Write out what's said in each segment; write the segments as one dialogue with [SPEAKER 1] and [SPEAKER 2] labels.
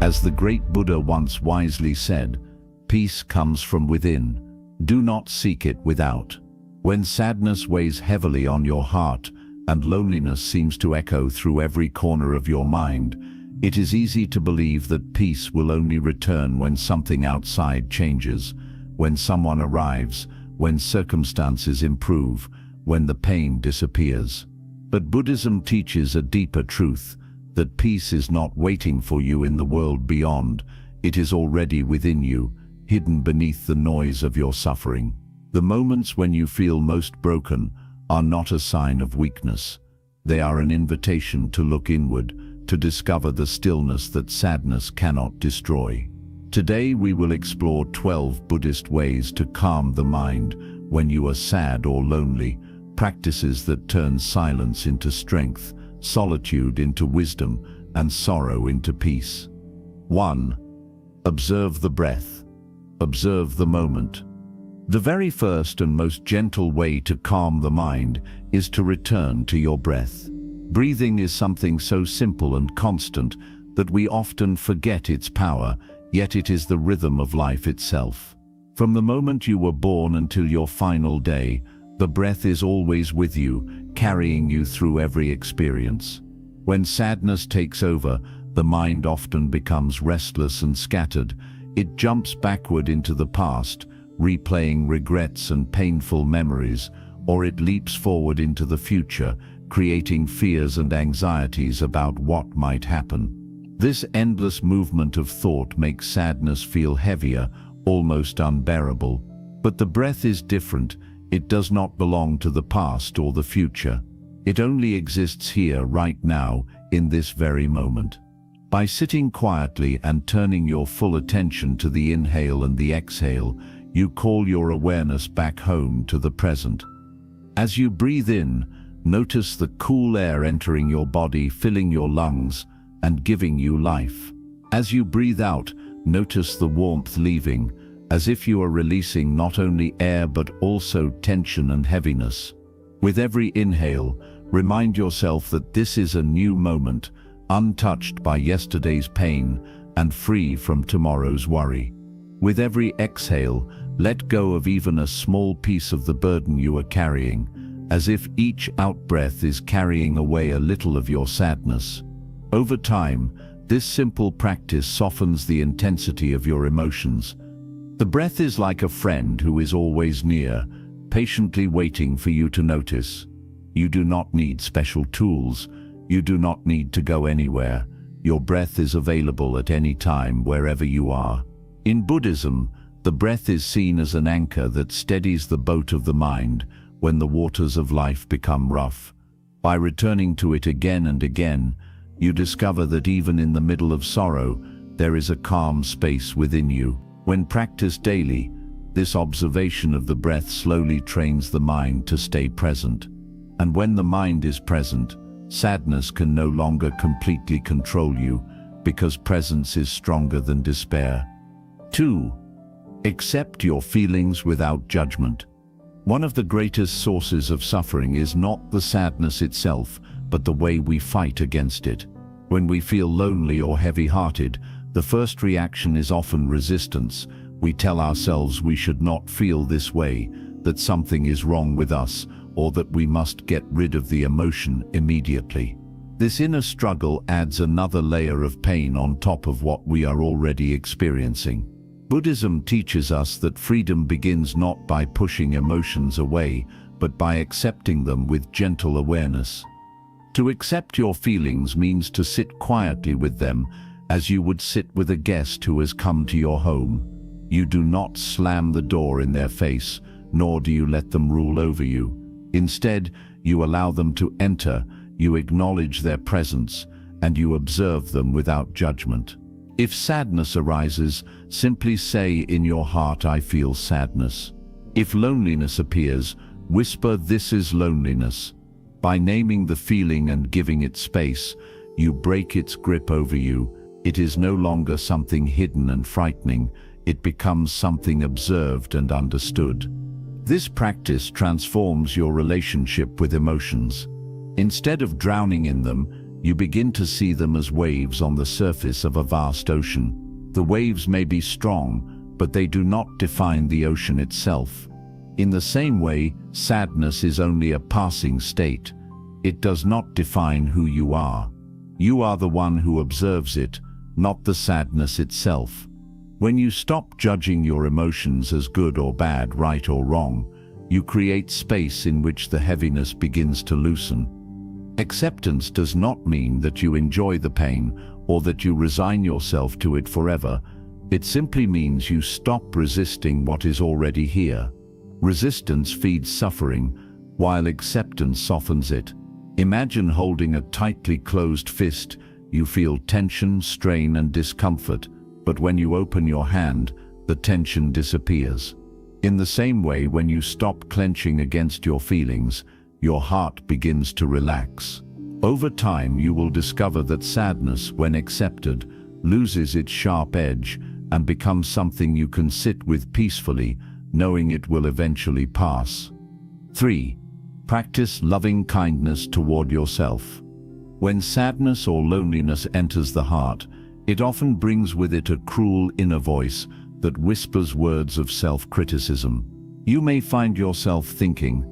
[SPEAKER 1] As the great Buddha once wisely said, peace comes from within. Do not seek it without. When sadness weighs heavily on your heart and loneliness seems to echo through every corner of your mind, it is easy to believe that peace will only return when something outside changes, when someone arrives, when circumstances improve, when the pain disappears. But Buddhism teaches a deeper truth, that peace is not waiting for you in the world beyond. It is already within you, hidden beneath the noise of your suffering. The moments when you feel most broken are not a sign of weakness. They are an invitation to look inward, to discover the stillness that sadness cannot destroy. Today we will explore 12 Buddhist ways to calm the mind when you are sad or lonely, practices that turn silence into strength, solitude into wisdom, and sorrow into peace. 1. Observe the breath. Observe the moment. The very first and most gentle way to calm the mind is to return to your breath. Breathing is something so simple and constant that we often forget its power, yet it is the rhythm of life itself. From the moment you were born until your final day, the breath is always with you, carrying you through every experience. When sadness takes over, the mind often becomes restless and scattered. It jumps backward into the past, replaying regrets and painful memories, or it leaps forward into the future, creating fears and anxieties about what might happen. This endless movement of thought makes sadness feel heavier, almost unbearable. But the breath is different. It does not belong to the past or the future. It only exists here, right now, in this very moment. By sitting quietly and turning your full attention to the inhale and the exhale, you call your awareness back home to the present. As you breathe in, notice the cool air entering your body, filling your lungs, and giving you life. As you breathe out, notice the warmth leaving, as if you are releasing not only air but also tension and heaviness. With every inhale, remind yourself that this is a new moment, untouched by yesterday's pain and free from tomorrow's worry. With every exhale, let go of even a small piece of the burden you are carrying, as if each out-breath is carrying away a little of your sadness. Over time, this simple practice softens the intensity of your emotions. The breath is like a friend who is always near, patiently waiting for you to notice. You do not need special tools. You do not need to go anywhere. Your breath is available at any time, wherever you are. In Buddhism, the breath is seen as an anchor that steadies the boat of the mind when the waters of life become rough. By returning to it again and again, you discover that even in the middle of sorrow, there is a calm space within you. When practiced daily, this observation of the breath slowly trains the mind to stay present. And when the mind is present, sadness can no longer completely control you, because presence is stronger than despair. 2. Accept your feelings without judgment. One of the greatest sources of suffering is not the sadness itself, but the way we fight against it. When we feel lonely or heavy-hearted, the first reaction is often resistance. We tell ourselves we should not feel this way, that something is wrong with us, or that we must get rid of the emotion immediately. This inner struggle adds another layer of pain on top of what we are already experiencing. Buddhism teaches us that freedom begins not by pushing emotions away, but by accepting them with gentle awareness. To accept your feelings means to sit quietly with them, as you would sit with a guest who has come to your home. You do not slam the door in their face, nor do you let them rule over you. Instead, you allow them to enter, you acknowledge their presence, and you observe them without judgment. If sadness arises, simply say in your heart, "I feel sadness." If loneliness appears, whisper, "This is loneliness." By naming the feeling and giving it space, you break its grip over you. It is no longer something hidden and frightening. It becomes something observed and understood. This practice transforms your relationship with emotions. Instead of drowning in them, You begin to see them as waves on the surface of a vast ocean. The waves may be strong, but they do not define the ocean itself. In the same way, sadness is only a passing state. It does not define who you are. You are the one who observes it, not the sadness itself. When you stop judging your emotions as good or bad, right or wrong, you create space in which the heaviness begins to loosen. Acceptance does not mean that you enjoy the pain or that you resign yourself to it forever. It simply means you stop resisting what is already here. Resistance feeds suffering, while acceptance softens it. Imagine holding a tightly closed fist. You feel tension, strain, and discomfort, but when you open your hand, the tension disappears. In the same way, when you stop clenching against your feelings, your heart begins to relax. Over time, you will discover that sadness, when accepted, loses its sharp edge and becomes something you can sit with peacefully, knowing it will eventually pass. 3. Practice loving kindness toward yourself. When sadness or loneliness enters the heart, it often brings with it a cruel inner voice that whispers words of self-criticism. You may find yourself thinking,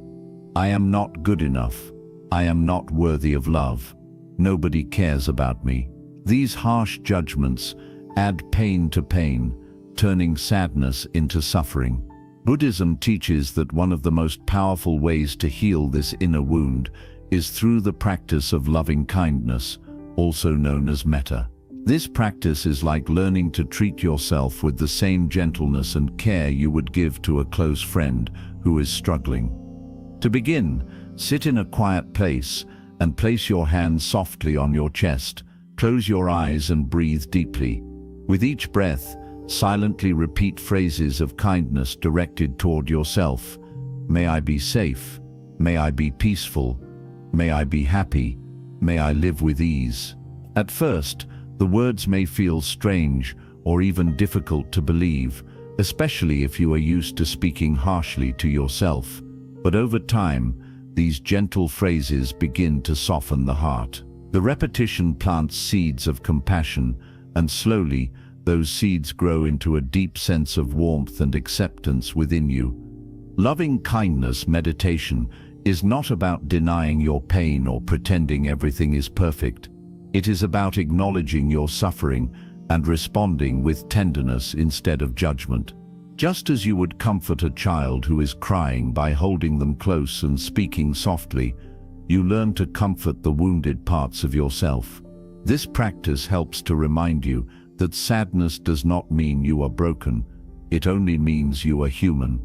[SPEAKER 1] "I am not good enough. I am not worthy of love. Nobody cares about me." These harsh judgments add pain to pain, turning sadness into suffering. Buddhism teaches that one of the most powerful ways to heal this inner wound is through the practice of loving kindness, also known as metta. This practice is like learning to treat yourself with the same gentleness and care you would give to a close friend who is struggling. To begin, sit in a quiet place and place your hands softly on your chest. Close your eyes and breathe deeply. With each breath, silently repeat phrases of kindness directed toward yourself. May I be safe. May I be peaceful. May I be happy. May I live with ease. At first, the words may feel strange or even difficult to believe, especially if you are used to speaking harshly to yourself. But over time, these gentle phrases begin to soften the heart. The repetition plants seeds of compassion, and slowly, those seeds grow into a deep sense of warmth and acceptance within you. Loving kindness meditation is not about denying your pain or pretending everything is perfect. It is about acknowledging your suffering and responding with tenderness instead of judgment. Just as you would comfort a child who is crying by holding them close and speaking softly, you learn to comfort the wounded parts of yourself. This practice helps to remind you that sadness does not mean you are broken. It only means you are human.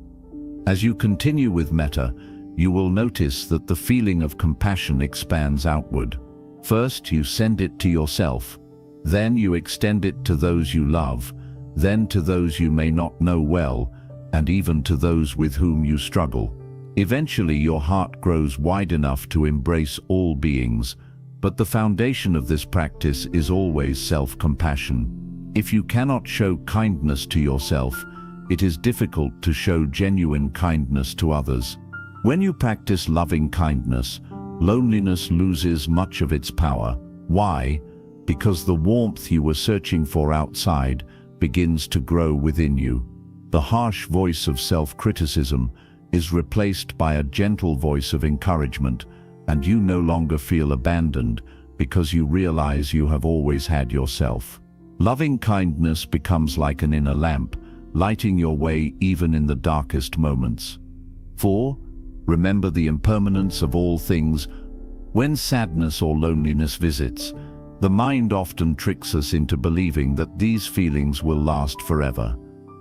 [SPEAKER 1] As you continue with metta, you will notice that the feeling of compassion expands outward. First, you send it to yourself. Then you extend it to those you love, then to those you may not know well, and even to those with whom you struggle. Eventually, your heart grows wide enough to embrace all beings, but the foundation of this practice is always self-compassion. If you cannot show kindness to yourself, it is difficult to show genuine kindness to others. When you practice loving kindness, loneliness loses much of its power. Why? Because the warmth you were searching for outside begins to grow within you. The harsh voice of self-criticism is replaced by a gentle voice of encouragement, and you no longer feel abandoned because you realize you have always had yourself. Loving kindness becomes like an inner lamp, lighting your way even in the darkest moments. 4. Remember the impermanence of all things. When sadness or loneliness visits, the mind often tricks us into believing that these feelings will last forever.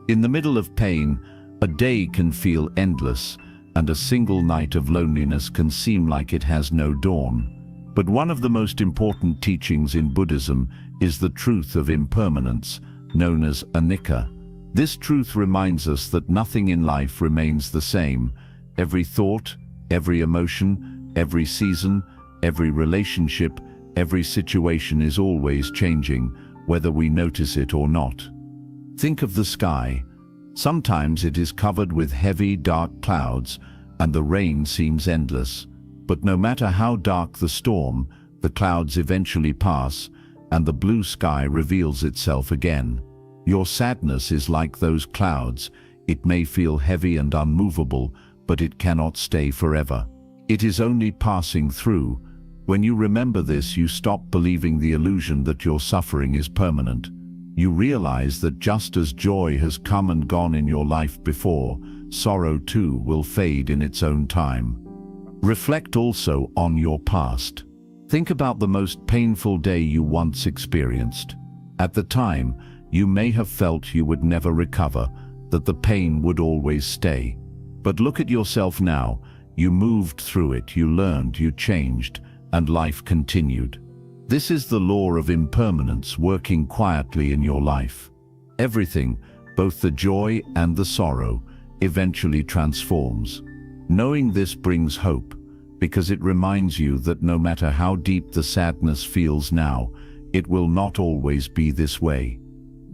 [SPEAKER 1] In the middle of pain, a day can feel endless, and a single night of loneliness can seem like it has no dawn. But one of the most important teachings in Buddhism is the truth of impermanence, known as anicca. This truth reminds us that nothing in life remains the same. Every thought, every emotion, every season, every relationship, every situation is always changing, whether we notice it or not. Think of the sky. Sometimes it is covered with heavy, dark clouds, and the rain seems endless. But no matter how dark the storm, The clouds eventually pass, and the blue sky reveals itself again. Your sadness is like those clouds. It may feel heavy and unmovable, but it cannot stay forever. It is only passing through. When you remember this, you stop believing the illusion that your suffering is permanent. You realize that just as joy has come and gone in your life before, sorrow too will fade in its own time. Reflect also on your past. Think about the most painful day you once experienced. At the time, you may have felt you would never recover, that the pain would always stay. But look at yourself now. You moved through it, you learned, you changed, and life continued. This is the law of impermanence working quietly in your life. Everything, both the joy and the sorrow, eventually transforms. Knowing this brings hope, because it reminds you that no matter how deep the sadness feels now, it will not always be this way.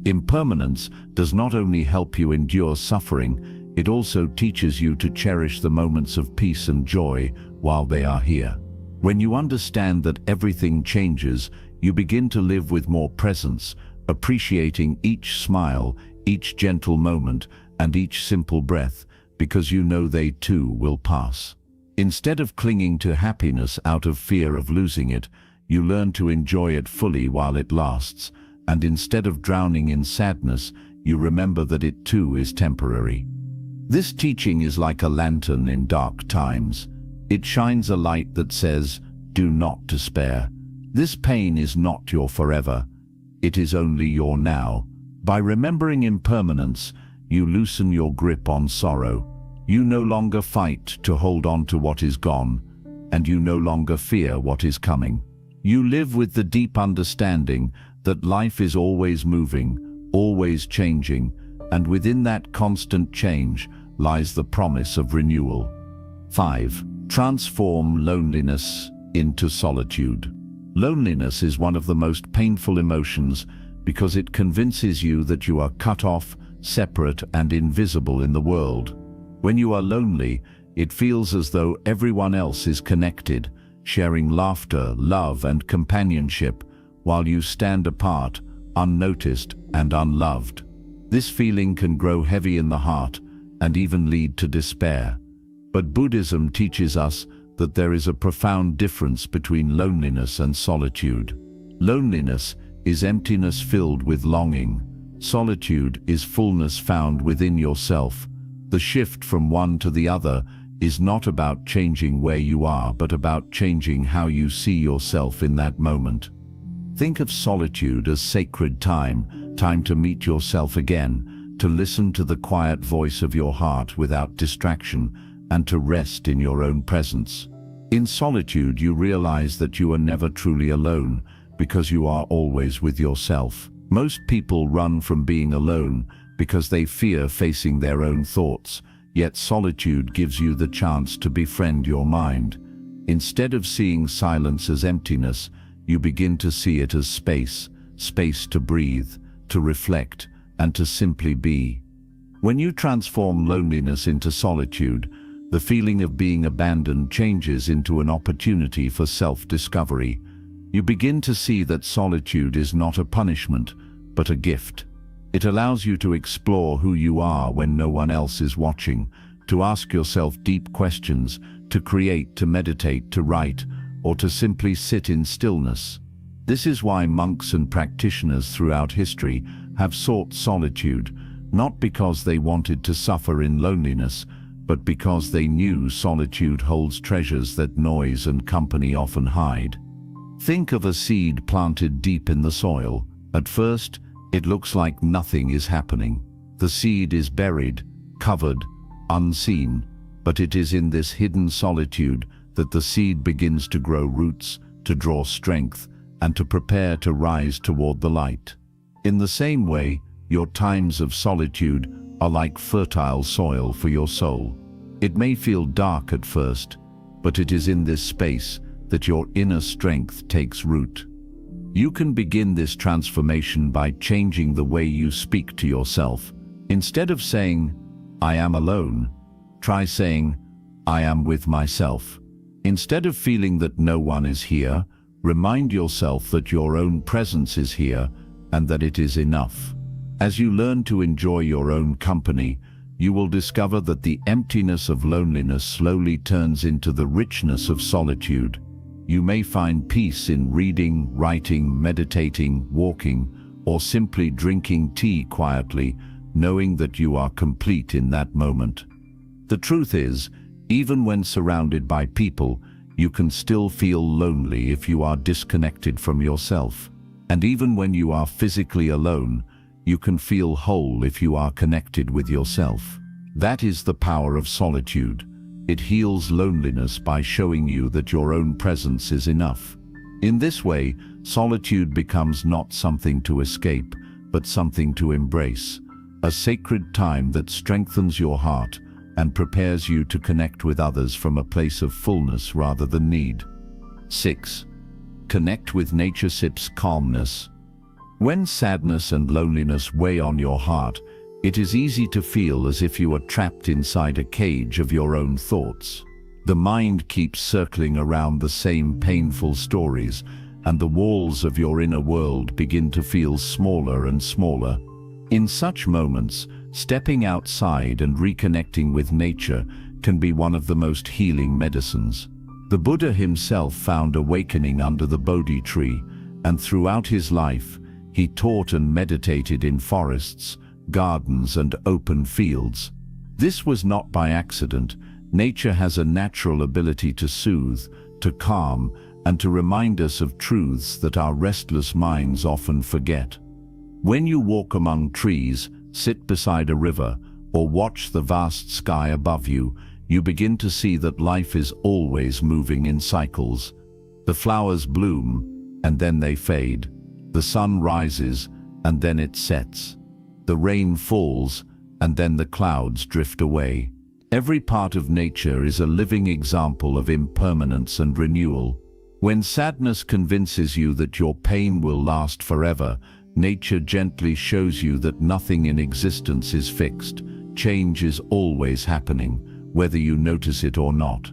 [SPEAKER 1] Impermanence does not only help you endure suffering, it also teaches you to cherish the moments of peace and joy while they are here. When you understand that everything changes, you begin to live with more presence, appreciating each smile, each gentle moment, and each simple breath, because you know they too will pass. Instead of clinging to happiness out of fear of losing it, you learn to enjoy it fully while it lasts, and instead of drowning in sadness, you remember that it too is temporary. This teaching is like a lantern in dark times. It shines a light that says, "Do not despair. This pain is not your forever. It is only your now." By remembering impermanence, you loosen your grip on sorrow. You no longer fight to hold on to what is gone, and you no longer fear what is coming. You live with the deep understanding that life is always moving, always changing, and within that constant change lies the promise of renewal. 5. Transform loneliness into solitude. Loneliness is one of the most painful emotions because it convinces you that you are cut off, separate, and invisible in the world. When you are lonely, it feels as though everyone else is connected, sharing laughter, love, and companionship, while you stand apart, unnoticed and unloved. This feeling can grow heavy in the heart and even lead to despair. But Buddhism teaches us that there is a profound difference between loneliness and solitude. Loneliness is emptiness filled with longing. Solitude is fullness found within yourself. The shift from one to the other is not about changing where you are, but about changing how you see yourself in that moment. Think of solitude as sacred time, time to meet yourself again, to listen to the quiet voice of your heart without distraction, and to rest in your own presence. In solitude, you realize that you are never truly alone, because you are always with yourself. Most people run from being alone because they fear facing their own thoughts, yet solitude gives you the chance to befriend your mind. Instead of seeing silence as emptiness, you begin to see it as space, space to breathe, to reflect, and to simply be. When you transform loneliness into solitude, the feeling of being abandoned changes into an opportunity for self-discovery. You begin to see that solitude is not a punishment, but a gift. It allows you to explore who you are when no one else is watching, to ask yourself deep questions, to create, to meditate, to write, or to simply sit in stillness. This is why monks and practitioners throughout history have sought solitude, not because they wanted to suffer in loneliness, but because they knew solitude holds treasures that noise and company often hide. Think of a seed planted deep in the soil. At first, it looks like nothing is happening. The seed is buried, covered, unseen, but it is in this hidden solitude that the seed begins to grow roots, to draw strength, and to prepare to rise toward the light. In the same way, your times of solitude are like fertile soil for your soul. It may feel dark at first, but it is in this space that your inner strength takes root. You can begin this transformation by changing the way you speak to yourself. Instead of saying, "I am alone," try saying, "I am with myself." Instead of feeling that no one is here, Remind yourself that your own presence is here and that it is enough. As you learn to enjoy your own company, you will discover that the emptiness of loneliness slowly turns into the richness of solitude. You may find peace in reading, writing, meditating, walking, or simply drinking tea quietly, knowing that you are complete in that moment. The truth is, even when surrounded by people, you can still feel lonely if you are disconnected from yourself. And even when you are physically alone, you can feel whole if you are connected with yourself. That is the power of solitude. It heals loneliness by showing you that your own presence is enough. In this way, solitude becomes not something to escape, but something to embrace, a sacred time that strengthens your heart and prepares you to connect with others from a place of fullness rather than need. 6. Connect with nature. Sips calmness. When sadness and loneliness weigh on your heart, it is easy to feel as if you are trapped inside a cage of your own thoughts. The mind keeps circling around the same painful stories, and the walls of your inner world begin to feel smaller and smaller. In such moments, stepping outside and reconnecting with nature can be one of the most healing medicines. The Buddha himself found awakening under the Bodhi tree, and throughout his life, he taught and meditated in forests, gardens, and open fields. This was not by accident. Nature has a natural ability to soothe, to calm, and to remind us of truths that our restless minds often forget. When you walk among trees, sit beside a river, or watch the vast sky above you, you begin to see that life is always moving in cycles. The flowers bloom, and then they fade. The sun rises, and then it sets. The rain falls, and then the clouds drift away. Every part of nature is a living example of impermanence and renewal. When sadness convinces you that your pain will last forever, nature gently shows you that nothing in existence is fixed. Change is always happening, whether you notice it or not.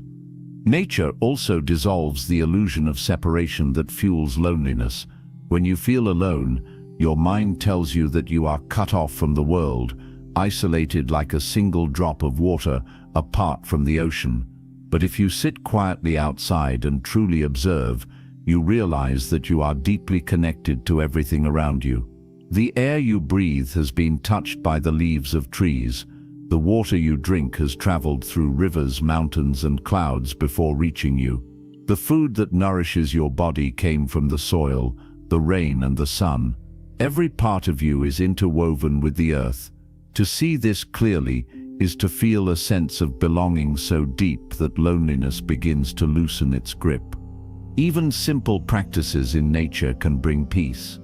[SPEAKER 1] Nature also dissolves the illusion of separation that fuels loneliness. When you feel alone, your mind tells you that you are cut off from the world, isolated like a single drop of water apart from the ocean. But if you sit quietly outside and truly observe, you realize that you are deeply connected to everything around you. The air you breathe has been touched by the leaves of trees. The water you drink has traveled through rivers, mountains, and clouds before reaching you. The food that nourishes your body came from the soil, the rain, and the sun. Every part of you is interwoven with the earth. To see this clearly is to feel a sense of belonging so deep that loneliness begins to loosen its grip. Even simple practices in nature can bring peace.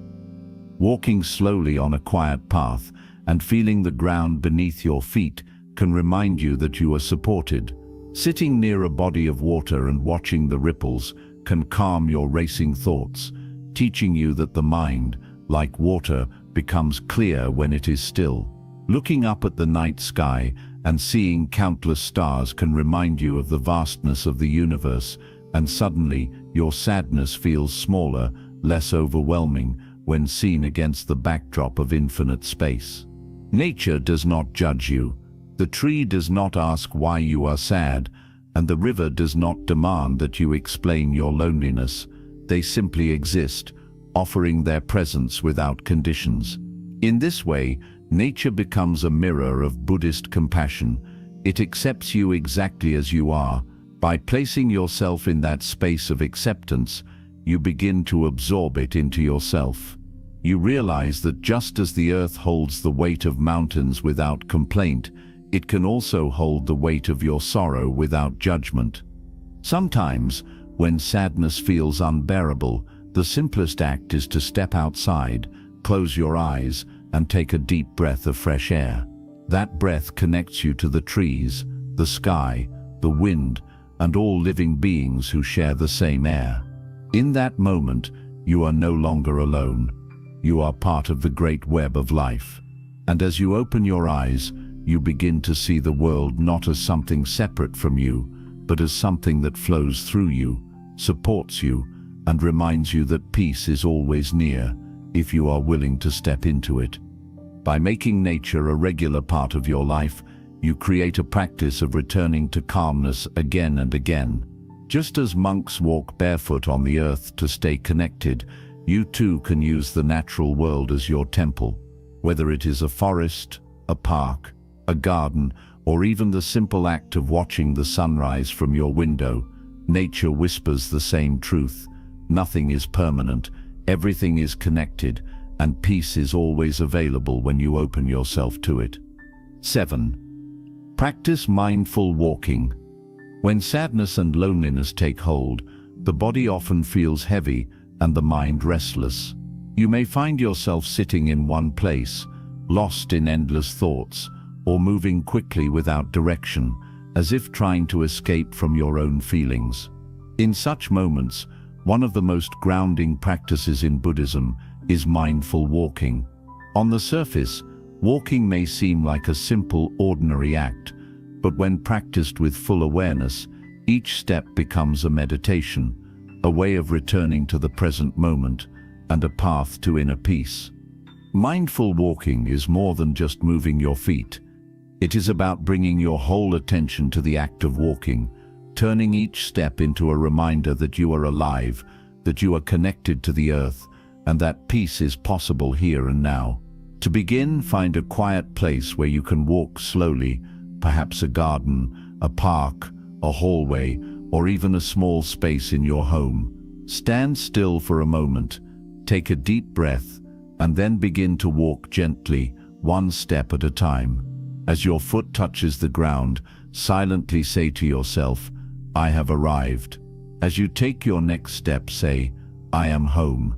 [SPEAKER 1] Walking slowly on a quiet path and feeling the ground beneath your feet can remind you that you are supported. Sitting near a body of water and watching the ripples can calm your racing thoughts, teaching you that the mind, like water, becomes clear when it is still. Looking up at the night sky and seeing countless stars can remind you of the vastness of the universe, and suddenly your sadness feels smaller, less overwhelming when seen against the backdrop of infinite space. Nature does not judge you. The tree does not ask why you are sad, and the river does not demand that you explain your loneliness. They simply exist, offering their presence without conditions. In this way, nature becomes a mirror of Buddhist compassion. It accepts you exactly as you are. By placing yourself in that space of acceptance, you begin to absorb it into yourself. You realize that just as the earth holds the weight of mountains without complaint, it can also hold the weight of your sorrow without judgment. Sometimes, when sadness feels unbearable, the simplest act is to step outside, close your eyes, and take a deep breath of fresh air. That breath connects you to the trees, the sky, the wind, and all living beings who share the same air. In that moment, you are no longer alone. You are part of the great web of life. And as you open your eyes, you begin to see the world not as something separate from you, but as something that flows through you, supports you, and reminds you that peace is always near if you are willing to step into it. By making nature a regular part of your life, you create a practice of returning to calmness again and again. Just as monks walk barefoot on the earth to stay connected, you too can use the natural world as your temple. Whether it is a forest, a park, a garden, or even the simple act of watching the sunrise from your window, nature whispers the same truth. Nothing is permanent, everything is connected, and peace is always available when you open yourself to it. 7. Practice mindful walking. When sadness and loneliness take hold, the body often feels heavy and the mind restless. You may find yourself sitting in one place, lost in endless thoughts, or moving quickly without direction, as if trying to escape from your own feelings. In such moments, one of the most grounding practices in Buddhism is mindful walking. On the surface, walking may seem like a simple, ordinary act, but when practiced with full awareness, each step becomes a meditation, a way of returning to the present moment, and a path to inner peace. Mindful walking is more than just moving your feet. It is about bringing your whole attention to the act of walking, turning each step into a reminder that you are alive, that you are connected to the earth, and that peace is possible here and now. To begin, find a quiet place where you can walk slowly, perhaps a garden, a park, a hallway, or even a small space in your home. Stand still for a moment, take a deep breath, and then begin to walk gently, one step at a time. As your foot touches the ground, silently say to yourself, "I have arrived." As you take your next step, say, "I am home."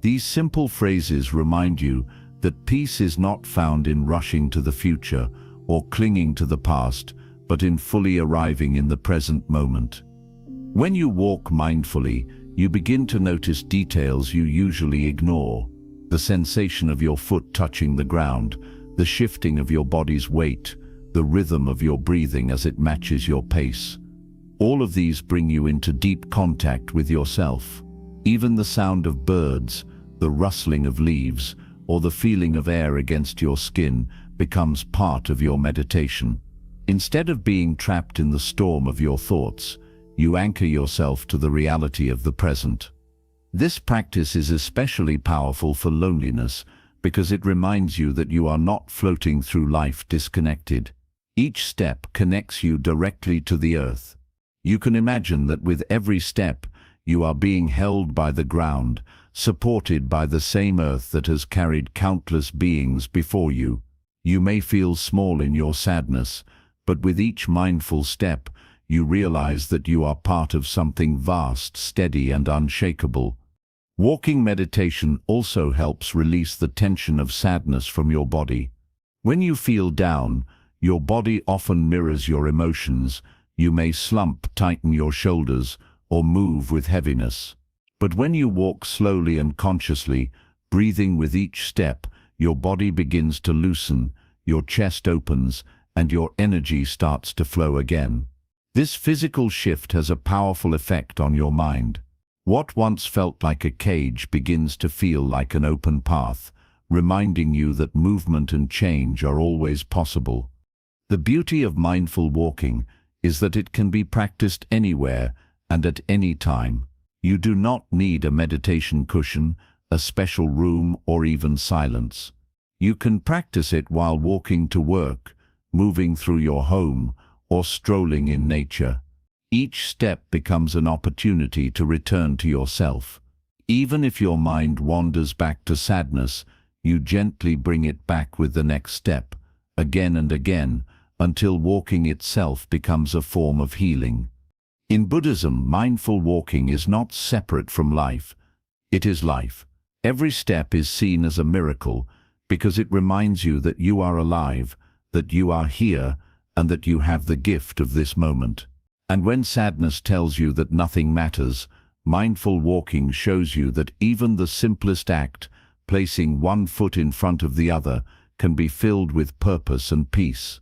[SPEAKER 1] These simple phrases remind you that peace is not found in rushing to the future or clinging to the past, but in fully arriving in the present moment. When you walk mindfully, you begin to notice details you usually ignore. The sensation of your foot touching the ground, the shifting of your body's weight, the rhythm of your breathing as it matches your pace. All of these bring you into deep contact with yourself. Even the sound of birds, the rustling of leaves, or the feeling of air against your skin becomes part of your meditation. Instead of being trapped in the storm of your thoughts, you anchor yourself to the reality of the present. This practice is especially powerful for loneliness because it reminds you that you are not floating through life disconnected. Each step connects you directly to the earth. You can imagine that with every step, you are being held by the ground, supported by the same earth that has carried countless beings before you. You may feel small in your sadness, but with each mindful step, you realize that you are part of something vast, steady, and unshakable. Walking meditation also helps release the tension of sadness from your body. When you feel down, your body often mirrors your emotions. You may slump, tighten your shoulders, or move with heaviness. But when you walk slowly and consciously, breathing with each step, your body begins to loosen, your chest opens, and your energy starts to flow again. This physical shift has a powerful effect on your mind. What once felt like a cage begins to feel like an open path, reminding you that movement and change are always possible. The beauty of mindful walking is that it can be practiced anywhere and at any time. You do not need a meditation cushion, a special room, or even silence. You can practice it while walking to work, moving through your home, or strolling in nature. Each step becomes an opportunity to return to yourself. Even if your mind wanders back to sadness, you gently bring it back with the next step, again and again, until walking itself becomes a form of healing. In Buddhism, mindful walking is not separate from life. It is life. Every step is seen as a miracle because it reminds you that you are alive, that you are here, and that you have the gift of this moment. And when sadness tells you that nothing matters, mindful walking shows you that even the simplest act, placing one foot in front of the other, can be filled with purpose and peace.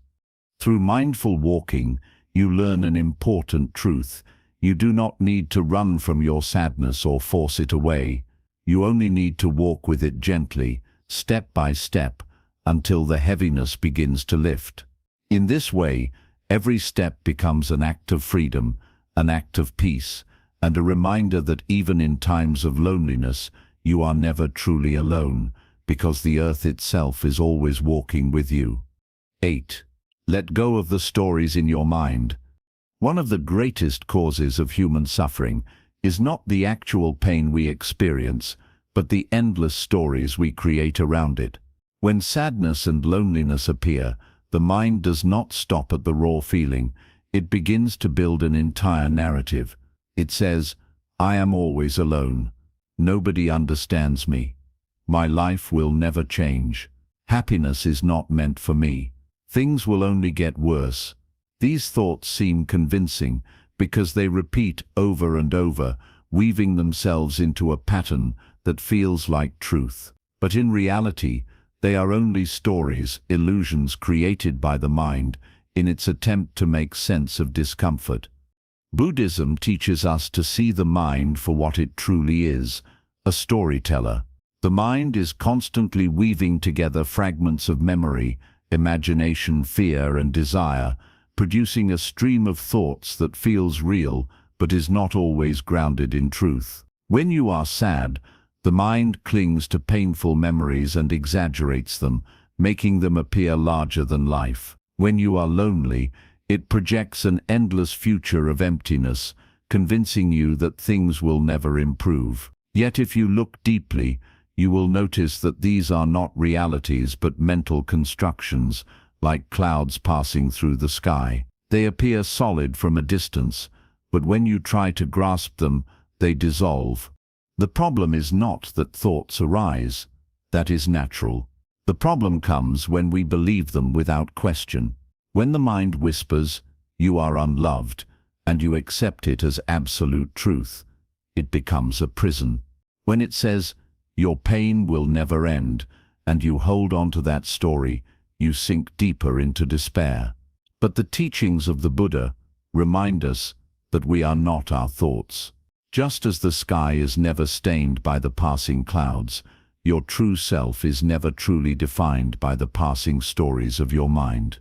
[SPEAKER 1] Through mindful walking, you learn an important truth. You do not need to run from your sadness or force it away. You only need to walk with it gently, step by step, until the heaviness begins to lift. In this way, every step becomes an act of freedom, an act of peace, and a reminder that even in times of loneliness, you are never truly alone, because the earth itself is always walking with you. 8. Let go of the stories in your mind. One of the greatest causes of human suffering is not the actual pain we experience, but the endless stories we create around it. When sadness and loneliness appear, the mind does not stop at the raw feeling. It begins to build an entire narrative. It says, "I am always alone. Nobody understands me. My life will never change. Happiness is not meant for me. Things will only get worse." These thoughts seem convincing because they repeat over and over, weaving themselves into a pattern that feels like truth. But in reality, they are only stories, illusions created by the mind in its attempt to make sense of discomfort. Buddhism teaches us to see the mind for what it truly is, a storyteller. The mind is constantly weaving together fragments of memory, imagination, fear, and desire, producing a stream of thoughts that feels real but is not always grounded in truth. When you are sad, the mind clings to painful memories and exaggerates them, making them appear larger than life. When you are lonely, it projects an endless future of emptiness, convincing you that things will never improve. Yet if you look deeply, you will notice that these are not realities but mental constructions, like clouds passing through the sky. They appear solid from a distance, but when you try to grasp them, they dissolve. The problem is not that thoughts arise. That is natural. The problem comes when we believe them without question. When the mind whispers, "You are unloved," and you accept it as absolute truth, it becomes a prison. When it says, "Your pain will never end," and you hold on to that story, you sink deeper into despair. But the teachings of the Buddha remind us that we are not our thoughts. Just as the sky is never stained by the passing clouds, your true self is never truly defined by the passing stories of your mind.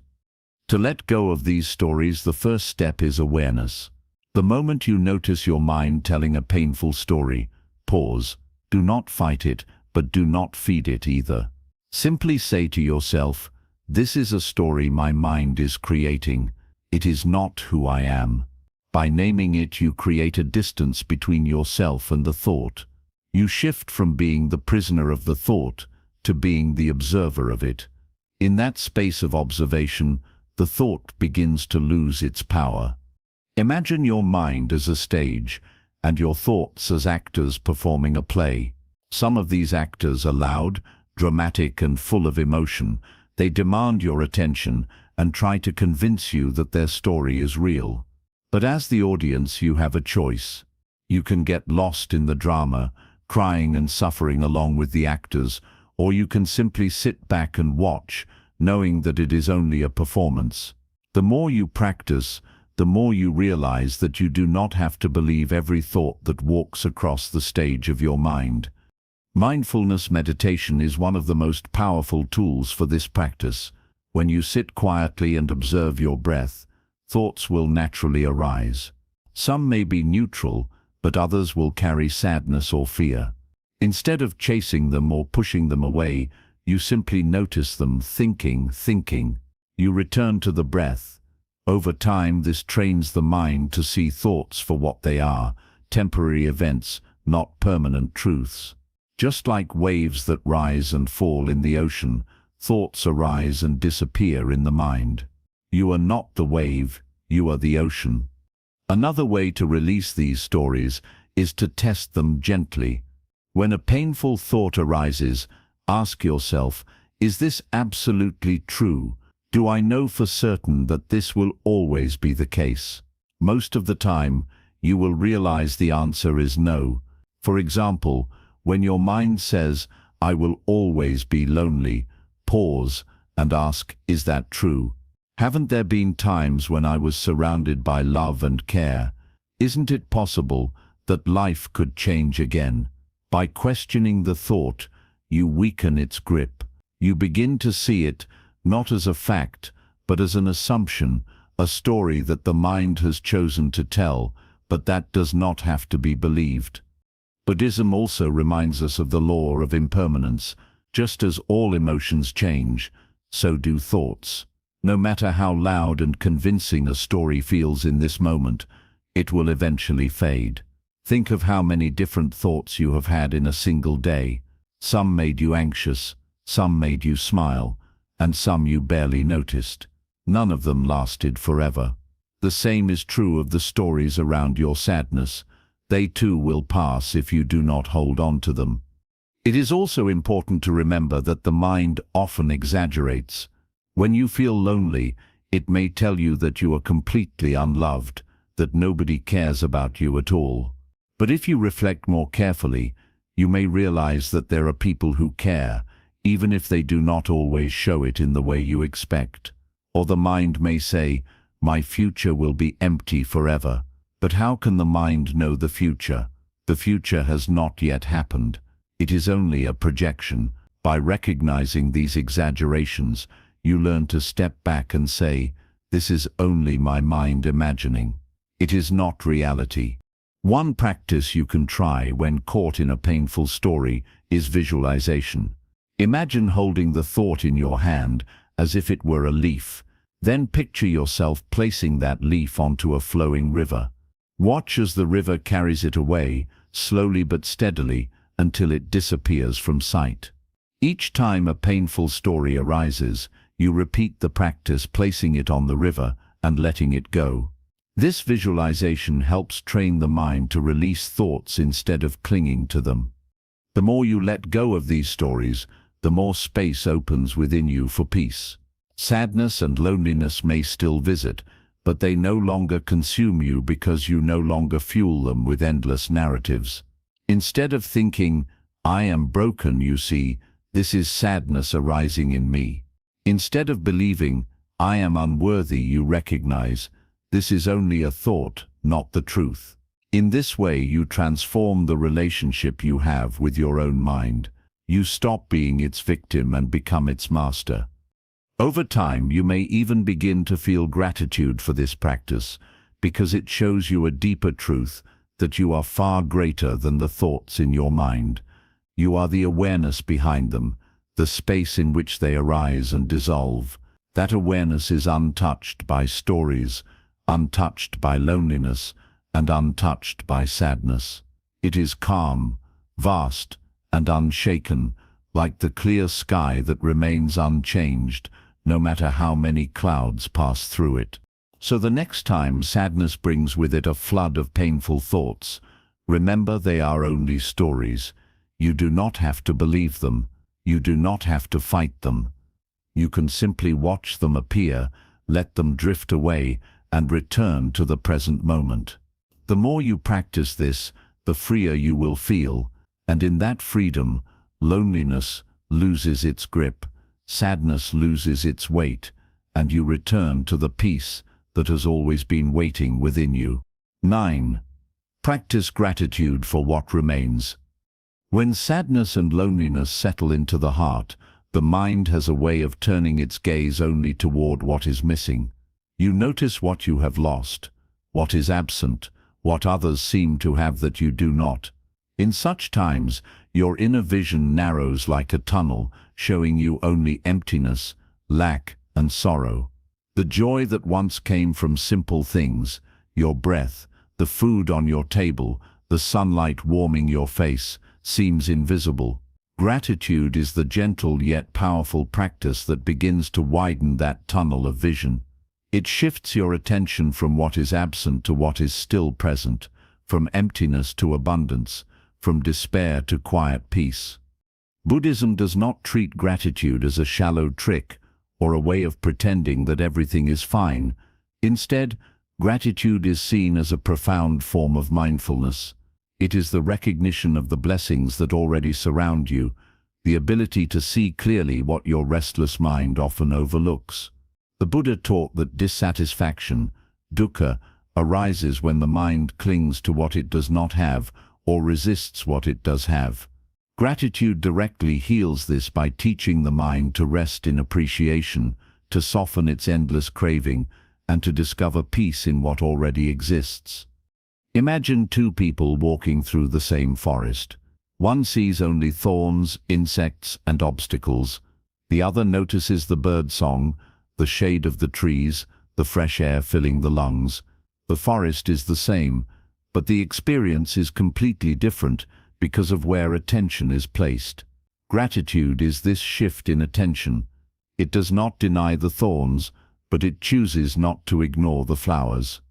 [SPEAKER 1] To let go of these stories, the first step is awareness. The moment you notice your mind telling a painful story, pause. Do not fight it, but do not feed it either. Simply say to yourself, "This is a story my mind is creating. It is not who I am." By naming it, you create a distance between yourself and the thought. You shift from being the prisoner of the thought to being the observer of it. In that space of observation, the thought begins to lose its power. Imagine your mind as a stage, and your thoughts as actors performing a play. Some of these actors are loud, dramatic, and full of emotion. They demand your attention and try to convince you that their story is real. But as the audience, you have a choice. You can get lost in the drama, crying and suffering along with the actors, or you can simply sit back and watch, knowing that it is only a performance. The more you practice, the more you realize that you do not have to believe every thought that walks across the stage of your mind. Mindfulness meditation is one of the most powerful tools for this practice. When you sit quietly and observe your breath, thoughts will naturally arise. Some may be neutral, but others will carry sadness or fear. Instead of chasing them or pushing them away, you simply notice them thinking. You return to the breath. Over time, this trains the mind to see thoughts for what they are, temporary events, not permanent truths. Just like waves that rise and fall in the ocean, thoughts arise and disappear in the mind. You are not the wave, you are the ocean. Another way to release these stories is to test them gently. When a painful thought arises, ask yourself, is this absolutely true? Do I know for certain that this will always be the case? Most of the time, you will realize the answer is no. For example, when your mind says, "I will always be lonely," pause and ask, is that true? Haven't there been times when I was surrounded by love and care? Isn't it possible that life could change again? By questioning the thought, you weaken its grip. You begin to see it not as a fact, but as an assumption, a story that the mind has chosen to tell, but that does not have to be believed. Buddhism also reminds us of the law of impermanence. Just as all emotions change, so do thoughts. No matter how loud and convincing a story feels in this moment, it will eventually fade. Think of how many different thoughts you have had in a single day. Some made you anxious, some made you smile, and some you barely noticed. None of them lasted forever. The same is true of the stories around your sadness. They too will pass if you do not hold on to them. It is also important to remember that the mind often exaggerates. When you feel lonely, it may tell you that you are completely unloved, that nobody cares about you at all. But if you reflect more carefully, you may realize that there are people who care, even if they do not always show it in the way you expect. Or the mind may say, "My future will be empty forever." But how can the mind know the future? The future has not yet happened. It is only a projection. By recognizing these exaggerations, you learn to step back and say, "This is only my mind imagining. It is not reality." One practice you can try when caught in a painful story is visualization. Imagine holding the thought in your hand as if it were a leaf. Then picture yourself placing that leaf onto a flowing river. Watch as the river carries it away, slowly but steadily, until it disappears from sight. Each time a painful story arises, you repeat the practice, placing it on the river and letting it go. This visualization helps train the mind to release thoughts instead of clinging to them. The more you let go of these stories, the more space opens within you for peace. Sadness and loneliness may still visit, but they no longer consume you because you no longer fuel them with endless narratives. Instead of thinking, "I am broken," you see, "This is sadness arising in me." Instead of believing, "I am unworthy," you recognize, "This is only a thought, not the truth." In this way, you transform the relationship you have with your own mind. You stop being its victim and become its master. Over time, you may even begin to feel gratitude for this practice, because it shows you a deeper truth, that you are far greater than the thoughts in your mind. You are the awareness behind them, the space in which they arise and dissolve. That awareness is untouched by stories, untouched by loneliness, and untouched by sadness. It is calm, vast, and unshaken, like the clear sky that remains unchanged, no matter how many clouds pass through it. So the next time sadness brings with it a flood of painful thoughts, remember they are only stories. You do not have to believe them. You do not have to fight them. You can simply watch them appear, let them drift away, and return to the present moment. The more you practice this, the freer you will feel, and in that freedom, loneliness loses its grip, sadness loses its weight, and you return to the peace that has always been waiting within you. 9. Practice gratitude for what remains. When sadness and loneliness settle into the heart, the mind has a way of turning its gaze only toward what is missing. You notice what you have lost, what is absent, what others seem to have that you do not. In such times, your inner vision narrows like a tunnel, showing you only emptiness, lack, and sorrow. The joy that once came from simple things, your breath, the food on your table, the sunlight warming your face, seems invisible. Gratitude is the gentle yet powerful practice that begins to widen that tunnel of vision. It shifts your attention from what is absent to what is still present, from emptiness to abundance, from despair to quiet peace. Buddhism does not treat gratitude as a shallow trick or a way of pretending that everything is fine. Instead, gratitude is seen as a profound form of mindfulness. It is the recognition of the blessings that already surround you, the ability to see clearly what your restless mind often overlooks. The Buddha taught that dissatisfaction, dukkha, arises when the mind clings to what it does not have or resists what it does have. Gratitude directly heals this by teaching the mind to rest in appreciation, to soften its endless craving, and to discover peace in what already exists. Imagine two people walking through the same forest. One sees only thorns, insects, and obstacles. The other notices the bird song, the shade of the trees, the fresh air filling the lungs. The forest is the same, but the experience is completely different because of where attention is placed. Gratitude is this shift in attention. It does not deny the thorns, but it chooses not to ignore the flowers.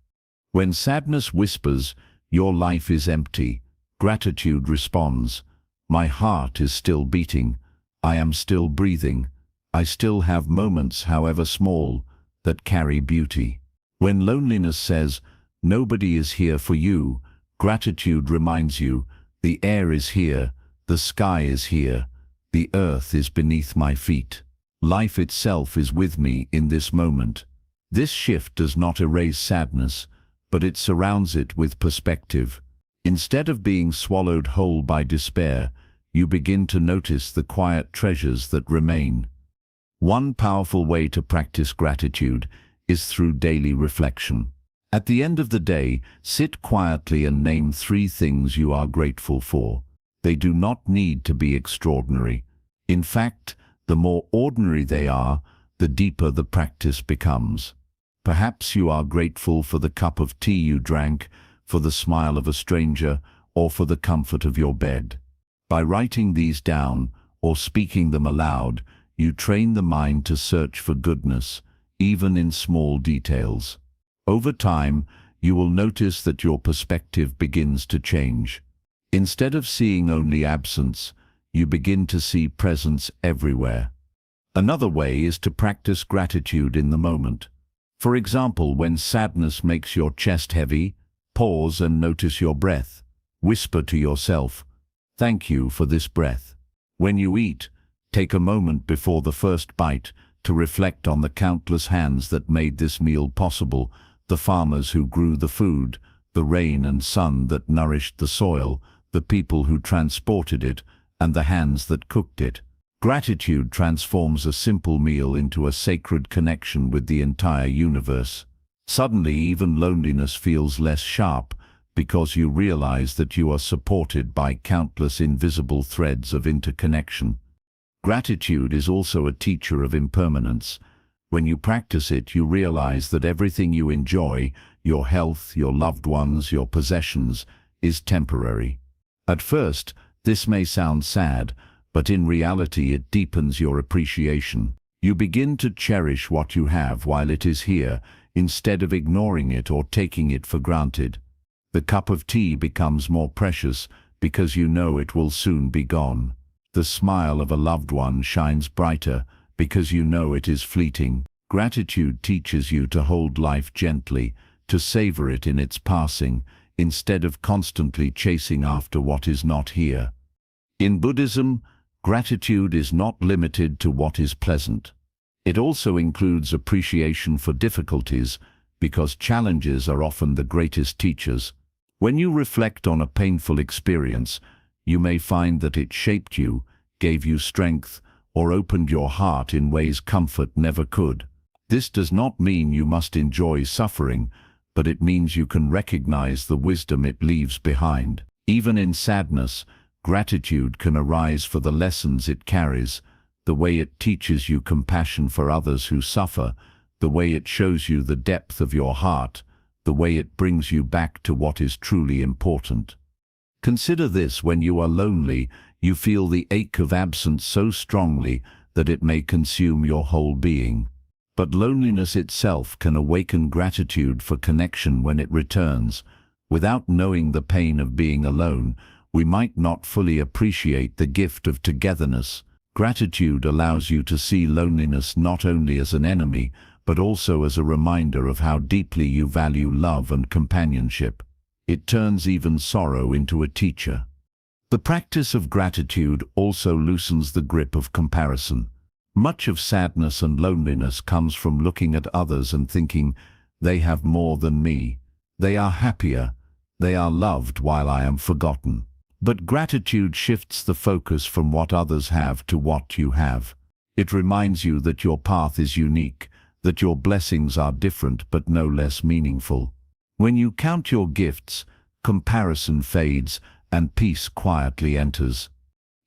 [SPEAKER 1] When sadness whispers, "Your life is empty," gratitude responds, "My heart is still beating. I am still breathing. I still have moments, however small, that carry beauty." When loneliness says, "Nobody is here for you," gratitude reminds you, "The air is here, the sky is here, the earth is beneath my feet. Life itself is with me in this moment." This shift does not erase sadness, but it surrounds it with perspective. Instead of being swallowed whole by despair, you begin to notice the quiet treasures that remain. One powerful way to practice gratitude is through daily reflection. At the end of the day, sit quietly and name 3 things you are grateful for. They do not need to be extraordinary. In fact, the more ordinary they are, the deeper the practice becomes. Perhaps you are grateful for the cup of tea you drank, for the smile of a stranger, or for the comfort of your bed. By writing these down, or speaking them aloud, you train the mind to search for goodness, even in small details. Over time, you will notice that your perspective begins to change. Instead of seeing only absence, you begin to see presence everywhere. Another way is to practice gratitude in the moment. For example, when sadness makes your chest heavy, pause and notice your breath. Whisper to yourself, "Thank you for this breath." When you eat, take a moment before the first bite to reflect on the countless hands that made this meal possible, the farmers who grew the food, the rain and sun that nourished the soil, the people who transported it, and the hands that cooked it. Gratitude transforms a simple meal into a sacred connection with the entire universe. Suddenly, even loneliness feels less sharp because you realize that you are supported by countless invisible threads of interconnection. Gratitude is also a teacher of impermanence. When you practice it, you realize that everything you enjoy, your health, your loved ones, your possessions, is temporary. At first, this may sound sad, but in reality it deepens your appreciation. You begin to cherish what you have while it is here, instead of ignoring it or taking it for granted. The cup of tea becomes more precious because you know it will soon be gone. The smile of a loved one shines brighter because you know it is fleeting. Gratitude teaches you to hold life gently, to savor it in its passing, instead of constantly chasing after what is not here. In Buddhism, gratitude is not limited to what is pleasant. It also includes appreciation for difficulties, because challenges are often the greatest teachers. When you reflect on a painful experience, you may find that it shaped you, gave you strength, or opened your heart in ways comfort never could. This does not mean you must enjoy suffering, but it means you can recognize the wisdom it leaves behind. Even in sadness, gratitude can arise for the lessons it carries, the way it teaches you compassion for others who suffer, the way it shows you the depth of your heart, the way it brings you back to what is truly important. Consider this: when you are lonely, you feel the ache of absence so strongly that it may consume your whole being. But loneliness itself can awaken gratitude for connection when it returns. Without knowing the pain of being alone, we might not fully appreciate the gift of togetherness. Gratitude allows you to see loneliness not only as an enemy, but also as a reminder of how deeply you value love and companionship. It turns even sorrow into a teacher. The practice of gratitude also loosens the grip of comparison. Much of sadness and loneliness comes from looking at others and thinking, "They have more than me. They are happier. They are loved while I am forgotten. But gratitude shifts the focus from what others have to what you have. It reminds you that your path is unique, that your blessings are different but no less meaningful. When you count your gifts, comparison fades and peace quietly enters.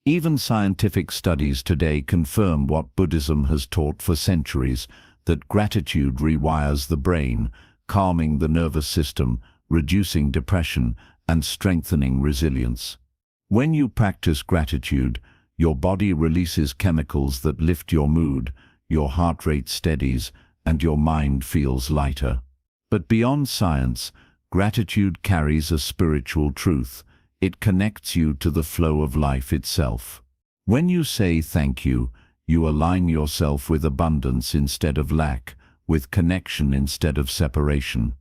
[SPEAKER 1] Even scientific studies today confirm what Buddhism has taught for centuries, that gratitude rewires the brain, calming the nervous system, reducing depression, and strengthening resilience. When you practice gratitude, your body releases chemicals that lift your mood, your heart rate steadies, and your mind feels lighter. But beyond science, gratitude carries a spiritual truth. It connects you to the flow of life itself. When you say thank you, you align yourself with abundance instead of lack, with connection instead of separation.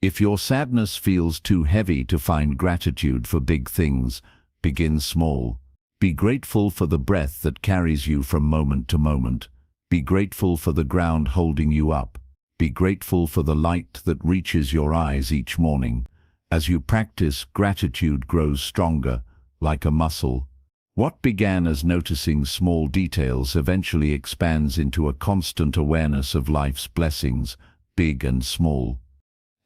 [SPEAKER 1] If your sadness feels too heavy to find gratitude for big things, begin small. Be grateful for the breath that carries you from moment to moment. Be grateful for the ground holding you up. Be grateful for the light that reaches your eyes each morning. As you practice, gratitude grows stronger, like a muscle. What began as noticing small details eventually expands into a constant awareness of life's blessings, big and small.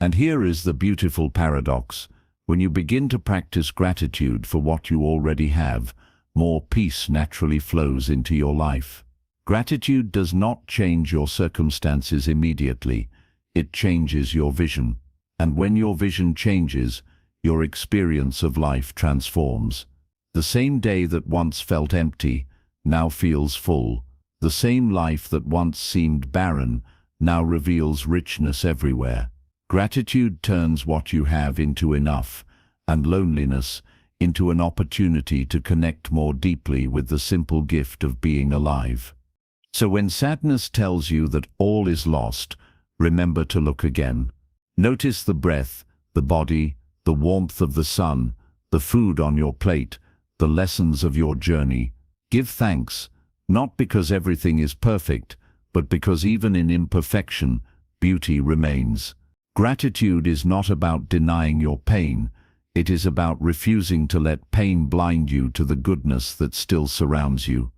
[SPEAKER 1] And here is the beautiful paradox. When you begin to practice gratitude for what you already have, more peace naturally flows into your life. Gratitude does not change your circumstances immediately. It changes your vision. And when your vision changes, your experience of life transforms. The same day that once felt empty now feels full. The same life that once seemed barren now reveals richness everywhere. Gratitude turns what you have into enough, and loneliness into an opportunity to connect more deeply with the simple gift of being alive. So when sadness tells you that all is lost, remember to look again. Notice the breath, the body, the warmth of the sun, the food on your plate, the lessons of your journey. Give thanks, not because everything is perfect, but because even in imperfection, beauty remains. Gratitude is not about denying your pain. It is about refusing to let pain blind you to the goodness that still surrounds you.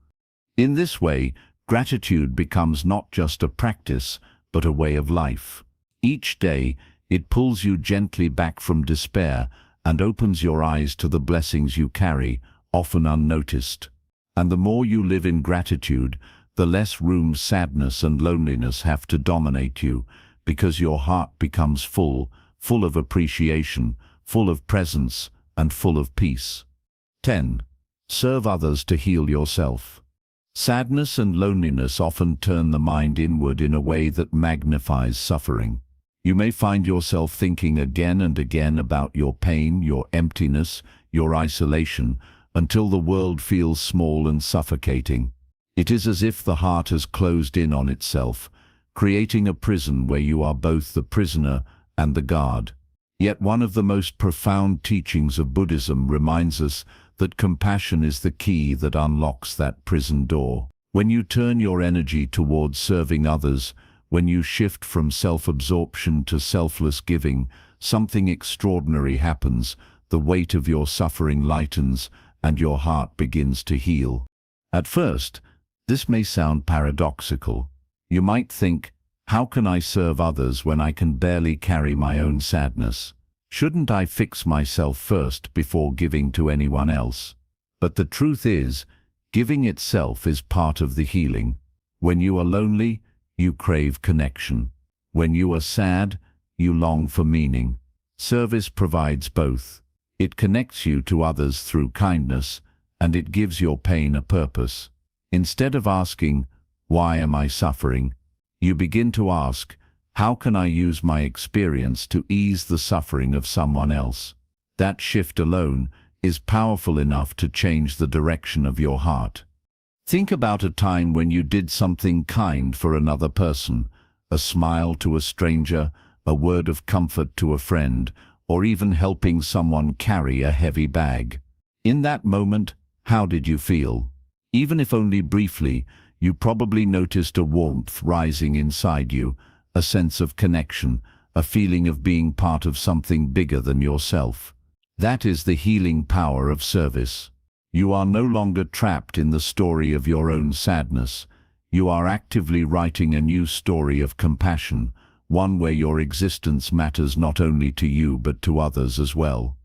[SPEAKER 1] In this way, gratitude becomes not just a practice, but a way of life. Each day, it pulls you gently back from despair and opens your eyes to the blessings you carry, often unnoticed. And the more you live in gratitude, the less room sadness and loneliness have to dominate you, because your heart becomes full of appreciation, full of presence, and full of peace. 10. Serve others to heal yourself. Sadness and loneliness often turn the mind inward in a way that magnifies suffering. You may find yourself thinking again and again about your pain, your emptiness, your isolation, until the world feels small and suffocating. It is as if the heart has closed in on itself, creating a prison where you are both the prisoner and the guard. Yet one of the most profound teachings of Buddhism reminds us that compassion is the key that unlocks that prison door. When you turn your energy towards serving others, when you shift from self-absorption to selfless giving, something extraordinary happens. The weight of your suffering lightens, and your heart begins to heal. At first, this may sound paradoxical. You might think, how can I serve others when I can barely carry my own sadness? Shouldn't I fix myself first before giving to anyone else? But the truth is, giving itself is part of the healing. When you are lonely, you crave connection. When you are sad, you long for meaning. Service provides both. It connects you to others through kindness, and it gives your pain a purpose. Instead of asking, why am I suffering? You begin to ask, how can I use my experience to ease the suffering of someone else? That shift alone is powerful enough to change the direction of your heart. Think about a time when you did something kind for another person, a smile to a stranger, a word of comfort to a friend, or even helping someone carry a heavy bag. In that moment, how did you feel? Even if only briefly, you probably noticed a warmth rising inside you, a sense of connection, a feeling of being part of something bigger than yourself. That is the healing power of service. You are no longer trapped in the story of your own sadness. You are actively writing a new story of compassion, one where your existence matters not only to you but to others as well.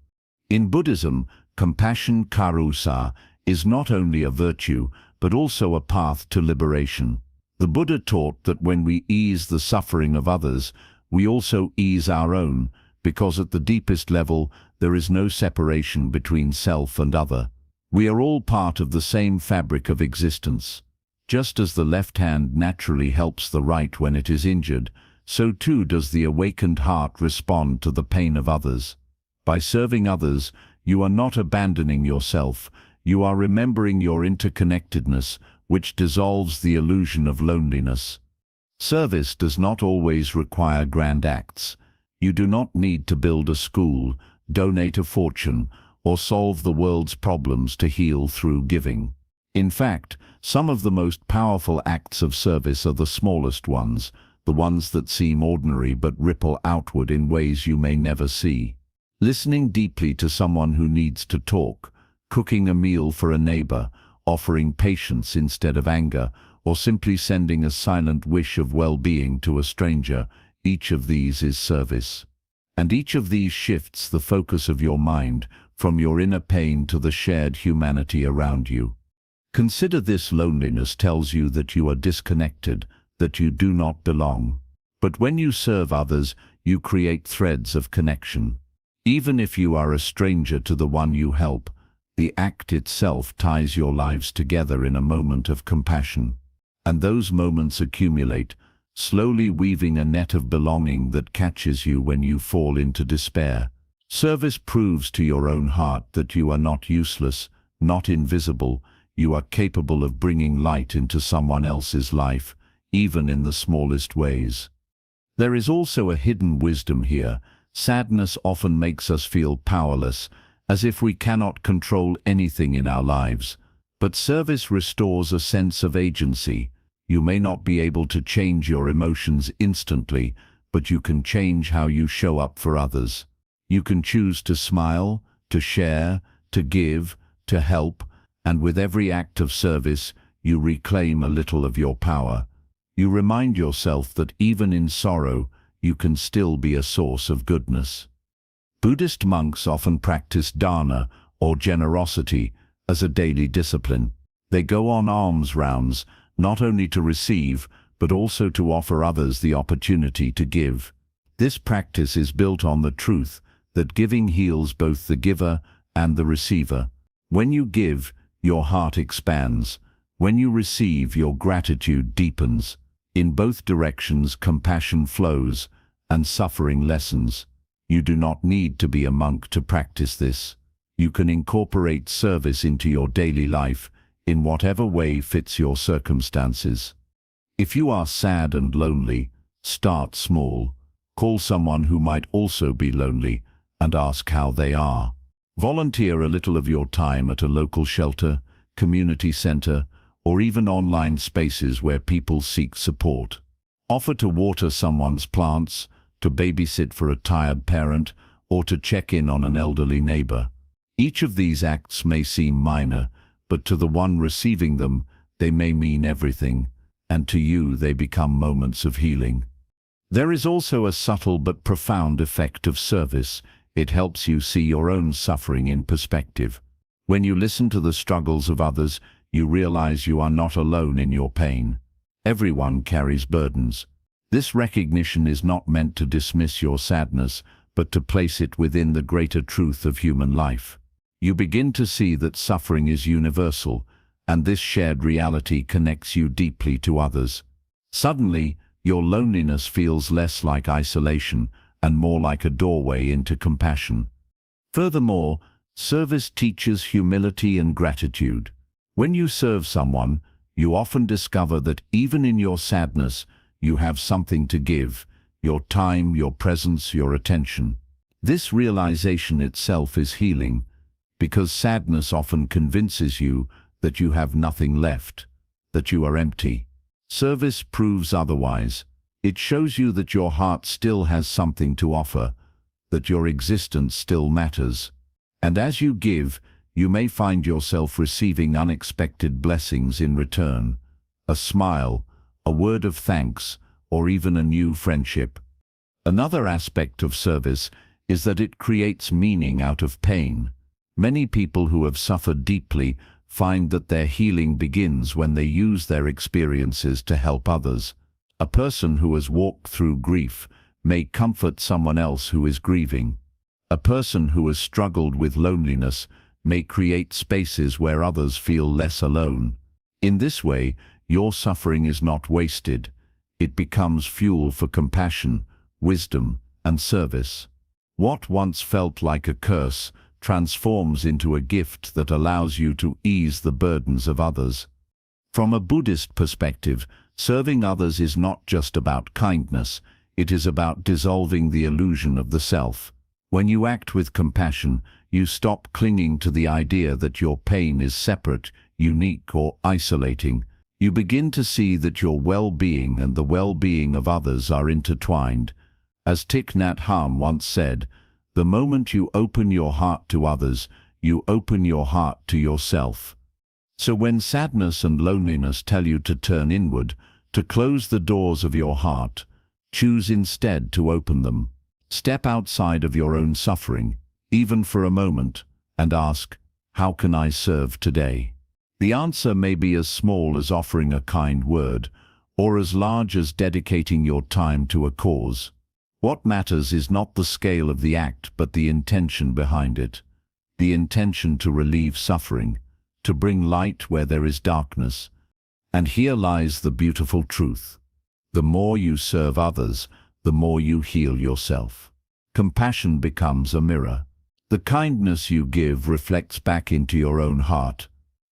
[SPEAKER 1] In Buddhism, compassion karusa is not only a virtue but also a path to liberation. The Buddha taught that when we ease the suffering of others, we also ease our own, because at the deepest level there is no separation between self and other. We are all part of the same fabric of existence. Just as the left hand naturally helps the right when it is injured, so too does the awakened heart respond to the pain of others. By serving others, you are not abandoning yourself, you are remembering your interconnectedness, which dissolves the illusion of loneliness. Service does not always require grand acts. You do not need to build a school, donate a fortune, or solve the world's problems to heal through giving. In fact, some of the most powerful acts of service are the smallest ones, the ones that seem ordinary but ripple outward in ways you may never see. Listening deeply to someone who needs to talk, cooking a meal for a neighbor, offering patience instead of anger, or simply sending a silent wish of well-being to a stranger, each of these is service. And each of these shifts the focus of your mind from your inner pain to the shared humanity around you. Consider this: loneliness tells you that you are disconnected, that you do not belong. But when you serve others, you create threads of connection. Even if you are a stranger to the one you help, the act itself ties your lives together in a moment of compassion. And those moments accumulate, slowly weaving a net of belonging that catches you when you fall into despair. Service proves to your own heart that you are not useless, not invisible. You are capable of bringing light into someone else's life, even in the smallest ways. There is also a hidden wisdom here. Sadness often makes us feel powerless, as if we cannot control anything in our lives. But service restores a sense of agency. You may not be able to change your emotions instantly, but you can change how you show up for others. You can choose to smile, to share, to give, to help, and with every act of service, you reclaim a little of your power. You remind yourself that even in sorrow, you can still be a source of goodness. Buddhist monks often practice dana, or generosity, as a daily discipline. They go on alms rounds, not only to receive, but also to offer others the opportunity to give. This practice is built on the truth that giving heals both the giver and the receiver. When you give, your heart expands. When you receive, your gratitude deepens. In both directions, compassion flows and suffering lessens. You do not need to be a monk to practice this. You can incorporate service into your daily life in whatever way fits your circumstances. If you are sad and lonely, start small. Call someone who might also be lonely and ask how they are. Volunteer a little of your time at a local shelter, community center, or even online spaces where people seek support. Offer to water someone's plants, to babysit for a tired parent, or to check in on an elderly neighbor. Each of these acts may seem minor, but to the one receiving them, they may mean everything, and to you they become moments of healing. There is also a subtle but profound effect of service. It helps you see your own suffering in perspective. When you listen to the struggles of others, you realize you are not alone in your pain. Everyone carries burdens. This recognition is not meant to dismiss your sadness, but to place it within the greater truth of human life. You begin to see that suffering is universal, and this shared reality connects you deeply to others. Suddenly, your loneliness feels less like isolation and more like a doorway into compassion. Furthermore, service teaches humility and gratitude. When you serve someone, you often discover that even in your sadness, you have something to give: your time, your presence, your attention. This realization itself is healing, because sadness often convinces you that you have nothing left, that you are empty. Service proves otherwise. It shows you that your heart still has something to offer, that your existence still matters. And as you give, you may find yourself receiving unexpected blessings in return. A smile, a word of thanks, or even a new friendship. Another aspect of service is that it creates meaning out of pain. Many people who have suffered deeply find that their healing begins when they use their experiences to help others. A person who has walked through grief may comfort someone else who is grieving. A person who has struggled with loneliness may create spaces where others feel less alone. In this way, your suffering is not wasted. It becomes fuel for compassion, wisdom, and service. What once felt like a curse transforms into a gift that allows you to ease the burdens of others. From a Buddhist perspective, serving others is not just about kindness, it is about dissolving the illusion of the self. When you act with compassion, you stop clinging to the idea that your pain is separate, unique, or isolating. You begin to see that your well-being and the well-being of others are intertwined. As Thich Nhat Hanh once said, "The moment you open your heart to others, you open your heart to yourself." So when sadness and loneliness tell you to turn inward, to close the doors of your heart, choose instead to open them. Step outside of your own suffering, even for a moment, and ask, "How can I serve today?" The answer may be as small as offering a kind word, or as large as dedicating your time to a cause. What matters is not the scale of the act, but the intention behind it. The intention to relieve suffering, to bring light where there is darkness. And here lies the beautiful truth. The more you serve others, the more you heal yourself. Compassion becomes a mirror. The kindness you give reflects back into your own heart,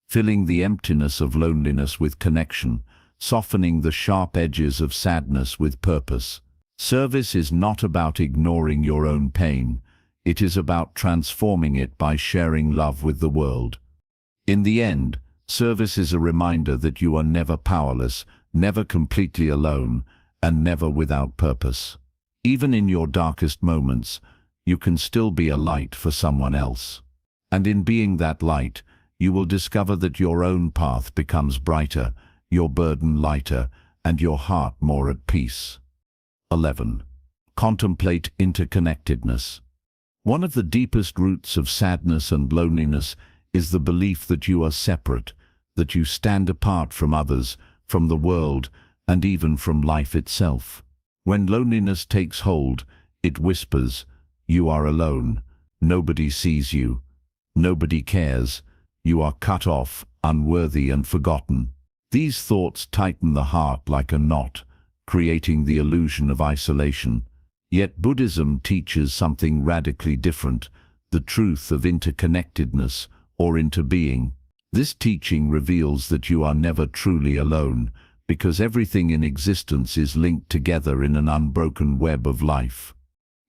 [SPEAKER 1] filling the emptiness of loneliness with connection, softening the sharp edges of sadness with purpose. Service is not about ignoring your own pain. It is about transforming it by sharing love with the world. In the end, service is a reminder that you are never powerless, never completely alone, and never without purpose. Even in your darkest moments, you can still be a light for someone else. And in being that light, you will discover that your own path becomes brighter, your burden lighter, and your heart more at peace. 11. Contemplate interconnectedness. One of the deepest roots of sadness and loneliness is the belief that you are separate, that you stand apart from others, from the world, and even from life itself. When loneliness takes hold, it whispers, "You are alone, nobody sees you, nobody cares, you are cut off, unworthy and forgotten." These thoughts tighten the heart like a knot, creating the illusion of isolation. Yet Buddhism teaches something radically different, the truth of interconnectedness, or interbeing. This teaching reveals that you are never truly alone, because everything in existence is linked together in an unbroken web of life.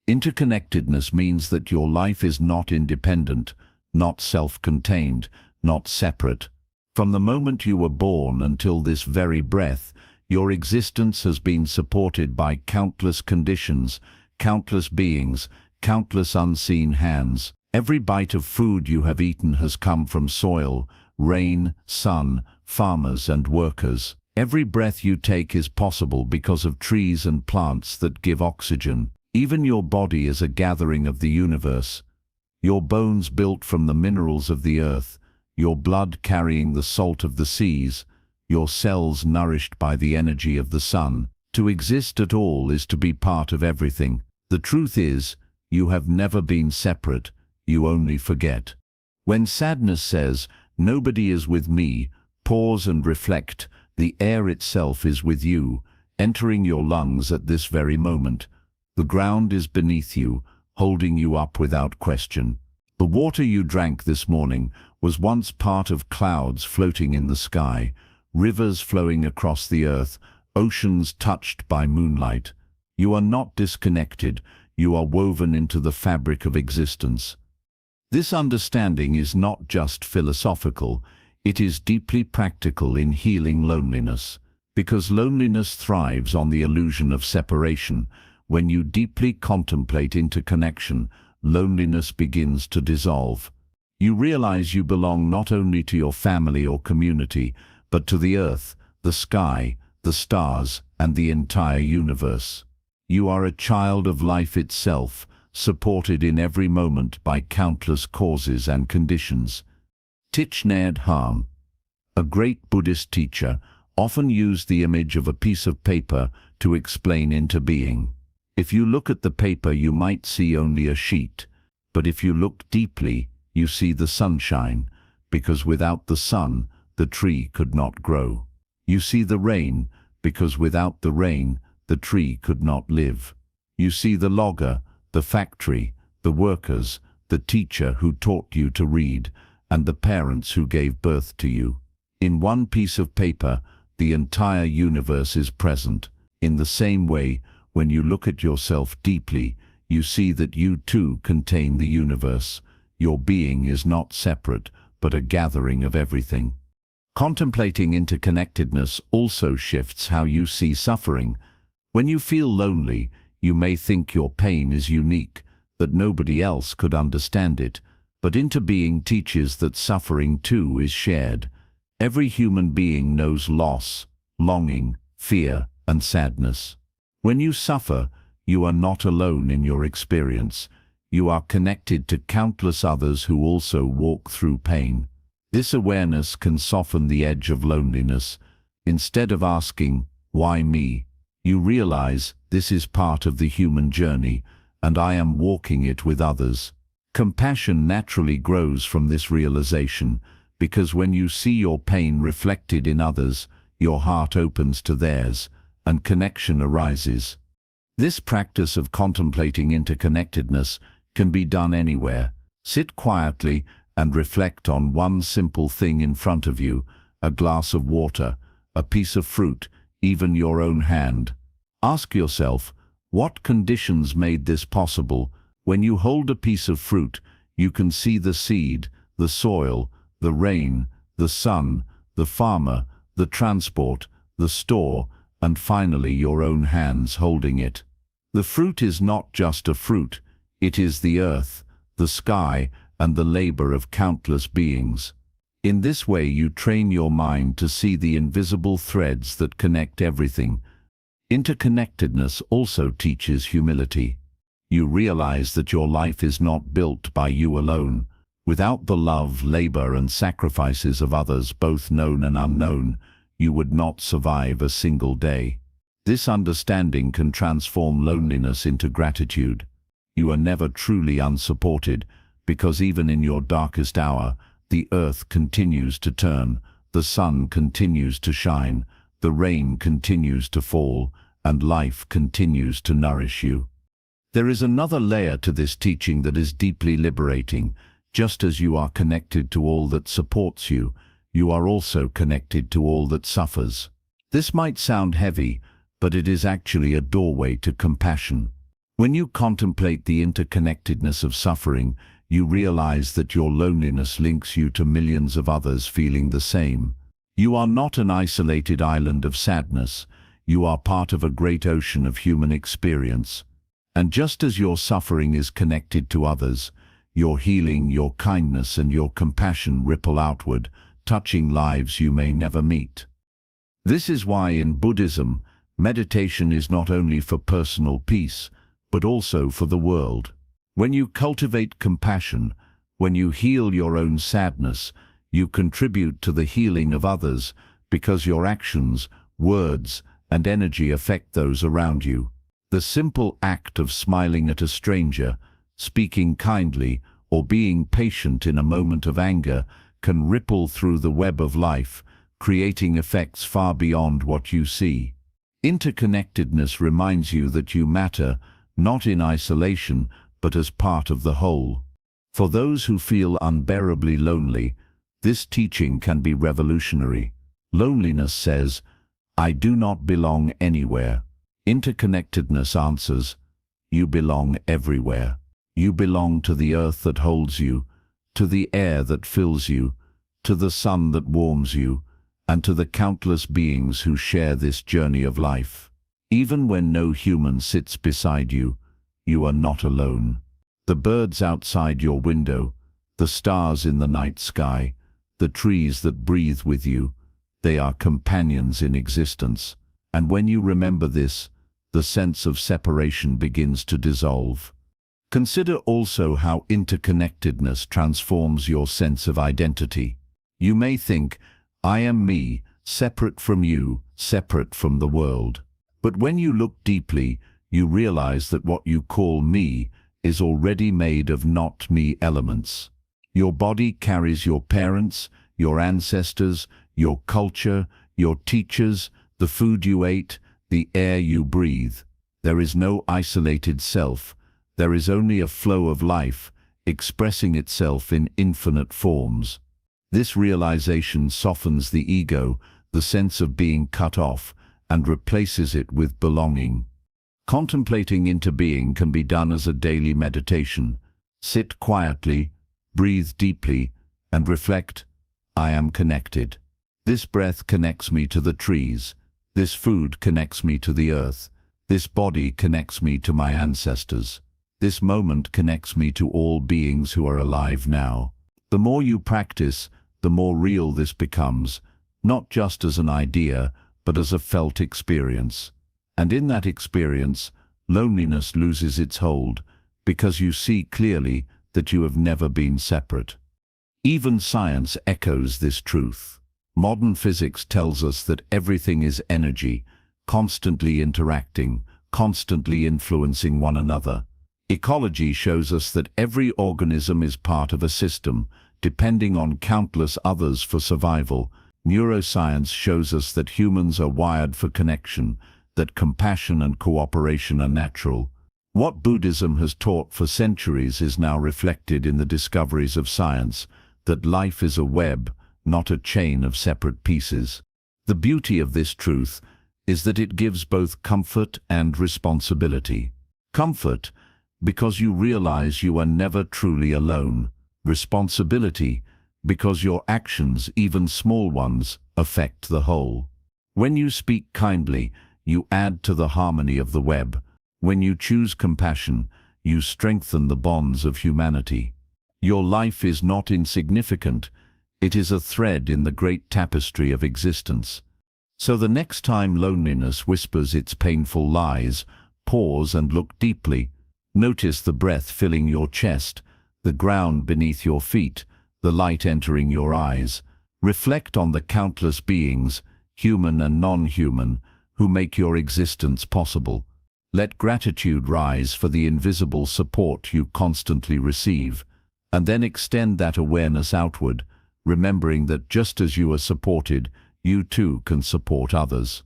[SPEAKER 1] Interconnectedness means that your life is not independent, not self-contained, not separate. From the moment you were born until this very breath, your existence has been supported by countless conditions, countless beings, countless unseen hands. Every bite of food you have eaten has come from soil, rain, sun, farmers and workers. Every breath you take is possible because of trees and plants that give oxygen. Even your body is a gathering of the universe. Your bones built from the minerals of the earth, your blood carrying the salt of the seas, your cells nourished by the energy of the sun. To exist at all is to be part of everything. The truth is, you have never been separate, you only forget. When sadness says, "Nobody is with me," pause and reflect. The air itself is with you, entering your lungs at this very moment. The ground is beneath you, holding you up without question. The water you drank this morning was once part of clouds floating in the sky, rivers flowing across the earth, oceans touched by moonlight. You are not disconnected, you are woven into the fabric of existence. This understanding is not just philosophical, it is deeply practical in healing loneliness. Because loneliness thrives on the illusion of separation. When you deeply contemplate interconnection, loneliness begins to dissolve. You realize you belong not only to your family or community, but to the earth, the sky, the stars, and the entire universe. You are a child of life itself, supported in every moment by countless causes and conditions. Thich Nhat Hanh, a great Buddhist teacher, often used the image of a piece of paper to explain interbeing. If you look at the paper, you might see only a sheet, but if you look deeply, you see the sunshine, because without the sun, the tree could not grow. You see the rain, because without the rain, the tree could not live. You see the logger, the factory, the workers, the teacher who taught you to read, and the parents who gave birth to you. In one piece of paper, the entire universe is present. In the same way, when you look at yourself deeply, you see that you too contain the universe. Your being is not separate, but a gathering of everything. Contemplating interconnectedness also shifts how you see suffering. When you feel lonely, you may think your pain is unique, that nobody else could understand it, but interbeing teaches that suffering too is shared. Every human being knows loss, longing, fear, and sadness. When you suffer, you are not alone in your experience. You are connected to countless others who also walk through pain. This awareness can soften the edge of loneliness. Instead of asking, "Why me?" you realize, this is part of the human journey, and I am walking it with others. Compassion naturally grows from this realization, because when you see your pain reflected in others, your heart opens to theirs, and connection arises. This practice of contemplating interconnectedness can be done anywhere. Sit quietly and reflect on one simple thing in front of you: a glass of water, a piece of fruit, even your own hand. Ask yourself, what conditions made this possible? When you hold a piece of fruit, you can see the seed, the soil, the rain, the sun, the farmer, the transport, the store, and finally your own hands holding it. The fruit is not just a fruit, it is the earth, the sky, and the labor of countless beings. In this way you train your mind to see the invisible threads that connect everything. Interconnectedness also teaches humility. You realize that your life is not built by you alone. Without the love, labor, and sacrifices of others, both known and unknown, you would not survive a single day. This understanding can transform loneliness into gratitude. You are never truly unsupported, because even in your darkest hour, the earth continues to turn, the sun continues to shine, the rain continues to fall, and life continues to nourish you. There is another layer to this teaching that is deeply liberating. Just as you are connected to all that supports you, you are also connected to all that suffers. This might sound heavy, but it is actually a doorway to compassion. When you contemplate the interconnectedness of suffering, you realize that your loneliness links you to millions of others feeling the same. You are not an isolated island of sadness. You are part of a great ocean of human experience. And just as your suffering is connected to others, your healing, your kindness, and your compassion ripple outward, touching lives you may never meet. This is why in Buddhism, meditation is not only for personal peace, but also for the world. When you cultivate compassion, when you heal your own sadness, you contribute to the healing of others, because your actions, words, and energy affect those around you. The simple act of smiling at a stranger, speaking kindly, or being patient in a moment of anger can ripple through the web of life, creating effects far beyond what you see. Interconnectedness reminds you that you matter, not in isolation, but as part of the whole. For those who feel unbearably lonely, this teaching can be revolutionary. Loneliness says, "I do not belong anywhere." Interconnectedness answers, "You belong everywhere. You belong to the earth that holds you, to the air that fills you, to the sun that warms you, and to the countless beings who share this journey of life. Even when no human sits beside you, you are not alone. The birds outside your window, the stars in the night sky, the trees that breathe with you, they are companions in existence. And when you remember this, the sense of separation begins to dissolve. Consider also how interconnectedness transforms your sense of identity. You may think, I am me, separate from you, separate from the world. But when you look deeply, you realize that what you call me is already made of not me elements. Your body carries your parents, your ancestors, your culture, your teachers, the food you ate, the air you breathe. There is no isolated self. There is only a flow of life, expressing itself in infinite forms. This realization softens the ego, the sense of being cut off, and replaces it with belonging. Contemplating into being can be done as a daily meditation. Sit quietly, breathe deeply, and reflect, I am connected. This breath connects me to the trees. This food connects me to the earth. This body connects me to my ancestors. This moment connects me to all beings who are alive now. The more you practice, the more real this becomes, not just as an idea, but as a felt experience. And in that experience, loneliness loses its hold, because you see clearly that you have never been separate. Even science echoes this truth. Modern physics tells us that everything is energy, constantly interacting, constantly influencing one another. Ecology shows us that every organism is part of a system, depending on countless others for survival. Neuroscience shows us that humans are wired for connection, that compassion and cooperation are natural. What Buddhism has taught for centuries is now reflected in the discoveries of science, that life is a web, not a chain of separate pieces. The beauty of this truth is that it gives both comfort and responsibility. Comfort, because you realize you are never truly alone. Responsibility, because your actions, even small ones, affect the whole. When you speak kindly, you add to the harmony of the web. When you choose compassion, you strengthen the bonds of humanity. Your life is not insignificant. It is a thread in the great tapestry of existence. So the next time loneliness whispers its painful lies, pause and look deeply. Notice the breath filling your chest, the ground beneath your feet, the light entering your eyes. Reflect on the countless beings, human and non-human, who make your existence possible. Let gratitude rise for the invisible support you constantly receive, and then extend that awareness outward, remembering that just as you are supported, you too can support others.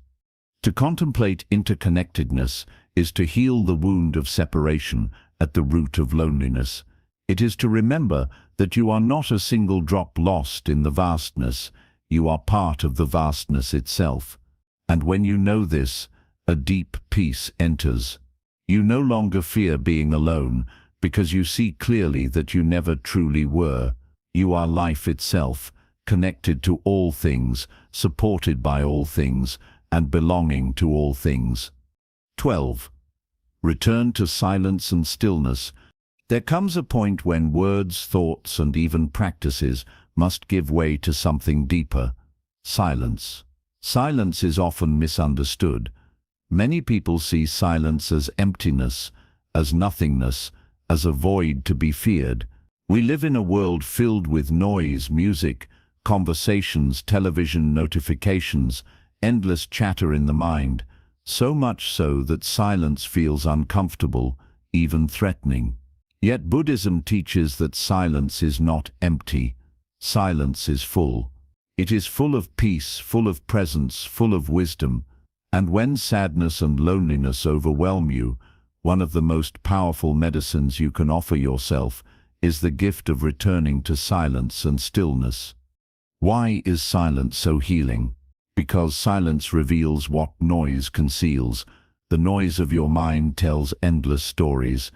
[SPEAKER 1] To contemplate interconnectedness is to heal the wound of separation at the root of loneliness. It is to remember that you are not a single drop lost in the vastness, you are part of the vastness itself. And when you know this, a deep peace enters. You no longer fear being alone, because you see clearly that you never truly were. You are life itself, connected to all things, supported by all things, and belonging to all things. 12. Return to silence and stillness. There comes a point when words, thoughts, and even practices must give way to something deeper. Silence. Silence is often misunderstood. Many people see silence as emptiness, as nothingness, as a void to be feared. We live in a world filled with noise, music, conversations, television, notifications, endless chatter in the mind, so much so that silence feels uncomfortable, even threatening. Yet Buddhism teaches that silence is not empty. Silence is full. It is full of peace, full of presence, full of wisdom. And when sadness and loneliness overwhelm you, one of the most powerful medicines you can offer yourself is the gift of returning to silence and stillness. Why is silence so healing? Because silence reveals what noise conceals. The noise of your mind tells endless stories.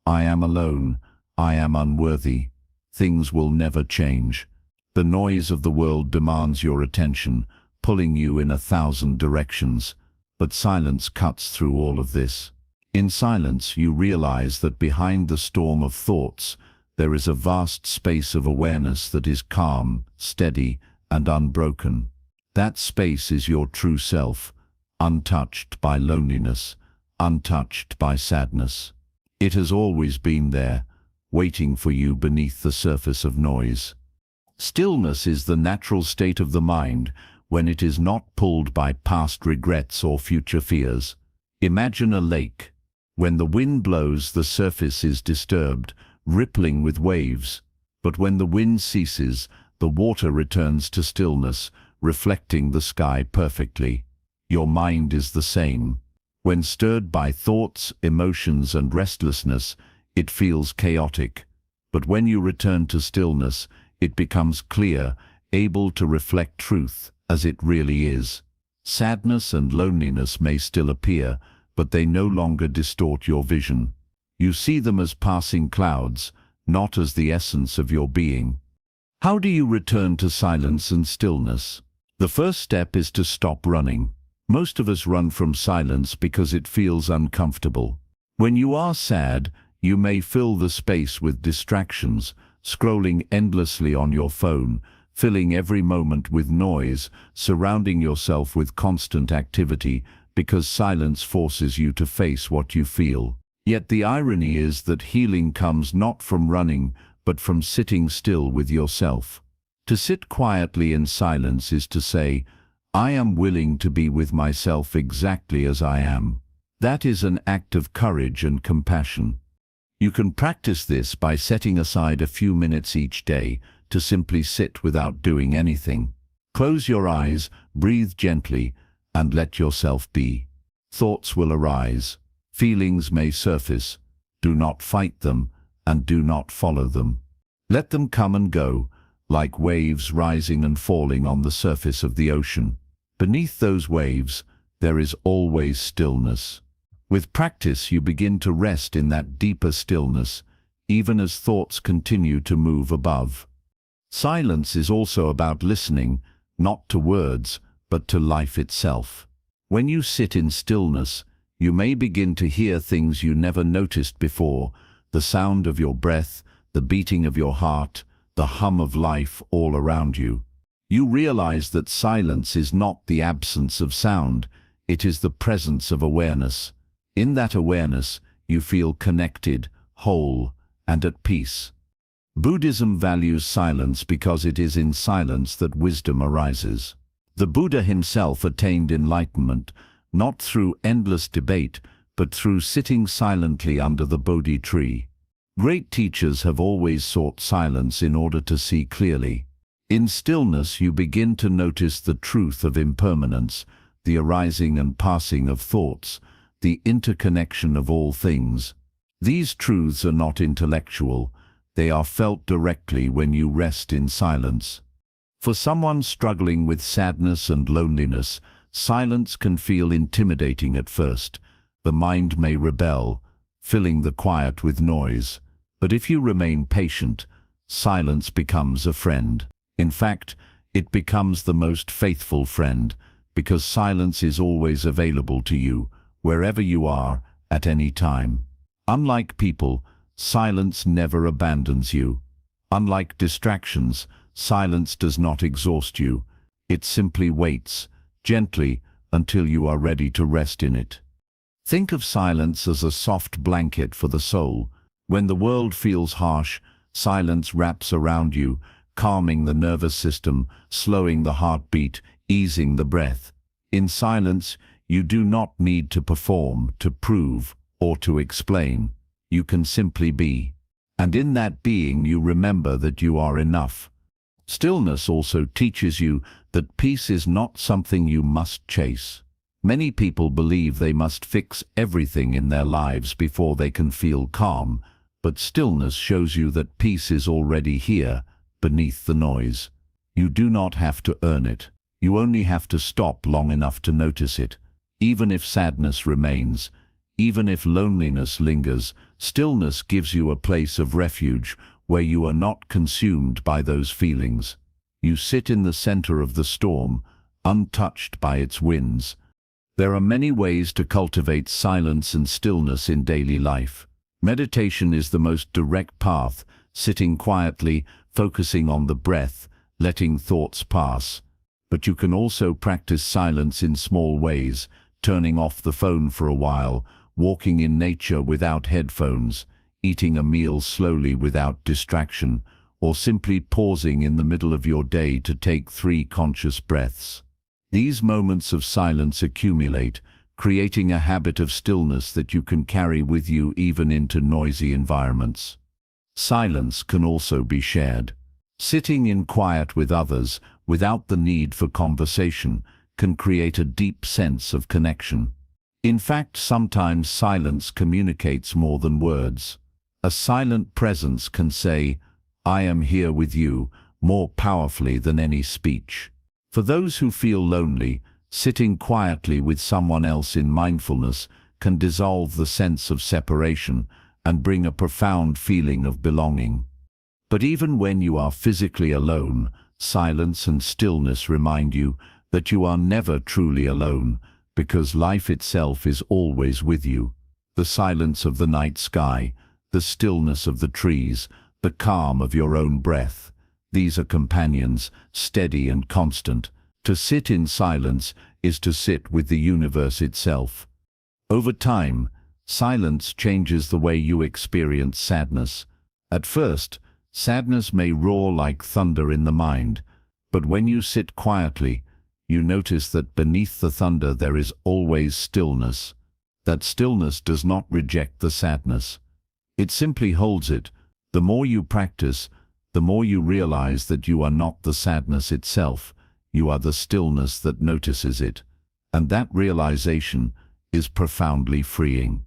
[SPEAKER 1] I am alone. I am unworthy. Things will never change. The noise of the world demands your attention, pulling you in 1,000 directions, but silence cuts through all of this. In silence, you realize that behind the storm of thoughts, there is a vast space of awareness that is calm, steady, and unbroken. That space is your true self, untouched by loneliness, untouched by sadness. It has always been there, waiting for you beneath the surface of noise. Stillness is the natural state of the mind when it is not pulled by past regrets or future fears. Imagine a lake. When the wind blows, the surface is disturbed, rippling with waves. But when the wind ceases, the water returns to stillness, reflecting the sky perfectly. Your mind is the same. When stirred by thoughts, emotions, and restlessness, it feels chaotic. But when you return to stillness, it becomes clear, able to reflect truth as it really is. Sadness and loneliness may still appear, but they no longer distort your vision. You see them as passing clouds, not as the essence of your being. How do you return to silence and stillness? The first step is to stop running. Most of us run from silence because it feels uncomfortable. When you are sad, you may fill the space with distractions, scrolling endlessly on your phone, filling every moment with noise, surrounding yourself with constant activity, because silence forces you to face what you feel. Yet the irony is that healing comes not from running, but from sitting still with yourself. To sit quietly in silence is to say, I am willing to be with myself exactly as I am. That is an act of courage and compassion. You can practice this by setting aside a few minutes each day to simply sit without doing anything. Close your eyes, breathe gently, and let yourself be. Thoughts will arise. Feelings may surface. Do not fight them, and do not follow them. Let them come and go, like waves rising and falling on the surface of the ocean. Beneath those waves, there is always stillness. With practice, you begin to rest in that deeper stillness, even as thoughts continue to move above. Silence is also about listening, not to words, but to life itself. When you sit in stillness, you may begin to hear things you never noticed before, the sound of your breath, the beating of your heart, the hum of life all around you. You realize that silence is not the absence of sound, it is the presence of awareness. In that awareness, you feel connected, whole, and at peace. Buddhism values silence because it is in silence that wisdom arises. The Buddha himself attained enlightenment, not through endless debate, but through sitting silently under the Bodhi tree. Great teachers have always sought silence in order to see clearly. In stillness, you begin to notice the truth of impermanence, the arising and passing of thoughts, the interconnection of all things. These truths are not intellectual, they are felt directly when you rest in silence. For someone struggling with sadness and loneliness, silence can feel intimidating at first. The mind may rebel, filling the quiet with noise. But if you remain patient, silence becomes a friend. In fact, it becomes the most faithful friend, because silence is always available to you, wherever you are, at any time. Unlike people, silence never abandons you. Unlike distractions, silence does not exhaust you. It simply waits, gently, until you are ready to rest in it. Think of silence as a soft blanket for the soul. When the world feels harsh, silence wraps around you, calming the nervous system, slowing the heartbeat, easing the breath. In silence, you do not need to perform, to prove, or to explain. You can simply be. And in that being, you remember that you are enough. Stillness also teaches you that peace is not something you must chase. Many people believe they must fix everything in their lives before they can feel calm, but stillness shows you that peace is already here, beneath the noise. You do not have to earn it. You only have to stop long enough to notice it. Even if sadness remains, even if loneliness lingers, stillness gives you a place of refuge where you are not consumed by those feelings. You sit in the center of the storm, untouched by its winds. There are many ways to cultivate silence and stillness in daily life. Meditation is the most direct path, sitting quietly, focusing on the breath, letting thoughts pass. But you can also practice silence in small ways, turning off the phone for a while, walking in nature without headphones, eating a meal slowly without distraction, or simply pausing in the middle of your day to take 3 conscious breaths. These moments of silence accumulate, creating a habit of stillness that you can carry with you even into noisy environments. Silence can also be shared. Sitting in quiet with others, without the need for conversation, can create a deep sense of connection. In fact, sometimes silence communicates more than words. A silent presence can say, "I am here with you," more powerfully than any speech. For those who feel lonely, sitting quietly with someone else in mindfulness can dissolve the sense of separation and bring a profound feeling of belonging. But even when you are physically alone, silence and stillness remind you that you are never truly alone, because life itself is always with you. The silence of the night sky, the stillness of the trees, the calm of your own breath. These are companions, steady and constant. To sit in silence is to sit with the universe itself. Over time, silence changes the way you experience sadness. At first, sadness may roar like thunder in the mind, but when you sit quietly, you notice that beneath the thunder there is always stillness. That stillness does not reject the sadness. It simply holds it. The more you practice, the more you realize that you are not the sadness itself. You are the stillness that notices it. And that realization is profoundly freeing.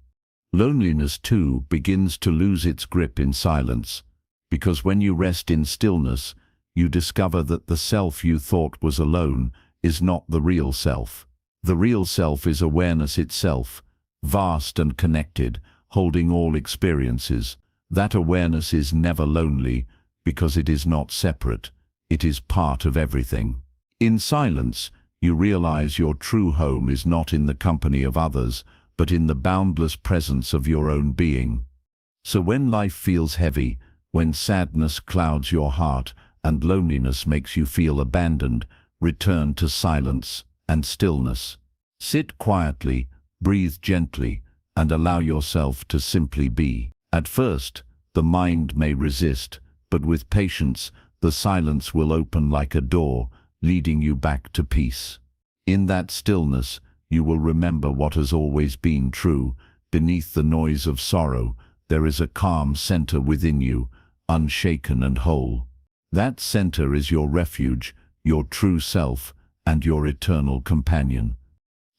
[SPEAKER 1] Loneliness, too, begins to lose its grip in silence, because when you rest in stillness, you discover that the self you thought was alone is not the real self. The real self is awareness itself, vast and connected, holding all experiences. That awareness is never lonely, because it is not separate. It is part of everything. In silence, you realize your true home is not in the company of others, but in the boundless presence of your own being. So when life feels heavy, when sadness clouds your heart and loneliness makes you feel abandoned, return to silence and stillness. Sit quietly, breathe gently, and allow yourself to simply be. At first, the mind may resist, but with patience, the silence will open like a door, leading you back to peace. In that stillness, you will remember what has always been true. Beneath the noise of sorrow, there is a calm center within you, unshaken and whole. That center is your refuge, your true self, and your eternal companion.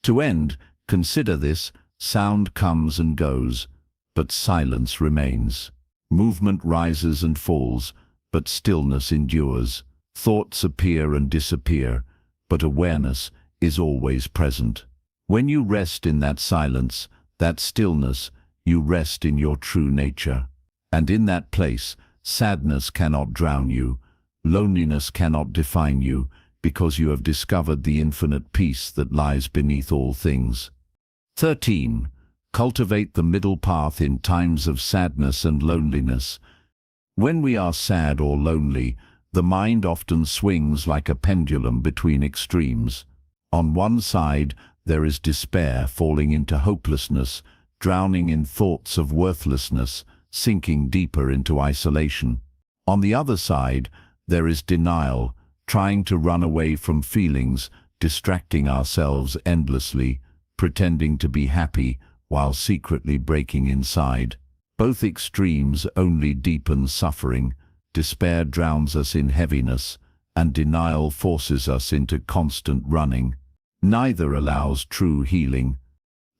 [SPEAKER 1] To end, consider this: sound comes and goes, but silence remains. Movement rises and falls, but stillness endures. Thoughts appear and disappear, but awareness is always present. When you rest in that silence, that stillness, you rest in your true nature. And in that place, sadness cannot drown you, loneliness cannot define you, because you have discovered the infinite peace that lies beneath all things. 13. Cultivate the middle path in times of sadness and loneliness. When we are sad or lonely, the mind often swings like a pendulum between extremes. On one side, there is despair falling into hopelessness, drowning in thoughts of worthlessness, sinking deeper into isolation. On the other side, there is denial, trying to run away from feelings, distracting ourselves endlessly, pretending to be happy while secretly breaking inside. Both extremes only deepen suffering. Despair drowns us in heaviness, and denial forces us into constant running. Neither allows true healing.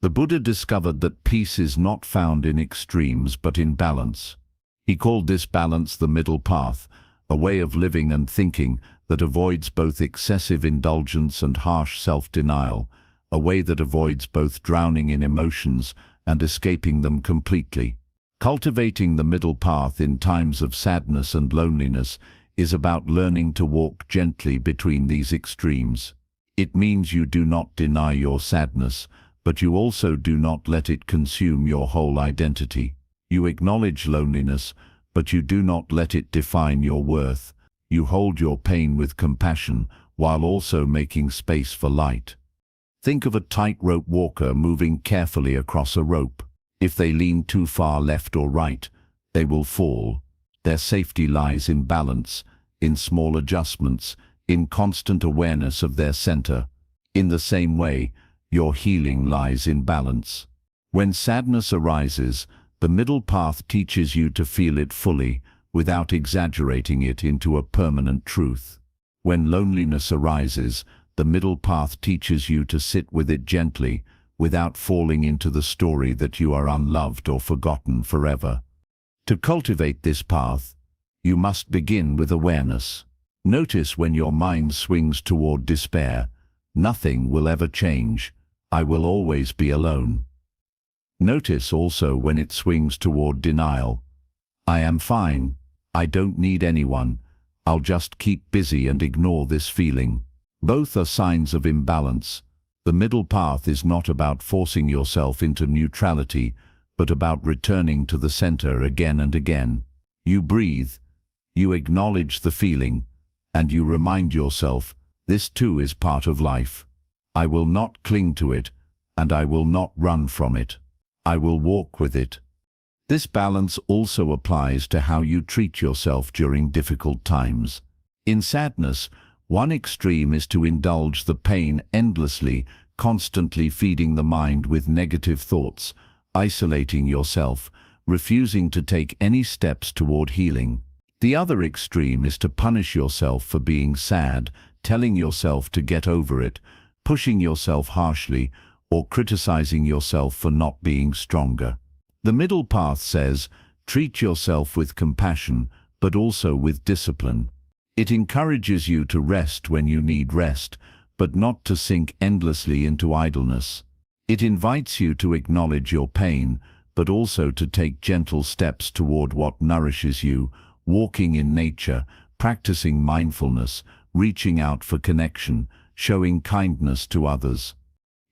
[SPEAKER 1] The Buddha discovered that peace is not found in extremes but in balance. He called this balance the middle path, a way of living and thinking that avoids both excessive indulgence and harsh self-denial, a way that avoids both drowning in emotions and escaping them completely. Cultivating the middle path in times of sadness and loneliness is about learning to walk gently between these extremes. It means you do not deny your sadness, but you also do not let it consume your whole identity. You acknowledge loneliness, but you do not let it define your worth. You hold your pain with compassion, while also making space for light. Think of a tightrope walker moving carefully across a rope. If they lean too far left or right, they will fall. Their safety lies in balance, in small adjustments, in constant awareness of their center. In the same way, your healing lies in balance. When sadness arises, the middle path teaches you to feel it fully, without exaggerating it into a permanent truth. When loneliness arises, the middle path teaches you to sit with it gently, without falling into the story that you are unloved or forgotten forever. To cultivate this path, you must begin with awareness. Notice when your mind swings toward despair. Nothing will ever change. I will always be alone. Notice also when it swings toward denial. I am fine. I don't need anyone. I'll just keep busy and ignore this feeling. Both are signs of imbalance. The middle path is not about forcing yourself into neutrality, but about returning to the center again and again. You breathe, you acknowledge the feeling, and you remind yourself, this too is part of life. I will not cling to it, and I will not run from it. I will walk with it. This balance also applies to how you treat yourself during difficult times. In sadness, one extreme is to indulge the pain endlessly, constantly feeding the mind with negative thoughts, isolating yourself, refusing to take any steps toward healing. The other extreme is to punish yourself for being sad, telling yourself to get over it, pushing yourself harshly, or criticizing yourself for not being stronger. The middle path says, treat yourself with compassion, but also with discipline. It encourages you to rest when you need rest, but not to sink endlessly into idleness. It invites you to acknowledge your pain, but also to take gentle steps toward what nourishes you, walking in nature, practicing mindfulness, reaching out for connection, showing kindness to others.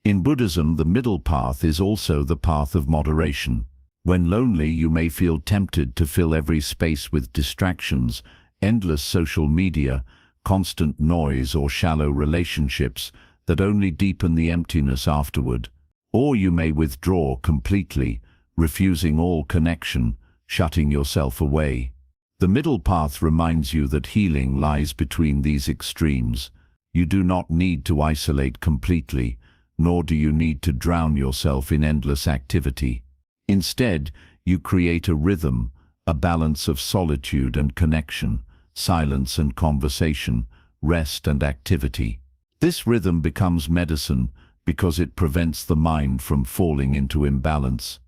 [SPEAKER 1] In Buddhism, the middle path is also the path of moderation. When lonely, you may feel tempted to fill every space with distractions, endless social media, constant noise, or shallow relationships that only deepen the emptiness afterward. Or you may withdraw completely, refusing all connection, shutting yourself away. The middle path reminds you that healing lies between these extremes. You do not need to isolate completely, nor do you need to drown yourself in endless activity. Instead, you create a rhythm, a balance of solitude and connection, silence and conversation, rest and activity. This rhythm becomes medicine because it prevents the mind from falling into imbalance.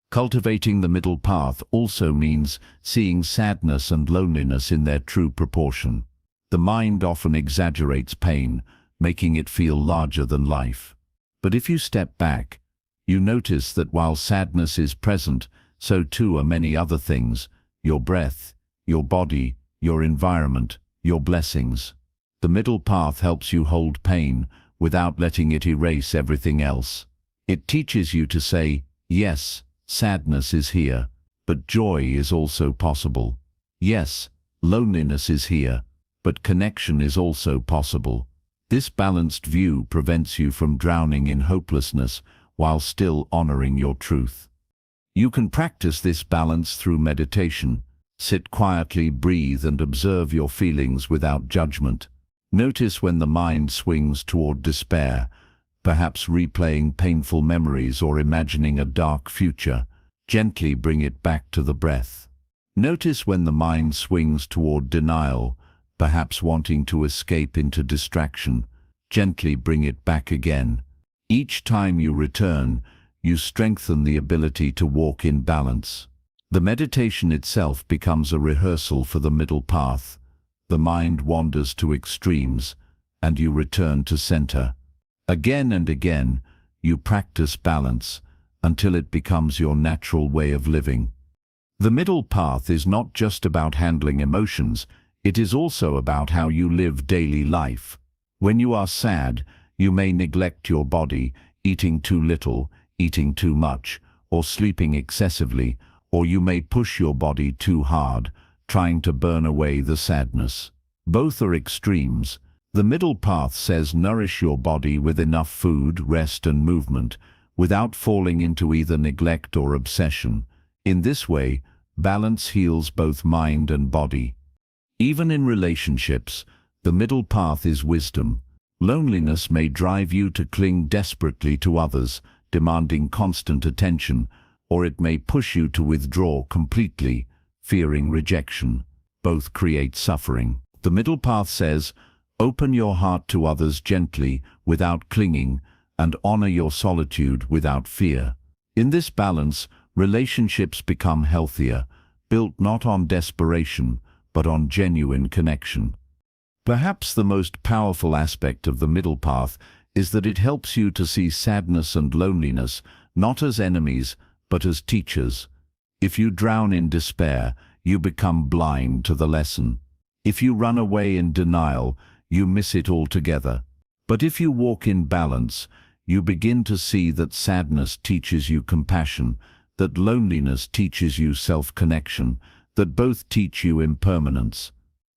[SPEAKER 1] Cultivating the middle path also means seeing sadness and loneliness in their true proportion. The mind often exaggerates pain, making it feel larger than life. But if you step back, you notice that while sadness is present, so too are many other things: your breath, your body, your environment, your blessings. The middle path helps you hold pain without letting it erase everything else. It teaches you to say, yes, sadness is here, but joy is also possible. Yes, loneliness is here, but connection is also possible. This balanced view prevents you from drowning in hopelessness while still honoring your truth. You can practice this balance through meditation. Sit quietly, breathe, and observe your feelings without judgment. Notice when the mind swings toward despair, perhaps replaying painful memories or imagining a dark future. Gently bring it back to the breath. Notice when the mind swings toward denial, perhaps wanting to escape into distraction. Gently bring it back again. Each time you return, you strengthen the ability to walk in balance. The meditation itself becomes a rehearsal for the middle path. The mind wanders to extremes, and you return to center. Again and again, you practice balance until it becomes your natural way of living. The middle path is not just about handling emotions, it is also about how you live daily life. When you are sad, you may neglect your body, eating too little, eating too much, or sleeping excessively, or you may push your body too hard, trying to burn away the sadness. Both are extremes. The middle path says nourish your body with enough food, rest and movement, without falling into either neglect or obsession. In this way, balance heals both mind and body. Even in relationships, the middle path is wisdom. Loneliness may drive you to cling desperately to others, demanding constant attention, or it may push you to withdraw completely, fearing rejection. Both create suffering. The middle path says, open your heart to others gently, without clinging, and honor your solitude without fear. In this balance, relationships become healthier, built not on desperation, but on genuine connection. Perhaps the most powerful aspect of the middle path is that it helps you to see sadness and loneliness not as enemies, but as teachers. If you drown in despair, you become blind to the lesson. If you run away in denial, you miss it altogether. But if you walk in balance, you begin to see that sadness teaches you compassion, that loneliness teaches you self-connection, that both teach you impermanence.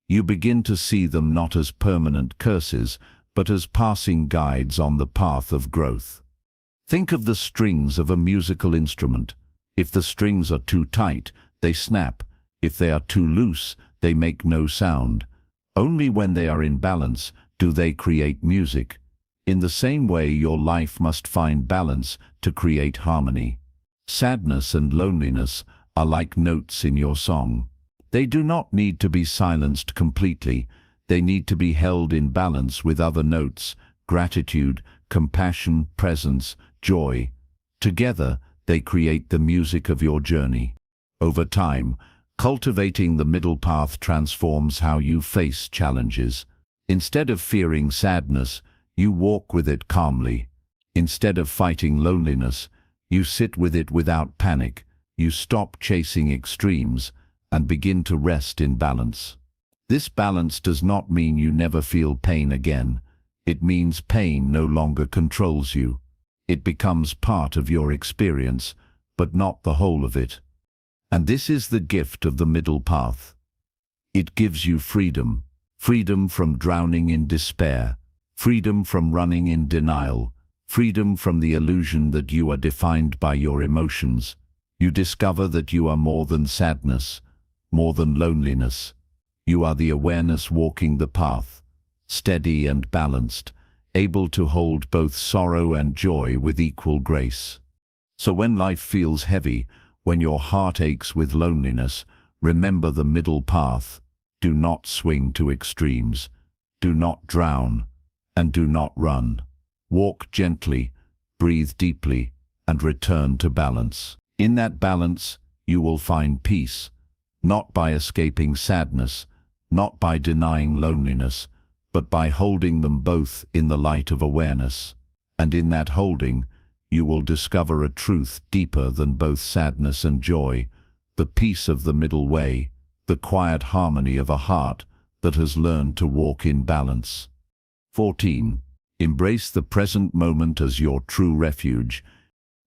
[SPEAKER 1] You begin to see them not as permanent curses, but as passing guides on the path of growth. Think of the strings of a musical instrument. If the strings are too tight, they snap. If they are too loose, they make no sound. Only when they are in balance do they create music. In the same way, your life must find balance to create harmony. Sadness and loneliness are like notes in your song. They do not need to be silenced completely. They need to be held in balance with other notes: gratitude, compassion, presence, joy. Together, they create the music of your journey. Over time, cultivating the middle path transforms how you face challenges. Instead of fearing sadness, you walk with it calmly. Instead of fighting loneliness, you sit with it without panic. You stop chasing extremes and begin to rest in balance. This balance does not mean you never feel pain again. It means pain no longer controls you. It becomes part of your experience, but not the whole of it. And this is the gift of the middle path. It gives you freedom. Freedom from drowning in despair. Freedom from running in denial. Freedom from the illusion that you are defined by your emotions. You discover that you are more than sadness, more than loneliness. You are the awareness walking the path, steady and balanced, able to hold both sorrow and joy with equal grace. So when life feels heavy, when your heart aches with loneliness, remember the middle path. Do not swing to extremes. Do not drown, and do not run. Walk gently, breathe deeply, and return to balance. In that balance, you will find peace, not by escaping sadness, not by denying loneliness, but by holding them both in the light of awareness. And in that holding, you will discover a truth deeper than both sadness and joy, the peace of the middle way, the quiet harmony of a heart that has learned to walk in balance. 14. Embrace the present moment as your true refuge.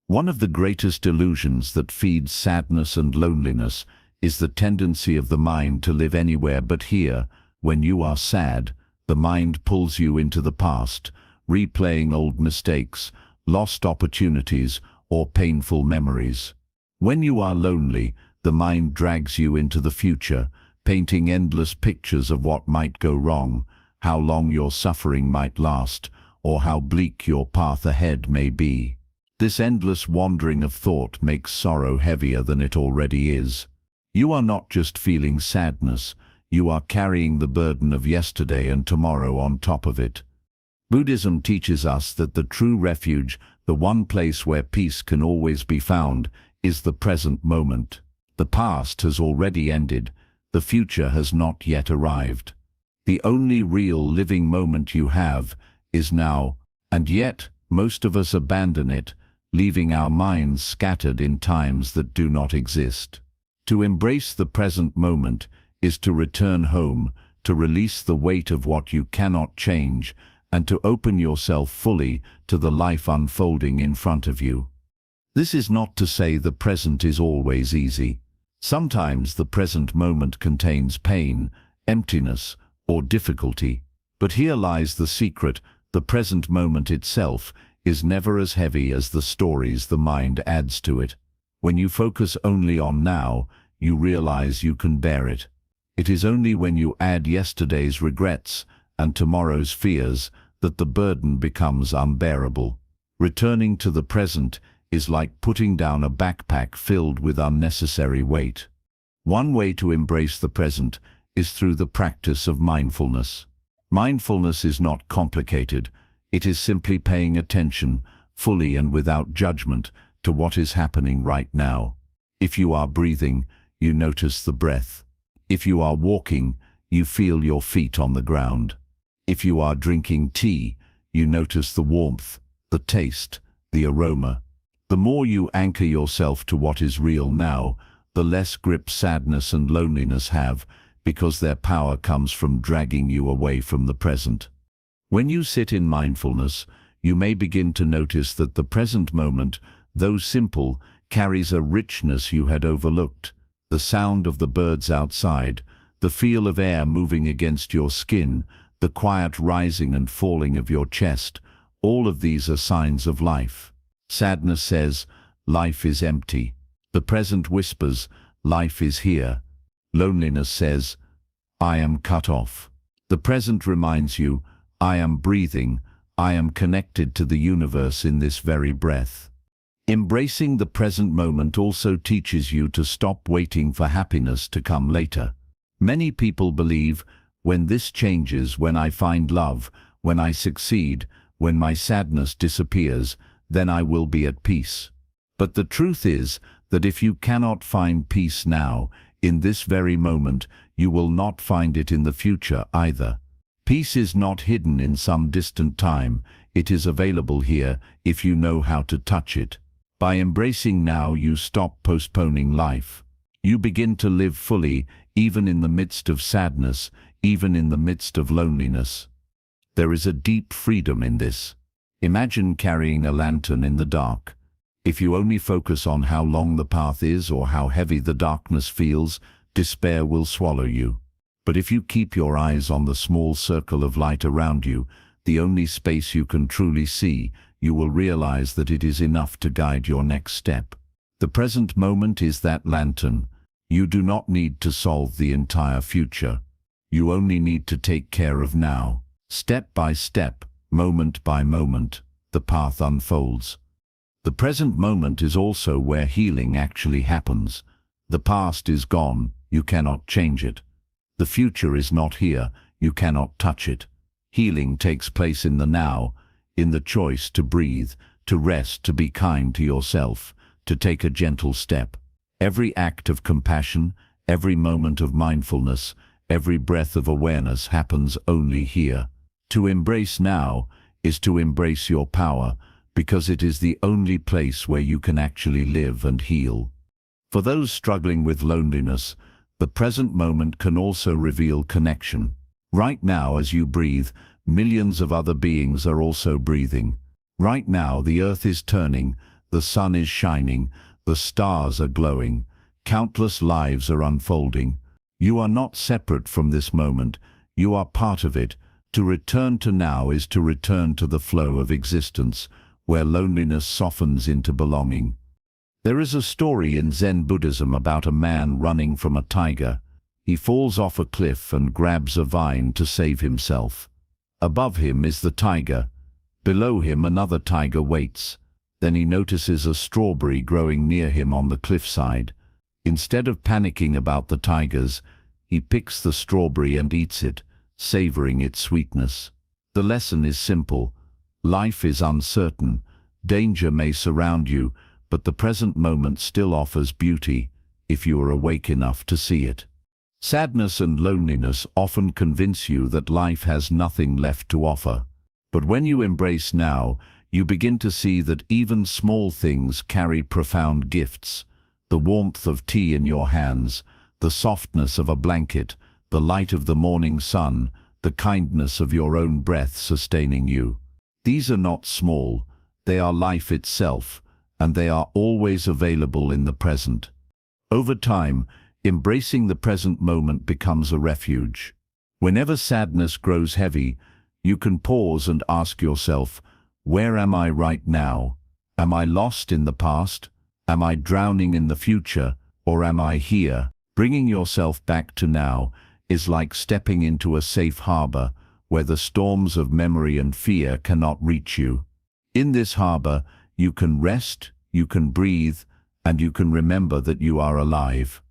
[SPEAKER 1] One of the greatest illusions that feeds sadness and loneliness is the tendency of the mind to live anywhere but here. When you are sad, the mind pulls you into the past, replaying old mistakes, lost opportunities, or painful memories. When you are lonely, the mind drags you into the future, painting endless pictures of what might go wrong, how long your suffering might last, or how bleak your path ahead may be. This endless wandering of thought makes sorrow heavier than it already is. You are not just feeling sadness, you are carrying the burden of yesterday and tomorrow on top of it. Buddhism teaches us that the true refuge, the one place where peace can always be found, is the present moment. The past has already ended, the future has not yet arrived. The only real living moment you have is now, and yet most of us abandon it, leaving our minds scattered in times that do not exist. To embrace the present moment is to return home, to release the weight of what you cannot change, and to open yourself fully to the life unfolding in front of you. This is not to say the present is always easy. Sometimes the present moment contains pain, emptiness, or difficulty. But here lies the secret: the present moment itself is never as heavy as the stories the mind adds to it. When you focus only on now, you realize you can bear it. It is only when you add yesterday's regrets and tomorrow's fears that the burden becomes unbearable. Returning to the present is like putting down a backpack filled with unnecessary weight. One way to embrace the present is through the practice of mindfulness. Mindfulness is not complicated. It is simply paying attention, fully and without judgment, to what is happening right now. If you are breathing, you notice the breath. If you are walking, you feel your feet on the ground. If you are drinking tea, you notice the warmth, the taste, the aroma. The more you anchor yourself to what is real now, the less grip sadness and loneliness have, because their power comes from dragging you away from the present. When you sit in mindfulness, you may begin to notice that the present moment, though simple, carries a richness you had overlooked. The sound of the birds outside, the feel of air moving against your skin, the quiet rising and falling of your chest, all of these are signs of life. Sadness says, life is empty. The present whispers, life is here. Loneliness says, I am cut off. The present reminds you, I am breathing, I am connected to the universe in this very breath. Embracing the present moment also teaches you to stop waiting for happiness to come later. Many people believe, when this changes, when I find love, when I succeed, when my sadness disappears, then I will be at peace. But the truth is that if you cannot find peace now, in this very moment, you will not find it in the future either. Peace is not hidden in some distant time. It is available here if you know how to touch it. By embracing now, you stop postponing life. You begin to live fully, even in the midst of sadness, even in the midst of loneliness. There is a deep freedom in this. Imagine carrying a lantern in the dark. If you only focus on how long the path is or how heavy the darkness feels, despair will swallow you. But if you keep your eyes on the small circle of light around you, the only space you can truly see, you will realize that it is enough to guide your next step. The present moment is that lantern. You do not need to solve the entire future. You only need to take care of now. Step by step, moment by moment, the path unfolds. The present moment is also where healing actually happens. The past is gone, you cannot change it. The future is not here, you cannot touch it. Healing takes place in the now, in the choice to breathe, to rest, to be kind to yourself, to take a gentle step. Every act of compassion, every moment of mindfulness, every breath of awareness happens only here. To embrace now is to embrace your power, because it is the only place where you can actually live and heal. For those struggling with loneliness, the present moment can also reveal connection. Right now, as you breathe, millions of other beings are also breathing. Right now, the earth is turning, the sun is shining, the stars are glowing, countless lives are unfolding. You are not separate from this moment, you are part of it. To return to now is to return to the flow of existence, where loneliness softens into belonging. There is a story in Zen Buddhism about a man running from a tiger. He falls off a cliff and grabs a vine to save himself. Above him is the tiger. Below him another tiger waits. Then he notices a strawberry growing near him on the cliffside. Instead of panicking about the tigers, he picks the strawberry and eats it, savoring its sweetness. The lesson is simple. Life is uncertain. Danger may surround you, but the present moment still offers beauty, if you are awake enough to see it. Sadness and loneliness often convince you that life has nothing left to offer. But when you embrace now, you begin to see that even small things carry profound gifts. The warmth of tea in your hands, the softness of a blanket, the light of the morning sun, the kindness of your own breath sustaining you. These are not small, they are life itself, and they are always available in the present. Over time, embracing the present moment becomes a refuge. Whenever sadness grows heavy, you can pause and ask yourself, where am I right now? Am I lost in the past? Am I drowning in the future? Or am I here? Bringing yourself back to now is like stepping into a safe harbor where the storms of memory and fear cannot reach you. In this harbor, you can rest, you can breathe, and you can remember that you are alive.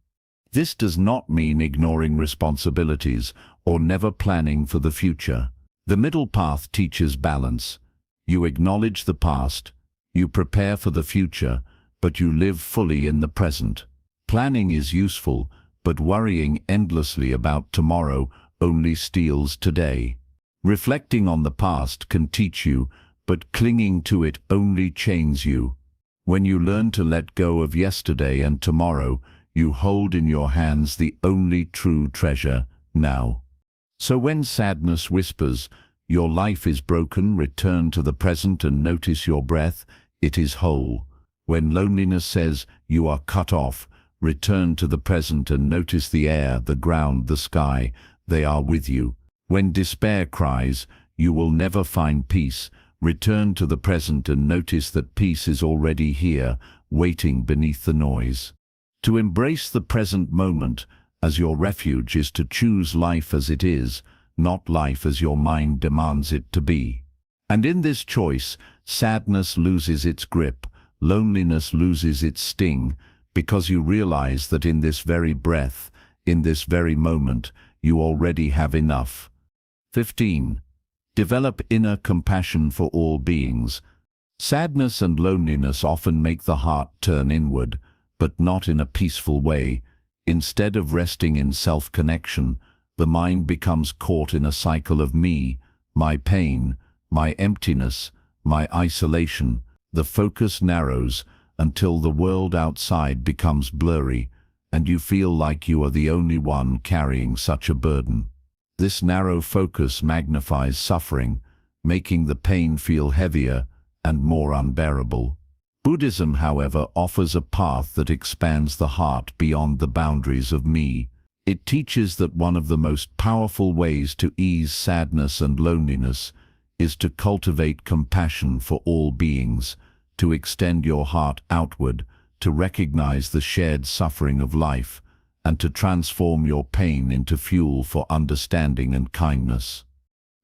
[SPEAKER 1] This does not mean ignoring responsibilities or never planning for the future. The middle path teaches balance. You acknowledge the past, you prepare for the future, but you live fully in the present. Planning is useful, but worrying endlessly about tomorrow only steals today. Reflecting on the past can teach you, but clinging to it only chains you. When you learn to let go of yesterday and tomorrow, you hold in your hands the only true treasure, now. So when sadness whispers, your life is broken, return to the present and notice your breath, it is whole. When loneliness says, you are cut off, return to the present and notice the air, the ground, the sky, they are with you. When despair cries, you will never find peace, return to the present and notice that peace is already here, waiting beneath the noise. To embrace the present moment as your refuge is to choose life as it is, not life as your mind demands it to be. And in this choice, sadness loses its grip, loneliness loses its sting, because you realize that in this very breath, in this very moment, you already have enough. 15. Develop inner compassion for all beings. Sadness and loneliness often make the heart turn inward, but not in a peaceful way. Instead of resting in self-connection, the mind becomes caught in a cycle of me, my pain, my emptiness, my isolation. The focus narrows until the world outside becomes blurry, and you feel like you are the only one carrying such a burden. This narrow focus magnifies suffering, making the pain feel heavier and more unbearable. Buddhism, however, offers a path that expands the heart beyond the boundaries of me. It teaches that one of the most powerful ways to ease sadness and loneliness is to cultivate compassion for all beings, to extend your heart outward, to recognize the shared suffering of life, and to transform your pain into fuel for understanding and kindness.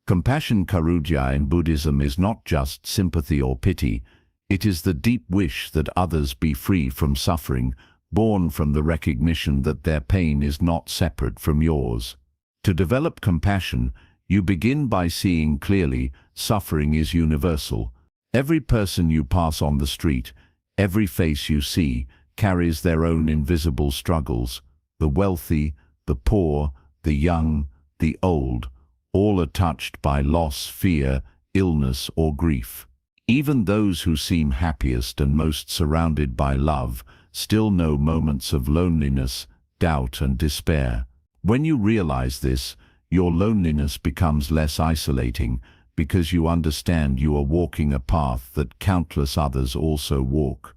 [SPEAKER 1] Compassion Karuja in Buddhism is not just sympathy or pity, it is the deep wish that others be free from suffering, born from the recognition that their pain is not separate from yours. To develop compassion, you begin by seeing clearly suffering is universal. Every person you pass on the street, every face you see, carries their own invisible struggles. The wealthy, the poor, the young, the old, all are touched by loss, fear, illness, or grief. Even those who seem happiest and most surrounded by love still know moments of loneliness, doubt, and despair. When you realize this, your loneliness becomes less isolating, because you understand you are walking a path that countless others also walk.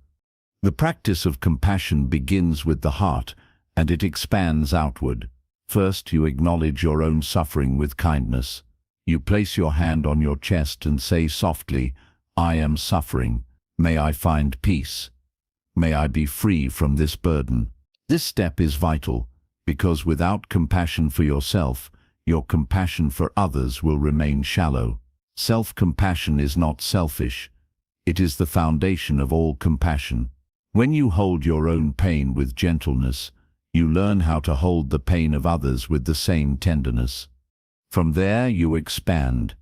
[SPEAKER 1] The practice of compassion begins with the heart, and it expands outward. First, you acknowledge your own suffering with kindness. You place your hand on your chest and say softly, I am suffering. May I find peace. May I be free from this burden. This step is vital, because without compassion for yourself, your compassion for others will remain shallow. Self-compassion is not selfish. It is the foundation of all compassion. When you hold your own pain with gentleness, you learn how to hold the pain of others with the same tenderness. From there you expand.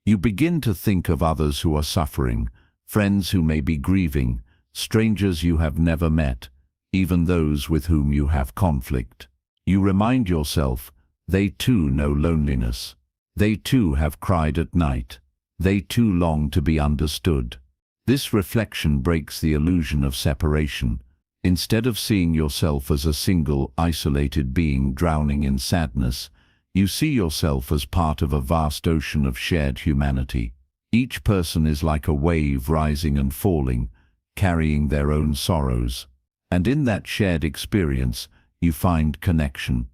[SPEAKER 1] You begin to think of others who are suffering, friends who may be grieving, strangers you have never met, even those with whom you have conflict. You remind yourself, they too know loneliness. They too have cried at night. They too long to be understood. This reflection breaks the illusion of separation. Instead of seeing yourself as a single, isolated being drowning in sadness, You see yourself as part of a vast ocean of shared humanity. Each person is like a wave rising and falling, carrying their own sorrows. And in that shared experience, you find connection.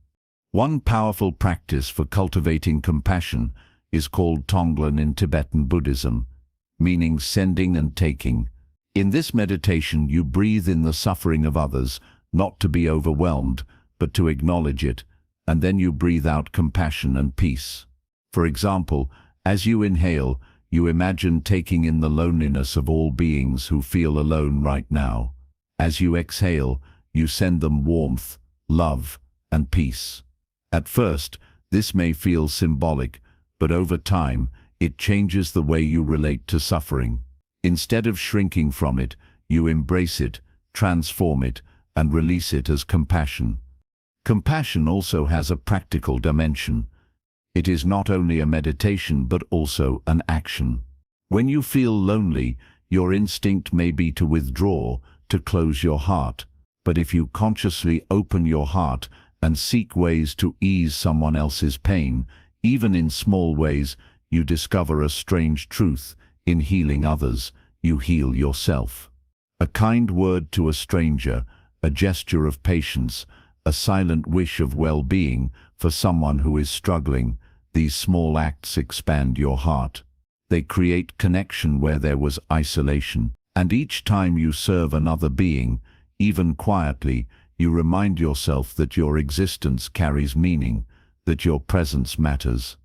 [SPEAKER 1] One powerful practice for cultivating compassion is called Tonglen in Tibetan Buddhism, meaning sending and taking. In this meditation, you breathe in the suffering of others, not to be overwhelmed, but to acknowledge it, and then you breathe out compassion and peace. For example, as you inhale, you imagine taking in the loneliness of all beings who feel alone right now. As you exhale, you send them warmth, love, and peace. At first, this may feel symbolic, but over time, it changes the way you relate to suffering. Instead of shrinking from it, you embrace it, transform it, and release it as compassion. Compassion also has a practical dimension. It is not only a meditation but also an action. When you feel lonely, your instinct may be to withdraw, to close your heart. But if you consciously open your heart and seek ways to ease someone else's pain, even in small ways, you discover a strange truth. In healing others, you heal yourself. A kind word to a stranger, a gesture of patience, a silent wish of well-being for someone who is struggling, these small acts expand your heart. They create connection where there was isolation. And each time you serve another being, even quietly, you remind yourself that your existence carries meaning, that your presence matters.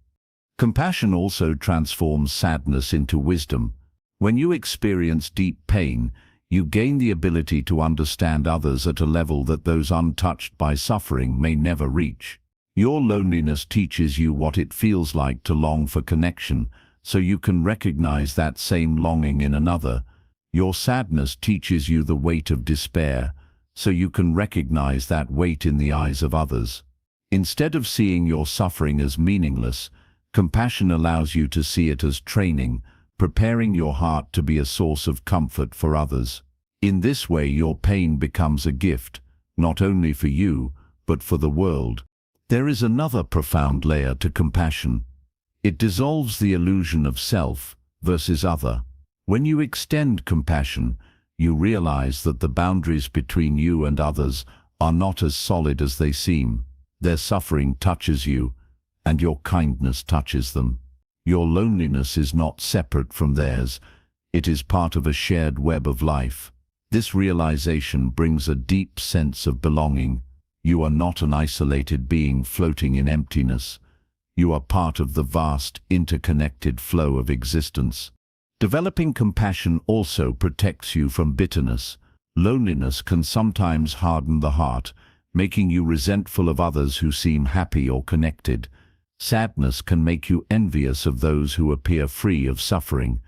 [SPEAKER 1] Compassion also transforms sadness into wisdom. When you experience deep pain, you gain the ability to understand others at a level that those untouched by suffering may never reach. Your loneliness teaches you what it feels like to long for connection, so you can recognize that same longing in another. Your sadness teaches you the weight of despair, so you can recognize that weight in the eyes of others. Instead of seeing your suffering as meaningless, compassion allows you to see it as training, preparing your heart to be a source of comfort for others. In this way, your pain becomes a gift, not only for you, but for the world. There is another profound layer to compassion. It dissolves the illusion of self versus other. When you extend compassion, you realize that the boundaries between you and others are not as solid as they seem. Their suffering touches you, and your kindness touches them. Your loneliness is not separate from theirs. It is part of a shared web of life. This realization brings a deep sense of belonging. You are not an isolated being floating in emptiness. You are part of the vast, interconnected flow of existence. Developing compassion also protects you from bitterness. Loneliness can sometimes harden the heart, making you resentful of others who seem happy or connected. Sadness can make you envious of those who appear free of suffering.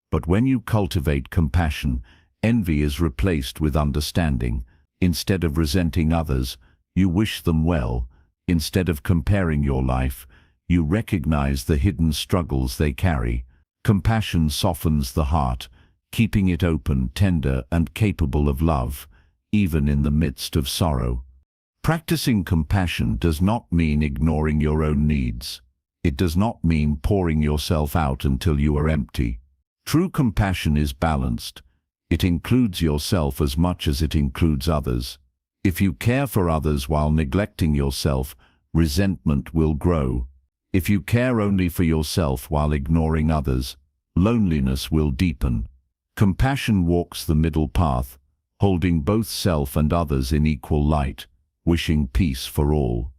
[SPEAKER 1] But when you cultivate compassion, envy is replaced with understanding. Instead of resenting others, you wish them well. Instead of comparing your life, you recognize the hidden struggles they carry. Compassion softens the heart, keeping it open, tender, and capable of love, even in the midst of sorrow. Practicing compassion does not mean ignoring your own needs. It does not mean pouring yourself out until you are empty. True compassion is balanced. It includes yourself as much as it includes others. If you care for others while neglecting yourself, resentment will grow. If you care only for yourself while ignoring others, loneliness will deepen. Compassion walks the middle path, holding both self and others in equal light, wishing peace for all.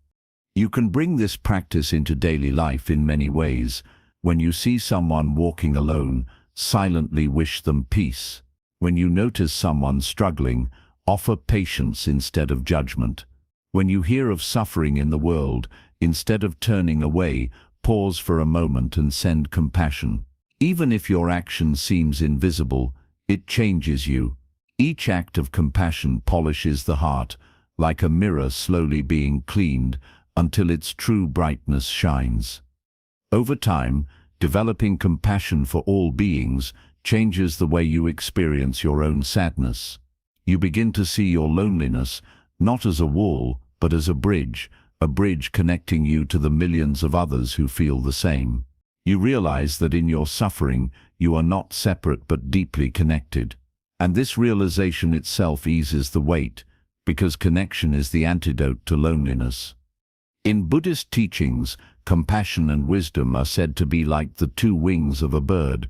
[SPEAKER 1] You can bring this practice into daily life in many ways. When you see someone walking alone, silently wish them peace. When you notice someone struggling, offer patience instead of judgment. When you hear of suffering in the world, instead of turning away, pause for a moment and send compassion. Even if your action seems invisible, it changes you. Each act of compassion polishes the heart, like a mirror slowly being cleaned until its true brightness shines. Over time, developing compassion for all beings changes the way you experience your own sadness. You begin to see your loneliness not as a wall, but as a bridge, a bridge connecting you to the millions of others who feel the same. You realize that in your suffering, you are not separate but deeply connected. And this realization itself eases the weight, because connection is the antidote to loneliness. In Buddhist teachings, compassion and wisdom are said to be like the two wings of a bird.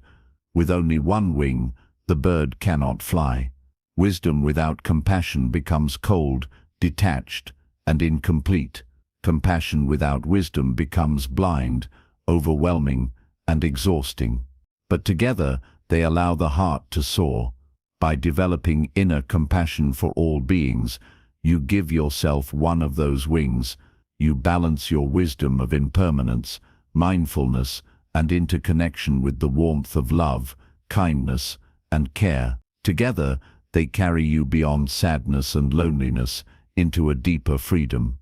[SPEAKER 1] With only one wing, the bird cannot fly. Wisdom without compassion becomes cold, detached, and incomplete. Compassion without wisdom becomes blind, overwhelming, and exhausting. But together, they allow the heart to soar. By developing inner compassion for all beings, you give yourself one of those wings. You balance your wisdom of impermanence, mindfulness, and interconnection with the warmth of love, kindness, and care. Together, they carry you beyond sadness and loneliness into a deeper freedom.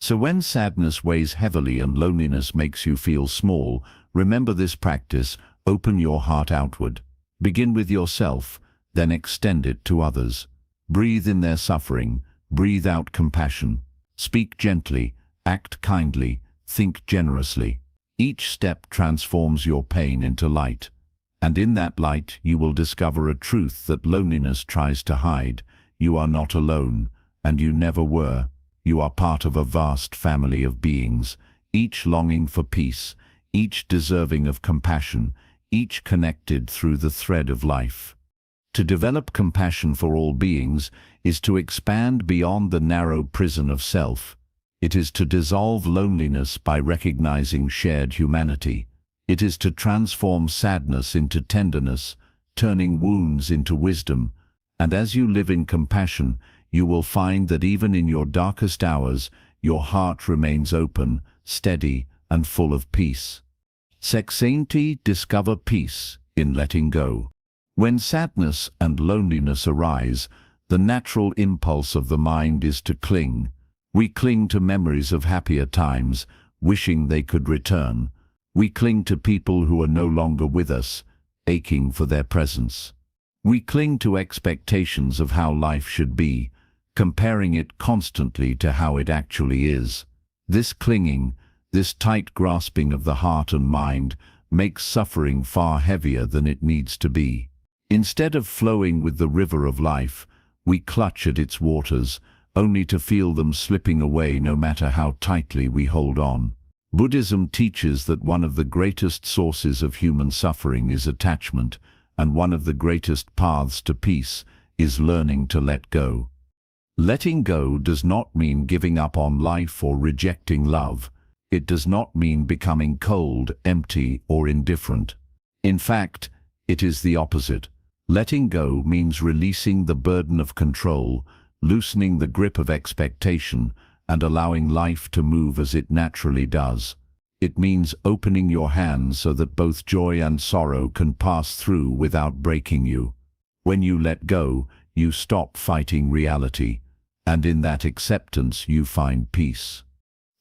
[SPEAKER 1] So when sadness weighs heavily and loneliness makes you feel small, remember this practice: open your heart outward. Begin with yourself, then extend it to others. Breathe in their suffering, breathe out compassion. Speak gently, act kindly, think generously. Each step transforms your pain into light. And in that light you will discover a truth that loneliness tries to hide. You are not alone, and you never were. You are part of a vast family of beings, each longing for peace, each deserving of compassion, each connected through the thread of life. To develop compassion for all beings is to expand beyond the narrow prison of self. It is to dissolve loneliness by recognizing shared humanity. It is to transform sadness into tenderness, turning wounds into wisdom. And as you live in compassion, you will find that even in your darkest hours, your heart remains open, steady, and full of peace. Serenity, discover peace in letting go. When sadness and loneliness arise, the natural impulse of the mind is to cling. We cling to memories of happier times, wishing they could return. We cling to people who are no longer with us, aching for their presence. We cling to expectations of how life should be, comparing it constantly to how it actually is. This clinging, this tight grasping of the heart and mind, makes suffering far heavier than it needs to be. Instead of flowing with the river of life, we clutch at its waters, only to feel them slipping away no matter how tightly we hold on. Buddhism teaches that one of the greatest sources of human suffering is attachment, and one of the greatest paths to peace is learning to let go. Letting go does not mean giving up on life or rejecting love. It does not mean becoming cold, empty, or indifferent. In fact, it is the opposite. Letting go means releasing the burden of control, loosening the grip of expectation, and allowing life to move as it naturally does. It means opening your hands so that both joy and sorrow can pass through without breaking you. When you let go, you stop fighting reality, and in that acceptance you find peace.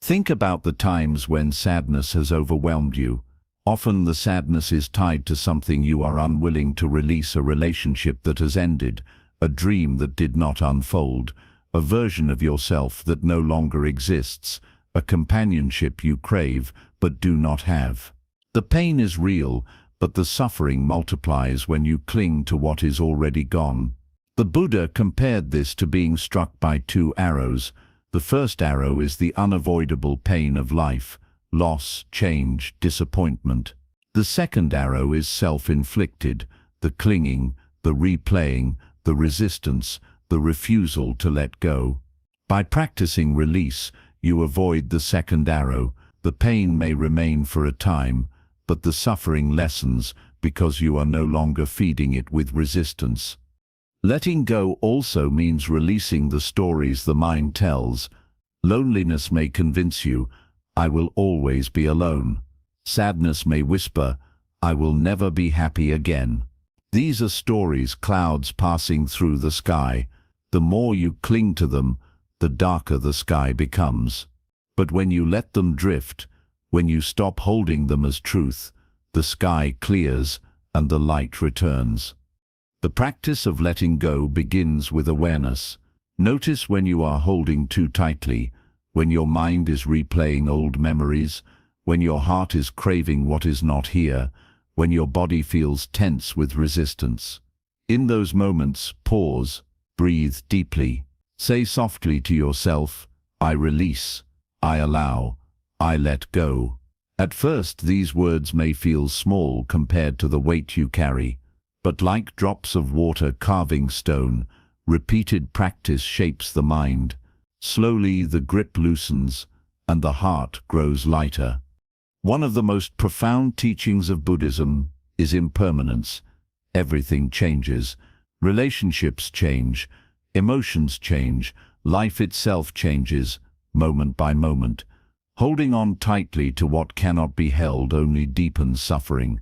[SPEAKER 1] Think about the times when sadness has overwhelmed you. Often the sadness is tied to something you are unwilling to release: a relationship that has ended, a dream that did not unfold, a version of yourself that no longer exists, a companionship you crave but do not have. The pain is real, but the suffering multiplies when you cling to what is already gone. The Buddha compared this to being struck by two arrows. The first arrow is the unavoidable pain of life: loss, change, disappointment. The second arrow is self-inflicted: the clinging, the replaying, the resistance, the refusal to let go. By practicing release, you avoid the second arrow. The pain may remain for a time, but the suffering lessens because you are no longer feeding it with resistance. Letting go also means releasing the stories the mind tells. Loneliness may convince you, "I will always be alone." Sadness may whisper, "I will never be happy again." These are stories, clouds passing through the sky. The more you cling to them, the darker the sky becomes. But when you let them drift, when you stop holding them as truth, the sky clears and the light returns. The practice of letting go begins with awareness. Notice when you are holding too tightly, when your mind is replaying old memories, when your heart is craving what is not here, when your body feels tense with resistance. In those moments, pause, breathe deeply. Say softly to yourself, I release, I allow, I let go. At first, these words may feel small compared to the weight you carry, but like drops of water carving stone, repeated practice shapes the mind. Slowly the grip loosens, and the heart grows lighter. One of the most profound teachings of Buddhism is impermanence. Everything changes. Relationships change. Emotions change. Life itself changes, moment by moment. Holding on tightly to what cannot be held only deepens suffering.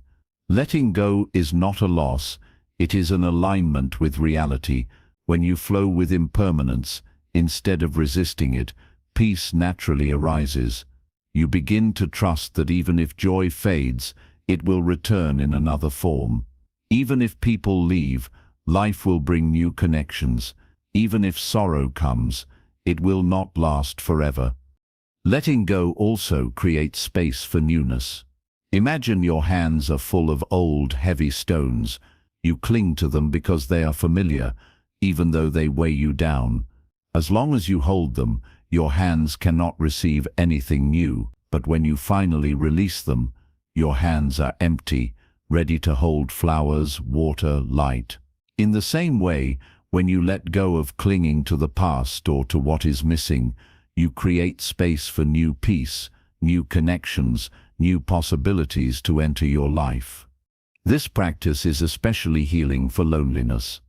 [SPEAKER 1] Letting go is not a loss, it is an alignment with reality. When you flow with impermanence, instead of resisting it, peace naturally arises. You begin to trust that even if joy fades, it will return in another form. Even if people leave, life will bring new connections. Even if sorrow comes, it will not last forever. Letting go also creates space for newness. Imagine your hands are full of old, heavy stones. You cling to them because they are familiar, even though they weigh you down. As long as you hold them, your hands cannot receive anything new. But when you finally release them, your hands are empty, ready to hold flowers, water, light. In the same way, when you let go of clinging to the past or to what is missing, you create space for new peace, new connections, new possibilities to enter your life. This practice is especially healing for loneliness.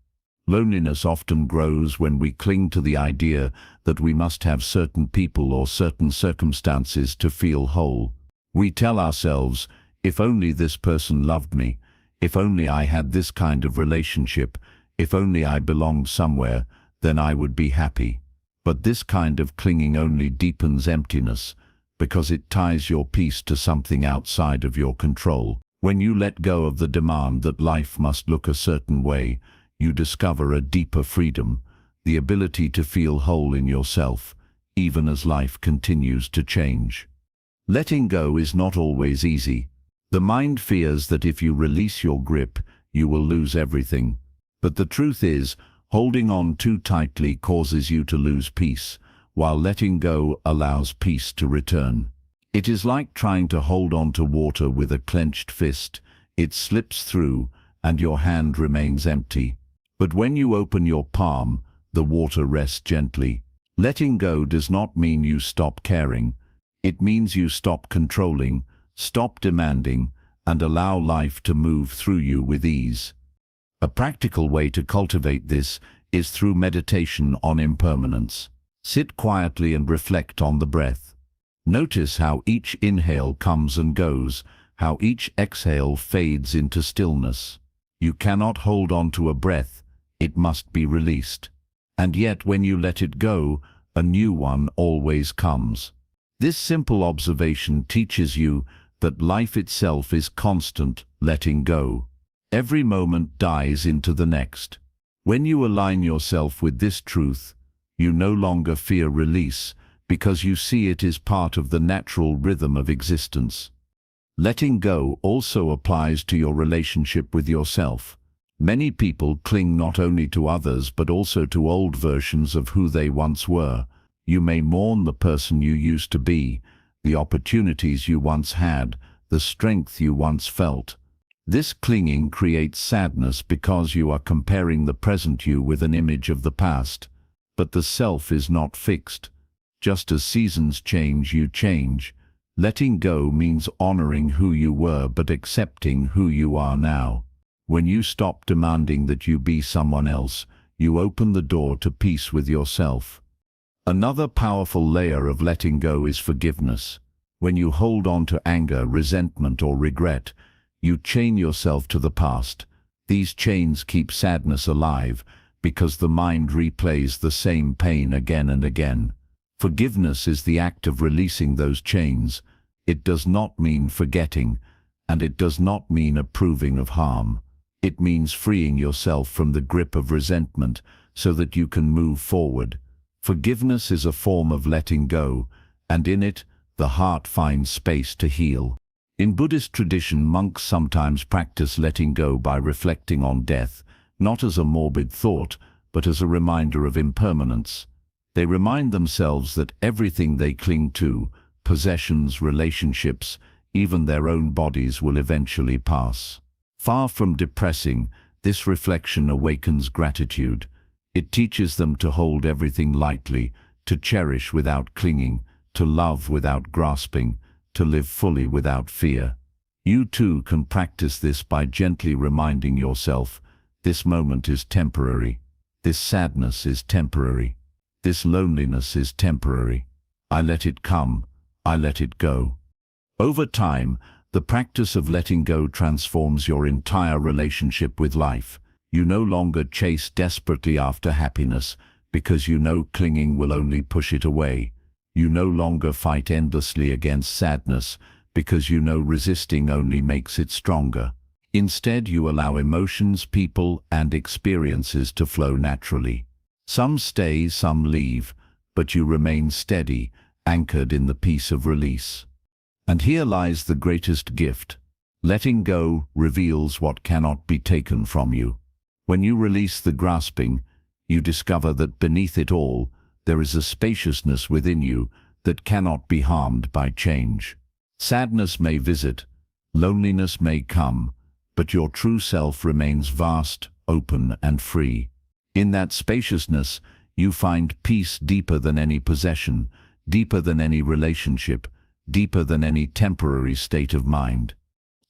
[SPEAKER 1] Loneliness often grows when we cling to the idea that we must have certain people or certain circumstances to feel whole. We tell ourselves, if only this person loved me, if only I had this kind of relationship, if only I belonged somewhere, then I would be happy. But this kind of clinging only deepens emptiness, because it ties your peace to something outside of your control. When you let go of the demand that life must look a certain way, you discover a deeper freedom, the ability to feel whole in yourself, even as life continues to change. Letting go is not always easy. The mind fears that if you release your grip, you will lose everything. But the truth is, holding on too tightly causes you to lose peace, while letting go allows peace to return. It is like trying to hold on to water with a clenched fist. It slips through, and your hand remains empty. But when you open your palm, the water rests gently. Letting go does not mean you stop caring. It means you stop controlling, stop demanding, and allow life to move through you with ease. A practical way to cultivate this is through meditation on impermanence. Sit quietly and reflect on the breath. Notice how each inhale comes and goes, how each exhale fades into stillness. You cannot hold on to a breath, it must be released. And yet when you let it go, a new one always comes. This simple observation teaches you that life itself is constant letting go. Every moment dies into the next. When you align yourself with this truth, you no longer fear release, because you see it as part of the natural rhythm of existence. Letting go also applies to your relationship with yourself. Many people cling not only to others but also to old versions of who they once were. You may mourn the person you used to be, the opportunities you once had, the strength you once felt. This clinging creates sadness because you are comparing the present you with an image of the past. But the self is not fixed. Just as seasons change, you change. Letting go means honoring who you were but accepting who you are now. When you stop demanding that you be someone else, you open the door to peace with yourself. Another powerful layer of letting go is forgiveness. When you hold on to anger, resentment, or regret, you chain yourself to the past. These chains keep sadness alive because the mind replays the same pain again and again. Forgiveness is the act of releasing those chains. It does not mean forgetting, and it does not mean approving of harm. It means freeing yourself from the grip of resentment so that you can move forward. Forgiveness is a form of letting go, and in it, the heart finds space to heal. In Buddhist tradition, monks sometimes practice letting go by reflecting on death, not as a morbid thought, but as a reminder of impermanence. They remind themselves that everything they cling to, possessions, relationships, even their own bodies, will eventually pass. Far from depressing, this reflection awakens gratitude. It teaches them to hold everything lightly, to cherish without clinging, to love without grasping, to live fully without fear. You too can practice this by gently reminding yourself, this moment is temporary. This sadness is temporary. This loneliness is temporary. I let it come. I let it go. Over time, the practice of letting go transforms your entire relationship with life. You no longer chase desperately after happiness because you know clinging will only push it away. You no longer fight endlessly against sadness because you know resisting only makes it stronger. Instead, you allow emotions, people, and experiences to flow naturally. Some stay, some leave, but you remain steady, anchored in the peace of release. And here lies the greatest gift. Letting go reveals what cannot be taken from you. When you release the grasping, you discover that beneath it all, there is a spaciousness within you that cannot be harmed by change. Sadness may visit, loneliness may come, but your true self remains vast, open, and free. In that spaciousness, you find peace deeper than any possession, deeper than any relationship, deeper than any temporary state of mind.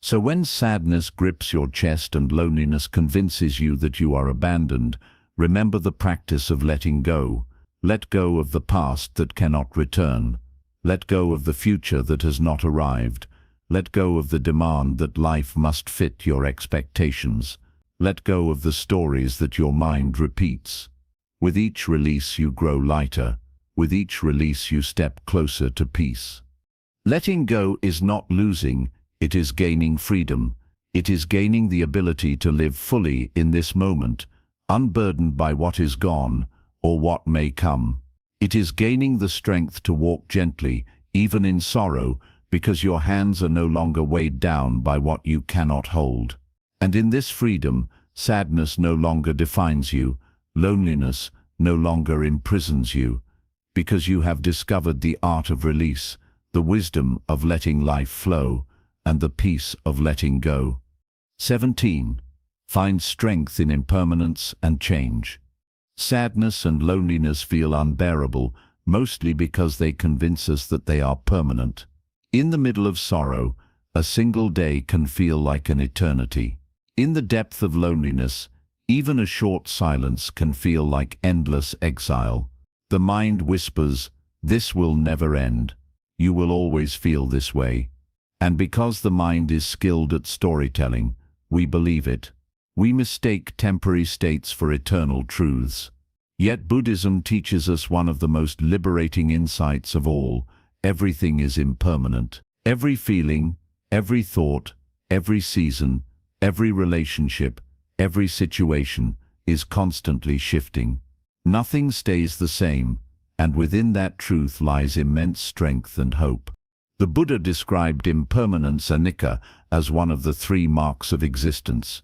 [SPEAKER 1] So when sadness grips your chest and loneliness convinces you that you are abandoned, remember the practice of letting go. Let go of the past that cannot return. Let go of the future that has not arrived. Let go of the demand that life must fit your expectations. Let go of the stories that your mind repeats. With each release you grow lighter. With each release you step closer to peace. Letting go is not losing, it is gaining freedom. It is gaining the ability to live fully in this moment, unburdened by what is gone or what may come. It is gaining the strength to walk gently, even in sorrow, because your hands are no longer weighed down by what you cannot hold. And in this freedom, sadness no longer defines you, loneliness no longer imprisons you, because you have discovered the art of release, the wisdom of letting life flow, and the peace of letting go. 17. Find strength in impermanence and change. Sadness and loneliness feel unbearable, mostly because they convince us that they are permanent. In the middle of sorrow, a single day can feel like an eternity. In the depth of loneliness, even a short silence can feel like endless exile. The mind whispers, "This will never end. You will always feel this way." And because the mind is skilled at storytelling, we believe it. We mistake temporary states for eternal truths. Yet Buddhism teaches us one of the most liberating insights of all: everything is impermanent. Every feeling, every thought, every season, every relationship, every situation is constantly shifting. Nothing stays the same, and within that truth lies immense strength and hope. The Buddha described impermanence, anicca, as one of the three marks of existence.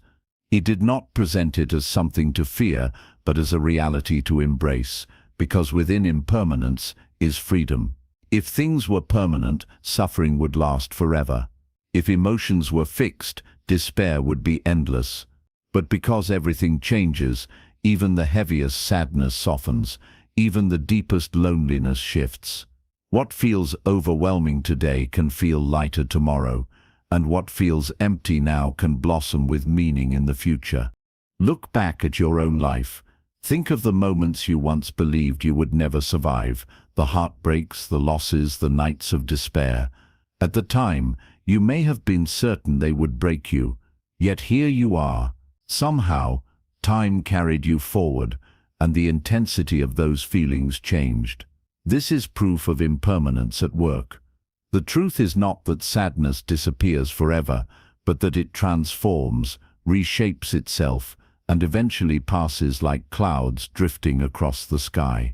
[SPEAKER 1] He did not present it as something to fear, but as a reality to embrace, because within impermanence is freedom. If things were permanent, suffering would last forever. If emotions were fixed, despair would be endless. But because everything changes, even the heaviest sadness softens, even the deepest loneliness shifts. What feels overwhelming today can feel lighter tomorrow, and what feels empty now can blossom with meaning in the future. Look back at your own life. Think of the moments you once believed you would never survive, the heartbreaks, the losses, the nights of despair. At the time, you may have been certain they would break you, yet here you are. Somehow, time carried you forward, and the intensity of those feelings changed. This is proof of impermanence at work. The truth is not that sadness disappears forever, but that it transforms, reshapes itself, and eventually passes like clouds drifting across the sky.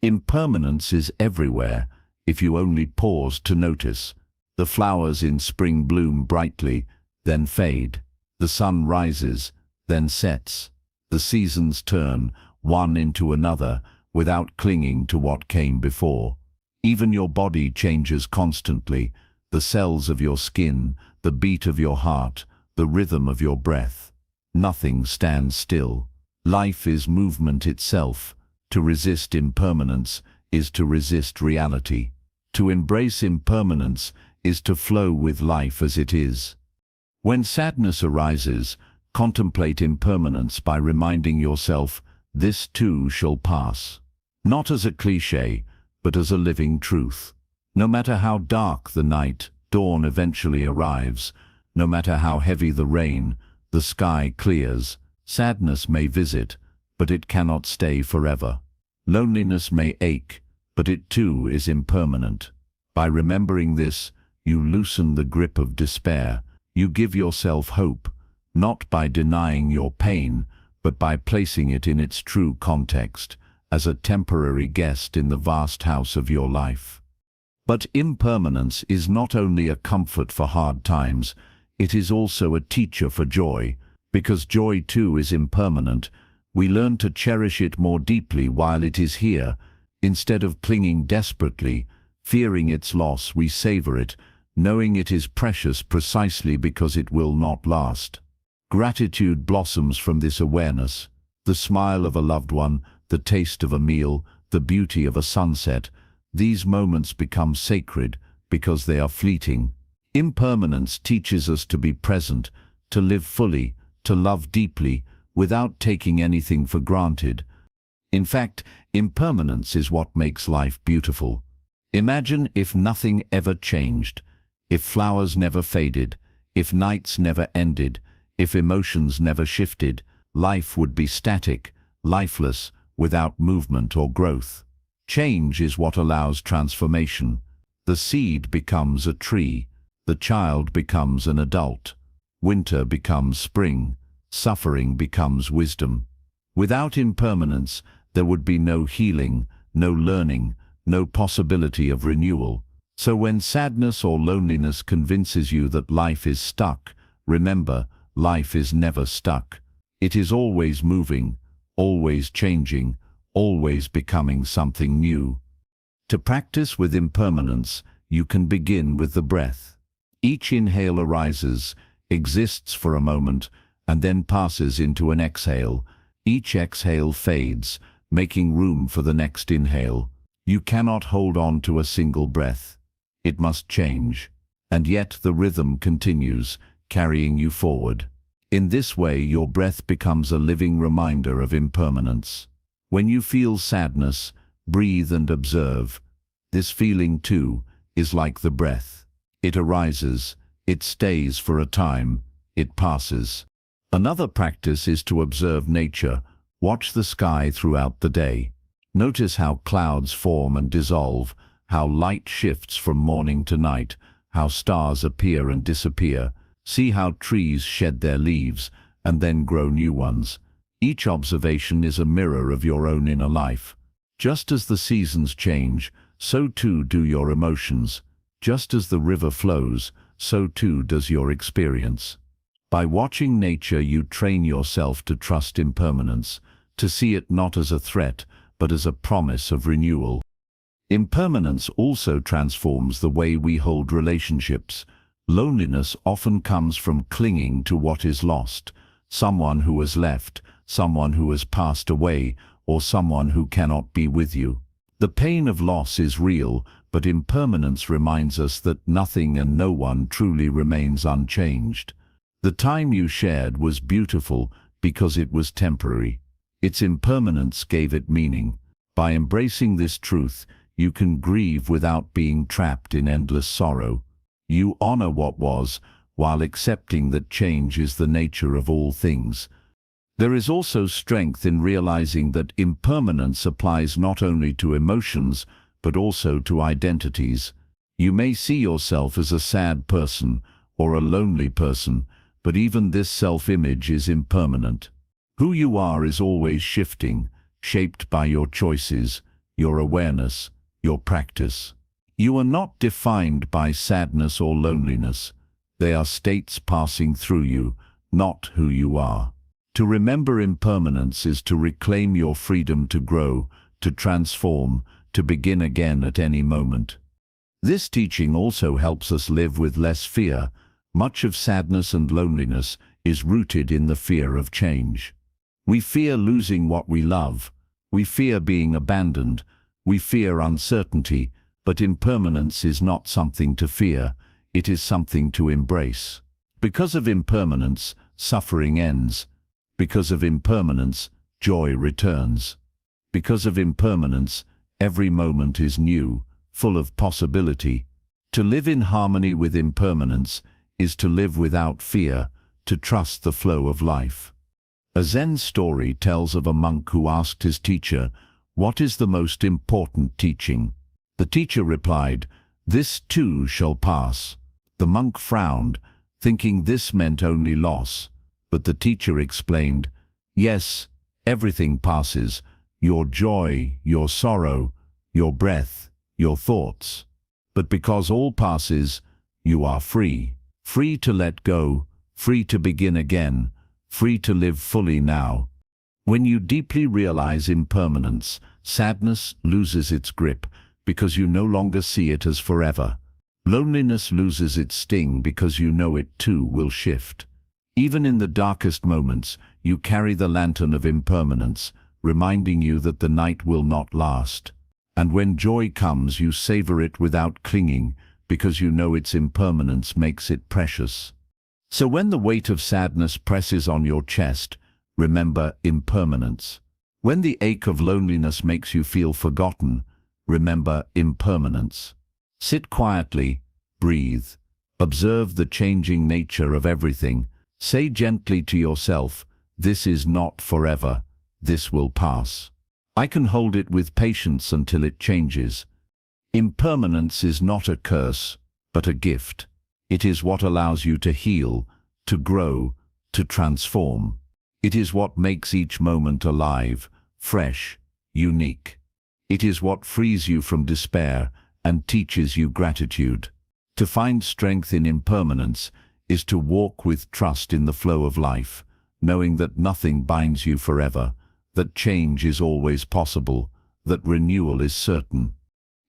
[SPEAKER 1] Impermanence is everywhere, if you only pause to notice. The flowers in spring bloom brightly, then fade. The sun rises, then sets. The seasons turn, one into another, without clinging to what came before. Even your body changes constantly, the cells of your skin, the beat of your heart, the rhythm of your breath. Nothing stands still. Life is movement itself. To resist impermanence is to resist reality. To embrace impermanence is to flow with life as it is. When sadness arises, contemplate impermanence by reminding yourself, this too shall pass. Not as a cliché, but as a living truth. No matter how dark the night, dawn eventually arrives. No matter how heavy the rain, the sky clears. Sadness may visit, but it cannot stay forever. Loneliness may ache, but it too is impermanent. By remembering this, you loosen the grip of despair. You give yourself hope, not by denying your pain, but by placing it in its true context, as a temporary guest in the vast house of your life. But impermanence is not only a comfort for hard times, it is also a teacher for joy. Because joy too is impermanent, we learn to cherish it more deeply while it is here. Instead of clinging desperately, fearing its loss, we savor it, knowing it is precious precisely because it will not last. Gratitude blossoms from this awareness. The smile of a loved one, the taste of a meal, the beauty of a sunset. These moments become sacred because they are fleeting. Impermanence teaches us to be present, to live fully, to love deeply, without taking anything for granted. In fact, impermanence is what makes life beautiful. Imagine if nothing ever changed, if flowers never faded, if nights never ended, if emotions never shifted. Life would be static, lifeless, without movement or growth. Change is what allows transformation. The seed becomes a tree. The child becomes an adult. Winter becomes spring. Suffering becomes wisdom. Without impermanence, there would be no healing, no learning, no possibility of renewal. So when sadness or loneliness convinces you that life is stuck, remember, life is never stuck. It is always moving, always changing, always becoming something new. To practice with impermanence, you can begin with the breath. Each inhale arises, exists for a moment, and then passes into an exhale. Each exhale fades, making room for the next inhale. You cannot hold on to a single breath. It must change. And yet the rhythm continues, carrying you forward. In this way, your breath becomes a living reminder of impermanence. When you feel sadness, breathe and observe. This feeling, too, is like the breath. It arises, it stays for a time, it passes. Another practice is to observe nature. Watch the sky throughout the day. Notice how clouds form and dissolve, how light shifts from morning to night, how stars appear and disappear. See how trees shed their leaves and then grow new ones. Each observation is a mirror of your own inner life. Just as the seasons change, so too do your emotions. Just as the river flows, so too does your experience. By watching nature, you train yourself to trust impermanence, to see it not as a threat, but as a promise of renewal. Impermanence also transforms the way we hold relationships. Loneliness often comes from clinging to what is lost, someone who has left, someone who has passed away, or someone who cannot be with you. The pain of loss is real, but impermanence reminds us that nothing and no one truly remains unchanged. The time you shared was beautiful because it was temporary. Its impermanence gave it meaning. By embracing this truth, you can grieve without being trapped in endless sorrow. You honor what was, while accepting that change is the nature of all things. There is also strength in realizing that impermanence applies not only to emotions, but also to identities. You may see yourself as a sad person or a lonely person, but even this self-image is impermanent. Who you are is always shifting, shaped by your choices, your awareness, your practice. You are not defined by sadness or loneliness. They are states passing through you, not who you are. To remember impermanence is to reclaim your freedom to grow, to transform, to begin again at any moment. This teaching also helps us live with less fear. Much of sadness and loneliness is rooted in the fear of change. We fear losing what we love. We fear being abandoned. We fear uncertainty, but impermanence is not something to fear. It is something to embrace. Because of impermanence, suffering ends. Because of impermanence, joy returns. Because of impermanence, every moment is new, full of possibility. To live in harmony with impermanence is to live without fear, to trust the flow of life. A Zen story tells of a monk who asked his teacher, "What is the most important teaching?" The teacher replied, "This too shall pass." The monk frowned, thinking this meant only loss. But the teacher explained, "Yes, everything passes. Your joy, your sorrow, your breath, your thoughts. But because all passes, you are free. Free to let go, free to begin again, free to live fully now." When you deeply realize impermanence, sadness loses its grip because you no longer see it as forever. Loneliness loses its sting because you know it too will shift. Even in the darkest moments, you carry the lantern of impermanence, reminding you that the night will not last. And when joy comes, you savor it without clinging, because you know its impermanence makes it precious. So when the weight of sadness presses on your chest, remember impermanence. When the ache of loneliness makes you feel forgotten, remember impermanence. Sit quietly, breathe, observe the changing nature of everything. Say gently to yourself, "This is not forever, this will pass. I can hold it with patience until it changes." Impermanence is not a curse, but a gift. It is what allows you to heal, to grow, to transform. It is what makes each moment alive, fresh, unique. It is what frees you from despair and teaches you gratitude. To find strength in impermanence is to walk with trust in the flow of life, knowing that nothing binds you forever, that change is always possible, that renewal is certain.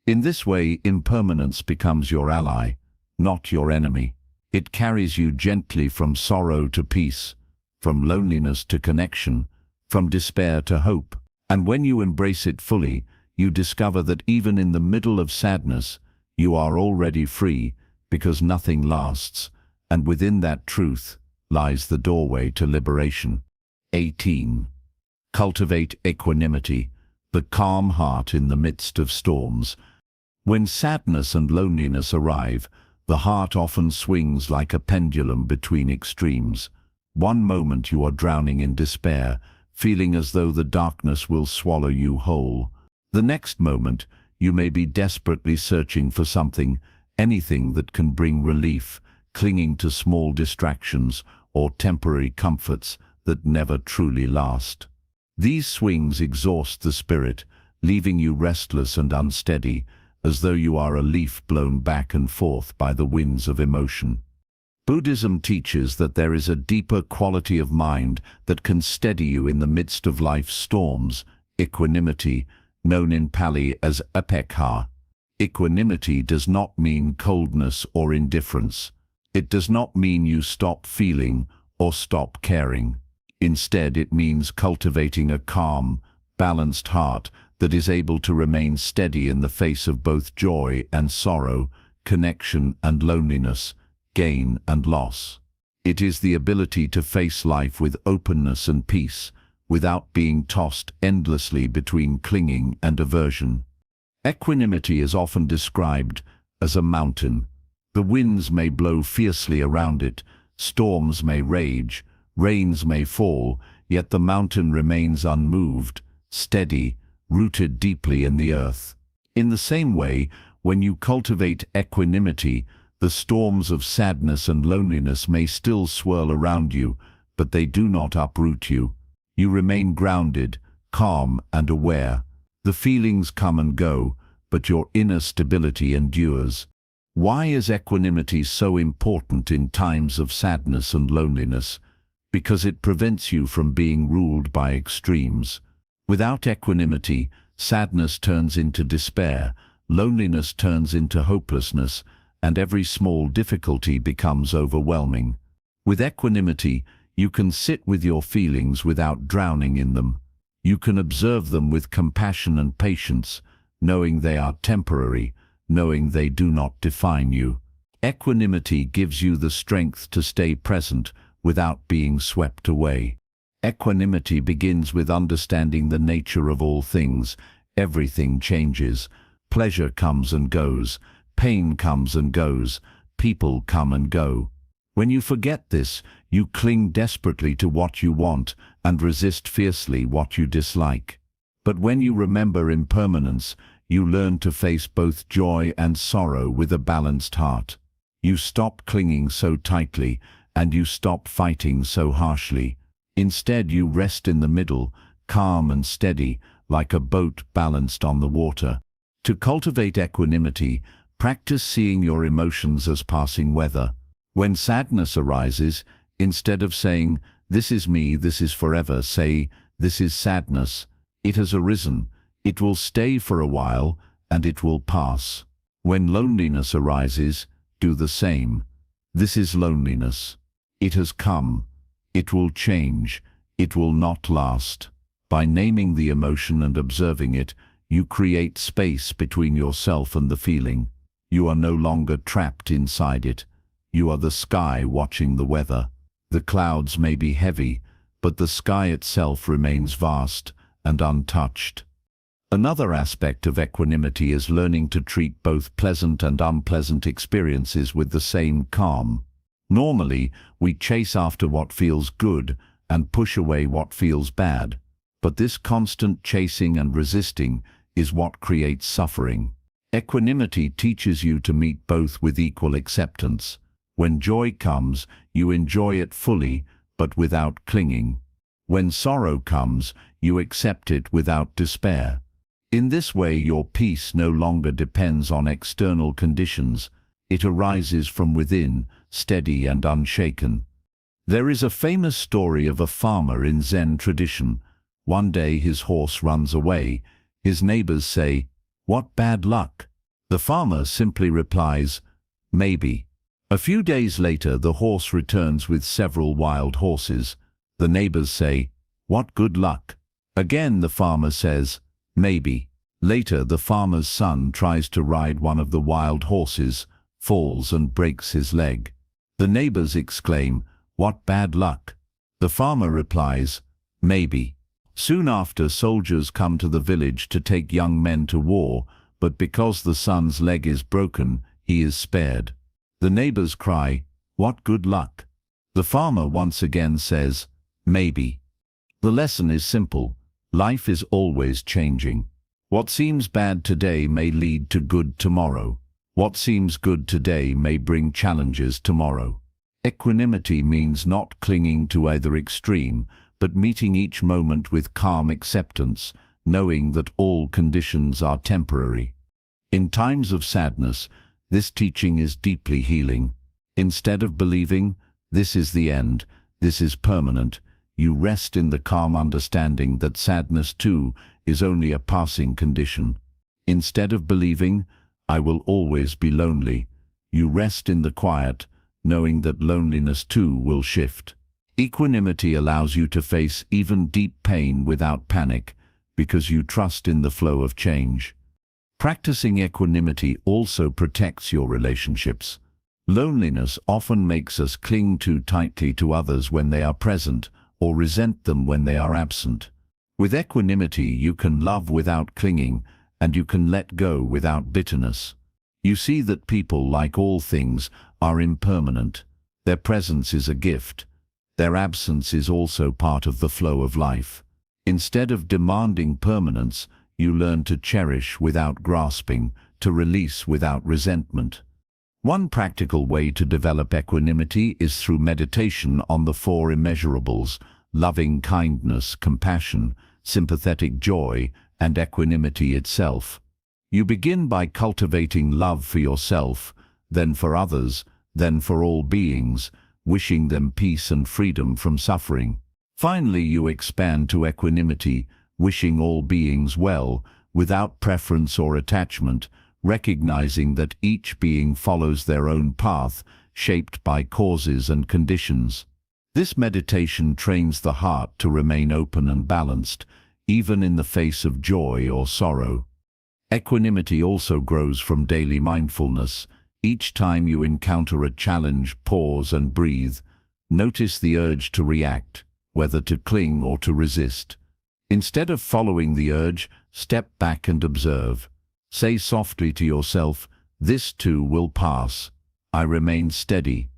[SPEAKER 1] In this way, impermanence becomes your ally, not your enemy. It carries you gently from sorrow to peace, from loneliness to connection, from despair to hope. And when you embrace it fully, you discover that even in the middle of sadness, you are already free, because nothing lasts, and within that truth lies the doorway to liberation. 18. Cultivate equanimity, the calm heart in the midst of storms. When sadness and loneliness arrive, the heart often swings like a pendulum between extremes. One moment you are drowning in despair, feeling as though the darkness will swallow you whole. The next moment, you may be desperately searching for something, anything that can bring relief, clinging to small distractions or temporary comforts that never truly last. These swings exhaust the spirit, leaving you restless and unsteady, as though you are a leaf blown back and forth by the winds of emotion. Buddhism teaches that there is a deeper quality of mind that can steady you in the midst of life's storms, equanimity, known in Pali as upekkha. Equanimity does not mean coldness or indifference. It does not mean you stop feeling or stop caring. Instead, it means cultivating a calm, balanced heart that is able to remain steady in the face of both joy and sorrow, connection and loneliness, gain and loss. It is the ability to face life with openness and peace, without being tossed endlessly between clinging and aversion. Equanimity is often described as a mountain. The winds may blow fiercely around it, storms may rage, rains may fall, yet the mountain remains unmoved, steady, rooted deeply in the earth. In the same way, when you cultivate equanimity, the storms of sadness and loneliness may still swirl around you, but they do not uproot you. You remain grounded, calm and aware. The feelings come and go, but your inner stability endures. Why is equanimity so important in times of sadness and loneliness? Because it prevents you from being ruled by extremes. Without equanimity, sadness turns into despair, loneliness turns into hopelessness, and every small difficulty becomes overwhelming. With equanimity, you can sit with your feelings without drowning in them. You can observe them with compassion and patience, knowing they are temporary, knowing they do not define you. Equanimity gives you the strength to stay present without being swept away. Equanimity begins with understanding the nature of all things. Everything changes. Pleasure comes and goes. Pain comes and goes. People come and go. When you forget this, you cling desperately to what you want and resist fiercely what you dislike. But when you remember impermanence, you learn to face both joy and sorrow with a balanced heart. You stop clinging so tightly, and you stop fighting so harshly. Instead, you rest in the middle, calm and steady, like a boat balanced on the water. To cultivate equanimity, practice seeing your emotions as passing weather. When sadness arises, instead of saying, "This is me, this is forever," say, "This is sadness. It has arisen. It will stay for a while, and it will pass." When loneliness arises, do the same. "This is loneliness. It has come. It will change. It will not last." By naming the emotion and observing it, you create space between yourself and the feeling. You are no longer trapped inside it. You are the sky watching the weather. The clouds may be heavy, but the sky itself remains vast and untouched. Another aspect of equanimity is learning to treat both pleasant and unpleasant experiences with the same calm. Normally, we chase after what feels good and push away what feels bad. But this constant chasing and resisting is what creates suffering. Equanimity teaches you to meet both with equal acceptance. When joy comes, you enjoy it fully, but without clinging. When sorrow comes, you accept it without despair. In this way, your peace no longer depends on external conditions. It arises from within, steady and unshaken. There is a famous story of a farmer in Zen tradition. One day his horse runs away. His neighbors say, "What bad luck?" The farmer simply replies, "Maybe." A few days later, the horse returns with several wild horses. The neighbors say, "What good luck?" Again the farmer says, "Maybe." Later, the farmer's son tries to ride one of the wild horses, falls and breaks his leg. The neighbors exclaim, "What bad luck?" The farmer replies, "Maybe." Soon after, soldiers come to the village to take young men to war, but because the son's leg is broken, he is spared. The neighbors cry, "What good luck?" The farmer once again says, "Maybe." The lesson is simple. Life is always changing. What seems bad today may lead to good tomorrow. What seems good today may bring challenges tomorrow. Equanimity means not clinging to either extreme, but meeting each moment with calm acceptance, knowing that all conditions are temporary. In times of sadness, this teaching is deeply healing. Instead of believing, "This is the end, this is permanent," you rest in the calm understanding that sadness too is only a passing condition. Instead of believing, "I will always be lonely," you rest in the quiet, knowing that loneliness too will shift. Equanimity allows you to face even deep pain without panic, because you trust in the flow of change. Practicing equanimity also protects your relationships. Loneliness often makes us cling too tightly to others when they are present, or resent them when they are absent. With equanimity, you can love without clinging, and you can let go without bitterness. You see that people, like all things, are impermanent. Their presence is a gift. Their absence is also part of the flow of life. Instead of demanding permanence, you learn to cherish without grasping, to release without resentment. One practical way to develop equanimity is through meditation on the four immeasurables: loving kindness, compassion, sympathetic joy, and equanimity itself. You begin by cultivating love for yourself, then for others, then for all beings, wishing them peace and freedom from suffering. Finally, you expand to equanimity, wishing all beings well, without preference or attachment, recognizing that each being follows their own path, shaped by causes and conditions. This meditation trains the heart to remain open and balanced, even in the face of joy or sorrow. Equanimity also grows from daily mindfulness. Each time you encounter a challenge, pause and breathe. Notice the urge to react, whether to cling or to resist. Instead of following the urge, step back and observe. Say softly to yourself, "This too will pass. I remain steady."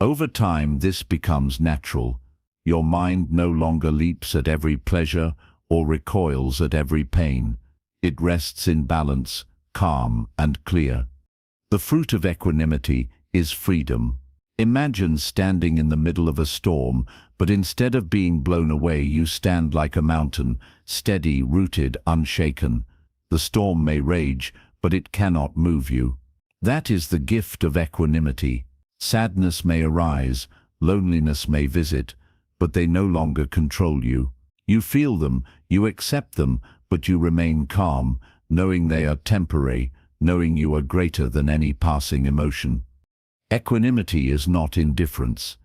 [SPEAKER 1] Over time, this becomes natural. Your mind no longer leaps at every pleasure or recoils at every pain. It rests in balance, calm and clear. The fruit of equanimity is freedom. Imagine standing in the middle of a storm, but instead of being blown away, you stand like a mountain, steady, rooted, unshaken. The storm may rage, but it cannot move you. That is the gift of equanimity. Sadness may arise, loneliness may visit, but they no longer control you. You feel them, you accept them, but you remain calm, knowing they are temporary, knowing you are greater than any passing emotion. Equanimity is not indifference.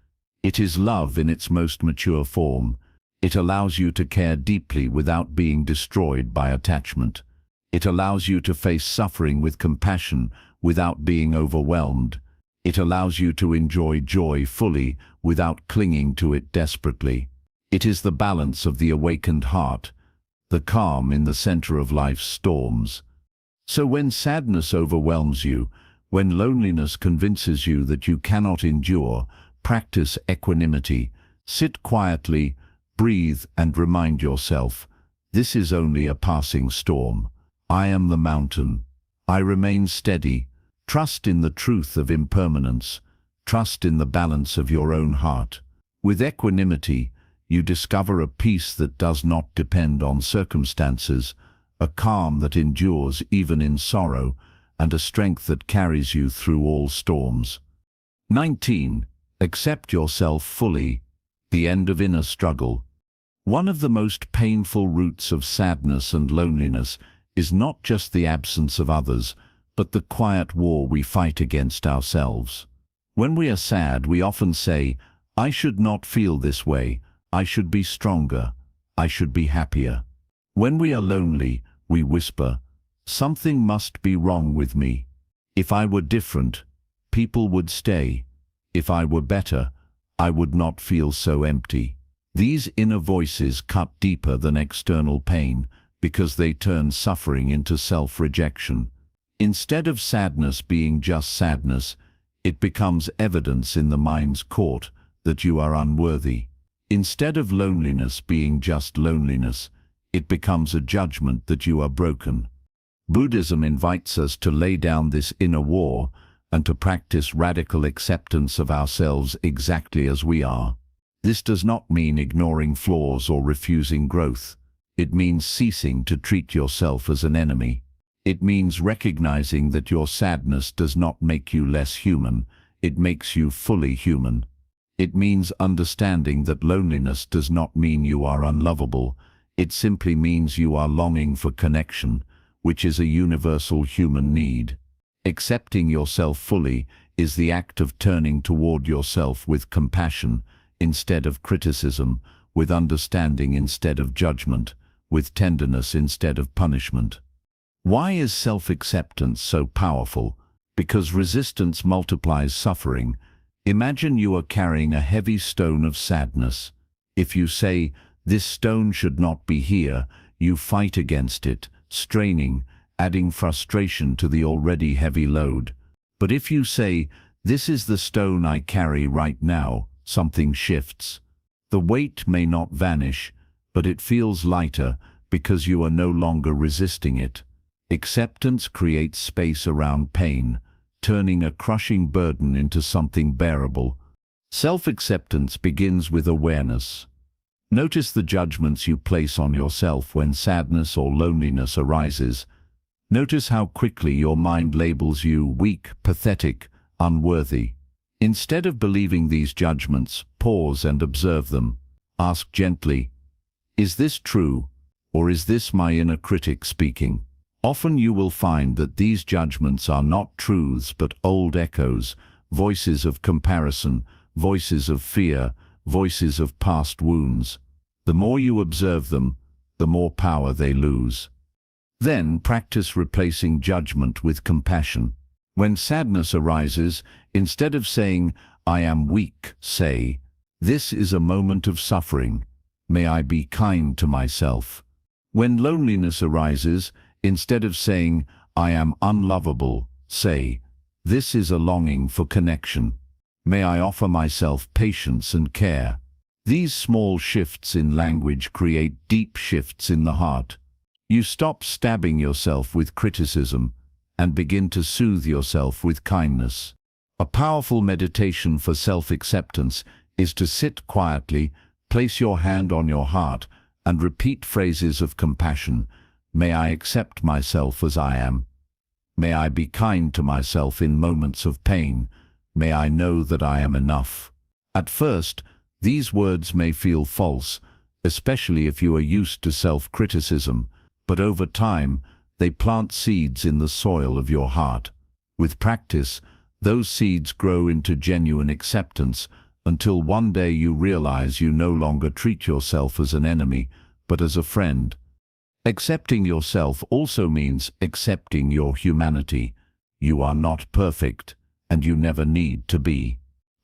[SPEAKER 1] It is love in its most mature form. It allows you to care deeply without being destroyed by attachment. It allows you to face suffering with compassion without being overwhelmed. It allows you to enjoy joy fully without clinging to it desperately. It is the balance of the awakened heart, the calm in the center of life's storms. So when sadness overwhelms you, when loneliness convinces you that you cannot endure, practice equanimity. Sit quietly, breathe, and remind yourself, this is only a passing storm. I am the mountain. I remain steady. Trust in the truth of impermanence. Trust in the balance of your own heart. With equanimity, you discover a peace that does not depend on circumstances, a calm that endures even in sorrow, and a strength that carries you through all storms. 19. Accept yourself fully. The end of inner struggle. One of the most painful roots of sadness and loneliness is not just the absence of others, but the quiet war we fight against ourselves. When we are sad, we often say, "I should not feel this way. I should be stronger. I should be happier." When we are lonely, we whisper, "Something must be wrong with me. If I were different, people would stay. If I were better, I would not feel so empty." These inner voices cut deeper than external pain because they turn suffering into self-rejection. Instead of sadness being just sadness, it becomes evidence in the mind's court that you are unworthy. Instead of loneliness being just loneliness, it becomes a judgment that you are broken. Buddhism invites us to lay down this inner war and to practice radical acceptance of ourselves exactly as we are. This does not mean ignoring flaws or refusing growth. It means ceasing to treat yourself as an enemy. It means recognizing that your sadness does not make you less human, it makes you fully human. It means understanding that loneliness does not mean you are unlovable, it simply means you are longing for connection, which is a universal human need. Accepting yourself fully is the act of turning toward yourself with compassion instead of criticism, with understanding instead of judgment, with tenderness instead of punishment. Why is self-acceptance so powerful? Because resistance multiplies suffering. Imagine you are carrying a heavy stone of sadness. If you say, "This stone should not be here," you fight against it, straining, adding frustration to the already heavy load. But if you say, "This is the stone I carry right now," something shifts. The weight may not vanish, but it feels lighter because you are no longer resisting it. Acceptance creates space around pain, turning a crushing burden into something bearable. Self-acceptance begins with awareness. Notice the judgments you place on yourself when sadness or loneliness arises. Notice how quickly your mind labels you weak, pathetic, unworthy. Instead of believing these judgments, pause and observe them. Ask gently, is this true, or is this my inner critic speaking? Often you will find that these judgments are not truths but old echoes, voices of comparison, voices of fear, voices of past wounds. The more you observe them, the more power they lose. Then practice replacing judgment with compassion. When sadness arises, instead of saying, I am weak, say, this is a moment of suffering. May I be kind to myself. When loneliness arises, instead of saying, I am unlovable, say, this is a longing for connection. May I offer myself patience and care. These small shifts in language create deep shifts in the heart. You stop stabbing yourself with criticism and begin to soothe yourself with kindness. A powerful meditation for self-acceptance is to sit quietly, place your hand on your heart, and repeat phrases of compassion. May I accept myself as I am. May I be kind to myself in moments of pain. May I know that I am enough. At first, these words may feel false, especially if you are used to self-criticism, but over time, they plant seeds in the soil of your heart. With practice, those seeds grow into genuine acceptance until one day you realize you no longer treat yourself as an enemy, but as a friend. Accepting yourself also means accepting your humanity. You are not perfect, and you never need to be.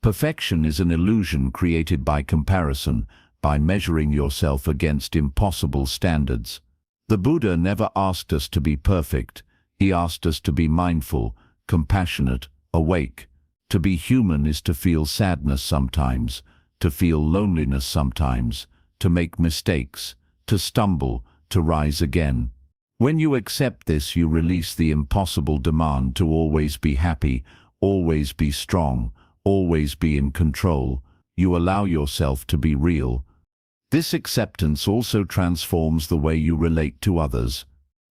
[SPEAKER 1] Perfection is an illusion created by comparison, by measuring yourself against impossible standards. The Buddha never asked us to be perfect. He asked us to be mindful, compassionate, awake. To be human is to feel sadness sometimes, to feel loneliness sometimes, to make mistakes, to stumble, to rise again. When you accept this, you release the impossible demand to always be happy, always be strong, always be in control. You allow yourself to be real. This acceptance also transforms the way you relate to others.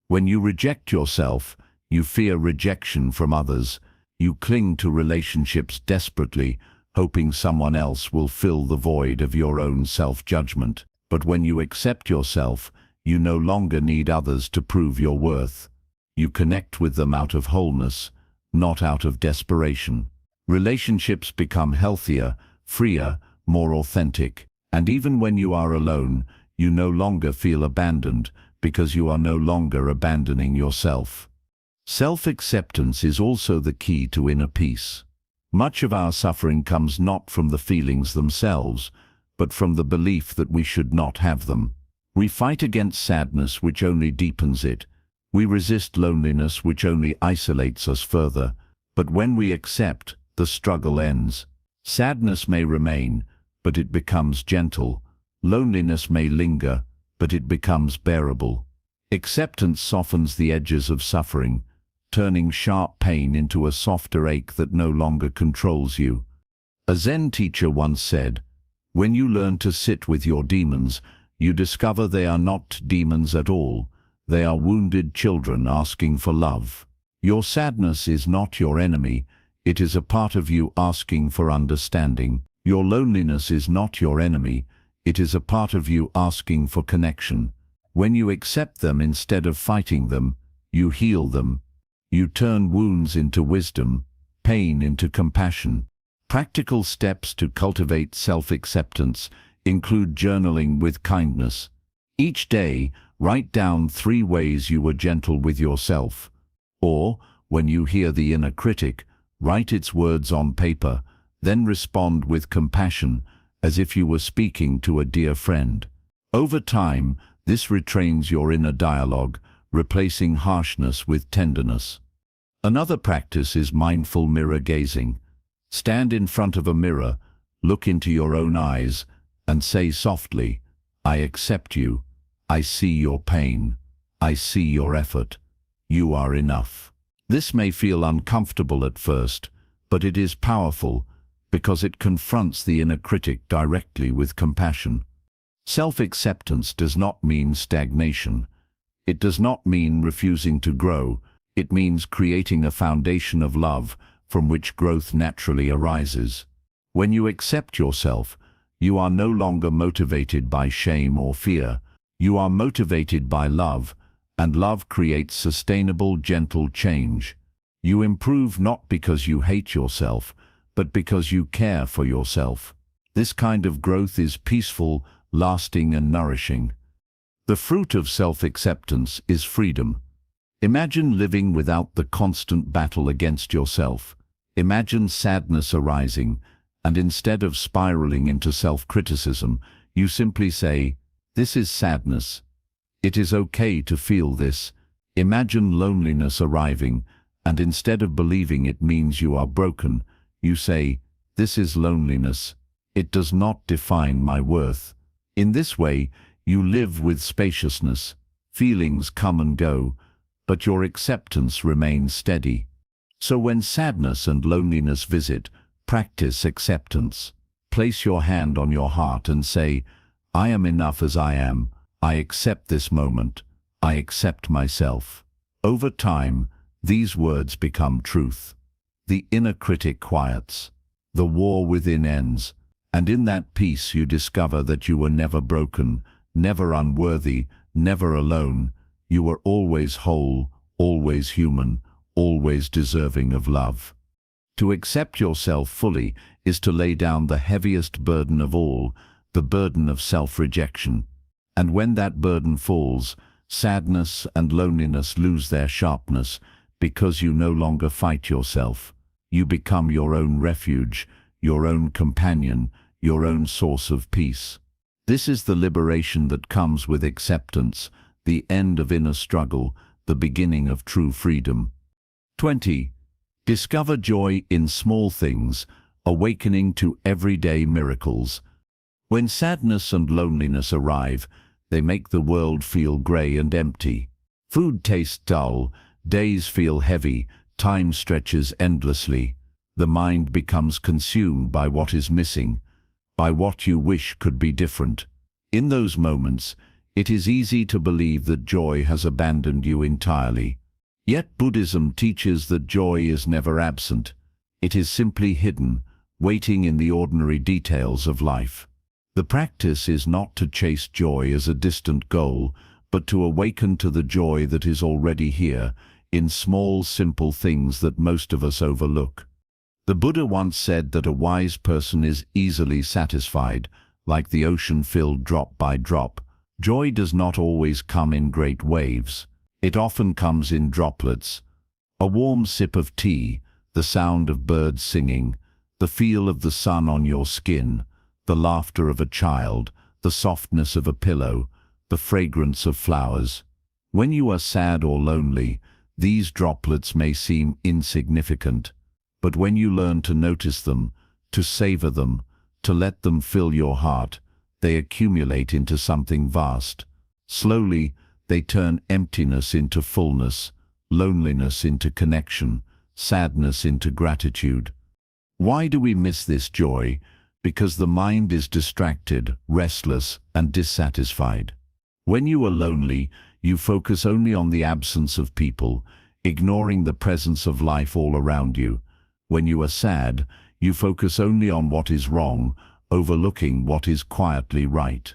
[SPEAKER 1] When you reject yourself, you fear rejection from others. You cling to relationships desperately, hoping someone else will fill the void of your own self-judgment. But when you accept yourself, you no longer need others to prove your worth. You connect with them out of wholeness, not out of desperation. Relationships become healthier, freer, more authentic. And even when you are alone, you no longer feel abandoned because you are no longer abandoning yourself. Self-acceptance is also the key to inner peace. Much of our suffering comes not from the feelings themselves, but from the belief that we should not have them. We fight against sadness, which only deepens it. We resist loneliness, which only isolates us further. But when we accept, the struggle ends. Sadness may remain, but it becomes gentle. Loneliness may linger, but it becomes bearable. Acceptance softens the edges of suffering, turning sharp pain into a softer ache that no longer controls you. A Zen teacher once said, "When you learn to sit with your demons, you discover they are not demons at all. They are wounded children asking for love. Your sadness is not your enemy. It is a part of you asking for understanding. Your loneliness is not your enemy. It is a part of you asking for connection. When you accept them instead of fighting them, you heal them. You turn wounds into wisdom, pain into compassion." Practical steps to cultivate self-acceptance include journaling with kindness. Each day, write down 3 ways you were gentle with yourself. Or, when you hear the inner critic, write its words on paper, then respond with compassion, as if you were speaking to a dear friend. Over time, this retrains your inner dialogue, replacing harshness with tenderness. Another practice is mindful mirror gazing. Stand in front of a mirror, look into your own eyes, and say softly, "I accept you. I see your pain. I see your effort. You are enough." This may feel uncomfortable at first, but it is powerful because it confronts the inner critic directly with compassion. Self-acceptance does not mean stagnation. It does not mean refusing to grow. It means creating a foundation of love from which growth naturally arises. When you accept yourself, you are no longer motivated by shame or fear. You are motivated by love, and love creates sustainable, gentle change. You improve not because you hate yourself, but because you care for yourself. This kind of growth is peaceful, lasting, and nourishing. The fruit of self-acceptance is freedom. Imagine living without the constant battle against yourself. Imagine sadness arising, and instead of spiraling into self-criticism, you simply say, "This is sadness. It is okay to feel this." Imagine loneliness arriving, and instead of believing it means you are broken, you say, "This is loneliness. It does not define my worth." In this way, you live with spaciousness. Feelings come and go, but your acceptance remains steady. So when sadness and loneliness visit, practice acceptance. Place your hand on your heart and say, "I am enough as I am. I accept this moment. I accept myself." Over time, these words become truth. The inner critic quiets. The war within ends. And in that peace you discover that you were never broken, never unworthy, never alone. You were always whole, always human, always deserving of love. To accept yourself fully is to lay down the heaviest burden of all, the burden of self-rejection. And when that burden falls, sadness and loneliness lose their sharpness, because you no longer fight yourself. You become your own refuge, your own companion, your own source of peace. This is the liberation that comes with acceptance, the end of inner struggle, the beginning of true freedom. 20. Discover joy in small things, awakening to everyday miracles. When sadness and loneliness arrive, they make the world feel grey and empty. Food tastes dull, days feel heavy, time stretches endlessly. The mind becomes consumed by what is missing, by what you wish could be different. In those moments, it is easy to believe that joy has abandoned you entirely. Yet Buddhism teaches that joy is never absent. It is simply hidden, waiting in the ordinary details of life. The practice is not to chase joy as a distant goal, but to awaken to the joy that is already here, in small, simple things that most of us overlook. The Buddha once said that a wise person is easily satisfied, like the ocean filled drop by drop. Joy does not always come in great waves. It often comes in droplets. A warm sip of tea, the sound of birds singing, the feel of the sun on your skin, the laughter of a child, the softness of a pillow, the fragrance of flowers. When you are sad or lonely, these droplets may seem insignificant, but when you learn to notice them, to savor them, to let them fill your heart, they accumulate into something vast. Slowly, they turn emptiness into fullness, loneliness into connection, sadness into gratitude. Why do we miss this joy? Because the mind is distracted, restless, and dissatisfied. When you are lonely, you focus only on the absence of people, ignoring the presence of life all around you. When you are sad, you focus only on what is wrong, overlooking what is quietly right.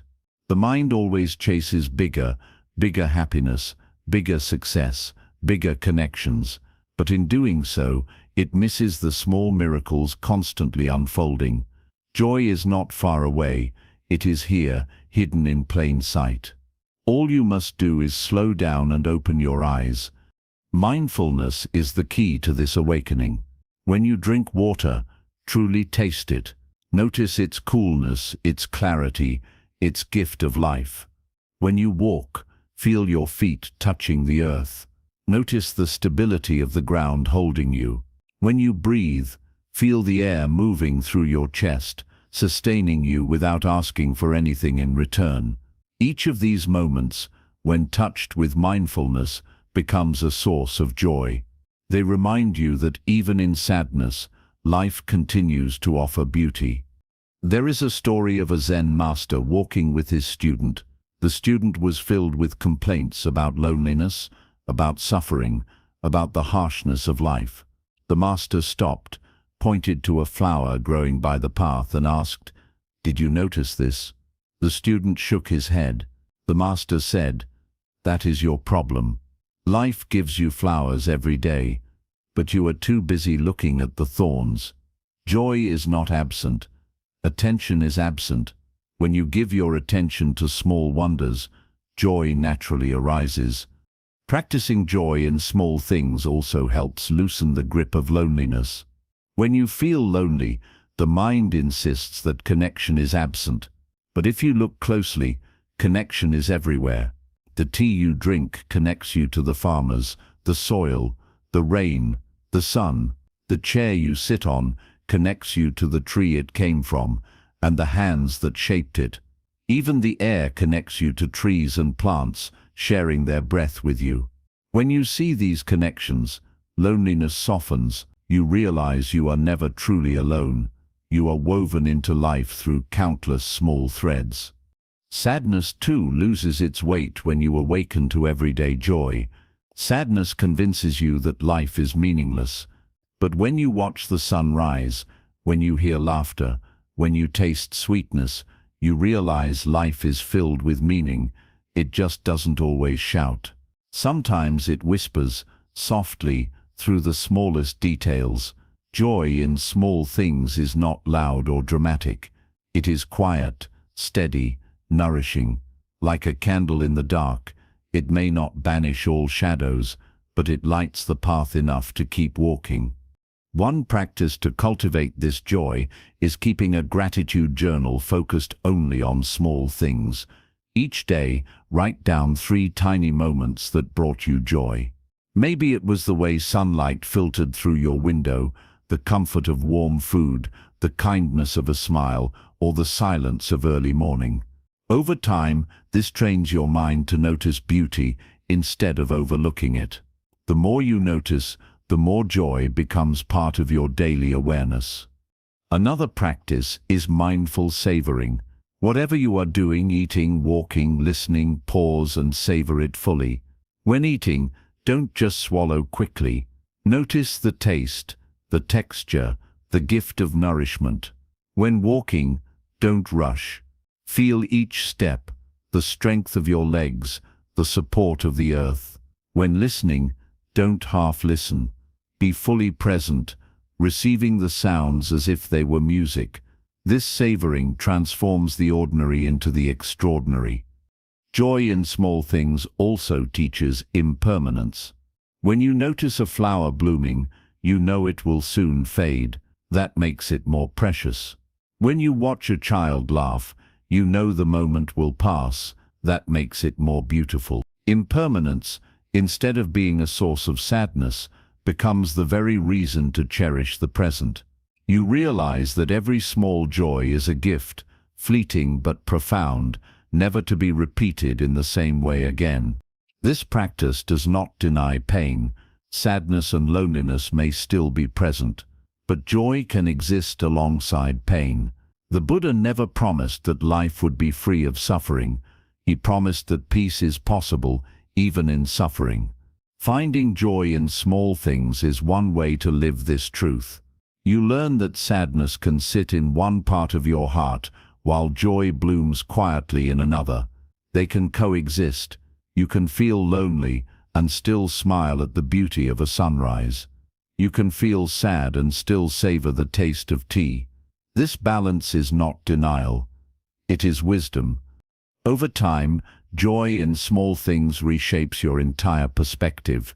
[SPEAKER 1] The mind always chases bigger happiness, bigger success, bigger connections, but in doing so, it misses the small miracles constantly unfolding. Joy is not far away, it is here, hidden in plain sight. All you must do is slow down and open your eyes. Mindfulness is the key to this awakening. When you drink water, truly taste it. Notice its coolness, its clarity, its gift of life. When you walk, feel your feet touching the earth. Notice the stability of the ground holding you. When you breathe, feel the air moving through your chest, sustaining you without asking for anything in return. Each of these moments, when touched with mindfulness, becomes a source of joy. They remind you that even in sadness, life continues to offer beauty. There is a story of a Zen master walking with his student. The student was filled with complaints about loneliness, about suffering, about the harshness of life. The master stopped, pointed to a flower growing by the path and asked, "Did you notice this?" The student shook his head. The master said, "That is your problem. Life gives you flowers every day, but you are too busy looking at the thorns. Joy is not absent. Attention is absent. When you give your attention to small wonders, joy naturally arises." Practicing joy in small things also helps loosen the grip of loneliness. When you feel lonely, the mind insists that connection is absent. But if you look closely, connection is everywhere. The tea you drink connects you to the farmers, the soil, the rain, the sun. The chair you sit on connects you to the tree it came from, and the hands that shaped it. Even the air connects you to trees and plants, sharing their breath with you. When you see these connections, loneliness softens. You realize you are never truly alone. You are woven into life through countless small threads. Sadness too loses its weight when you awaken to everyday joy. Sadness convinces you that life is meaningless. But when you watch the sun rise, when you hear laughter, when you taste sweetness, you realize life is filled with meaning. It just doesn't always shout. Sometimes it whispers, softly, through the smallest details. Joy in small things is not loud or dramatic. It is quiet, steady, nourishing. Like a candle in the dark, it may not banish all shadows, but it lights the path enough to keep walking. One practice to cultivate this joy is keeping a gratitude journal focused only on small things. Each day, write down 3 tiny moments that brought you joy. Maybe it was the way sunlight filtered through your window, the comfort of warm food, the kindness of a smile, or the silence of early morning. Over time, this trains your mind to notice beauty instead of overlooking it. The more you notice, the more joy becomes part of your daily awareness. Another practice is mindful savoring. Whatever you are doing, eating, walking, listening, pause and savor it fully. When eating, don't just swallow quickly. Notice the taste, the texture, the gift of nourishment. When walking, don't rush. Feel each step, the strength of your legs, the support of the earth. When listening, don't half listen. Be fully present, receiving the sounds as if they were music. This savoring transforms the ordinary into the extraordinary. Joy in small things also teaches impermanence. When you notice a flower blooming, you know it will soon fade. That makes it more precious. When you watch a child laugh, you know the moment will pass. That makes it more beautiful. Impermanence, instead of being a source of sadness, becomes the very reason to cherish the present. You realize that every small joy is a gift, fleeting but profound, never to be repeated in the same way again. This practice does not deny pain. Sadness and loneliness may still be present, but joy can exist alongside pain. The Buddha never promised that life would be free of suffering. He promised that peace is possible, even in suffering. Finding joy in small things is one way to live this truth. You learn that sadness can sit in one part of your heart, while joy blooms quietly in another. They can coexist. You can feel lonely and still smile at the beauty of a sunrise. You can feel sad and still savor the taste of tea. This balance is not denial. It is wisdom. Over time, joy in small things reshapes your entire perspective.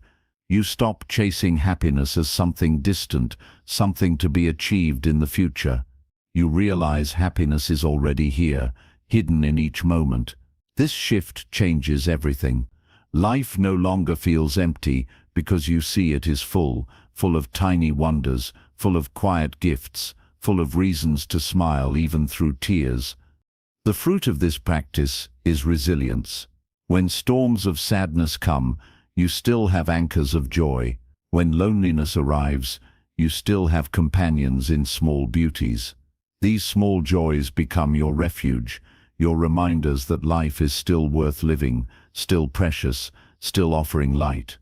[SPEAKER 1] You stop chasing happiness as something distant, something to be achieved in the future. You realize happiness is already here, hidden in each moment. This shift changes everything. Life no longer feels empty because you see it is full of tiny wonders, full of quiet gifts, full of reasons to smile even through tears. The fruit of this practice is resilience. When storms of sadness come, you still have anchors of joy. When loneliness arrives, you still have companions in small beauties. These small joys become your refuge, your reminders that life is still worth living, still precious, still offering light.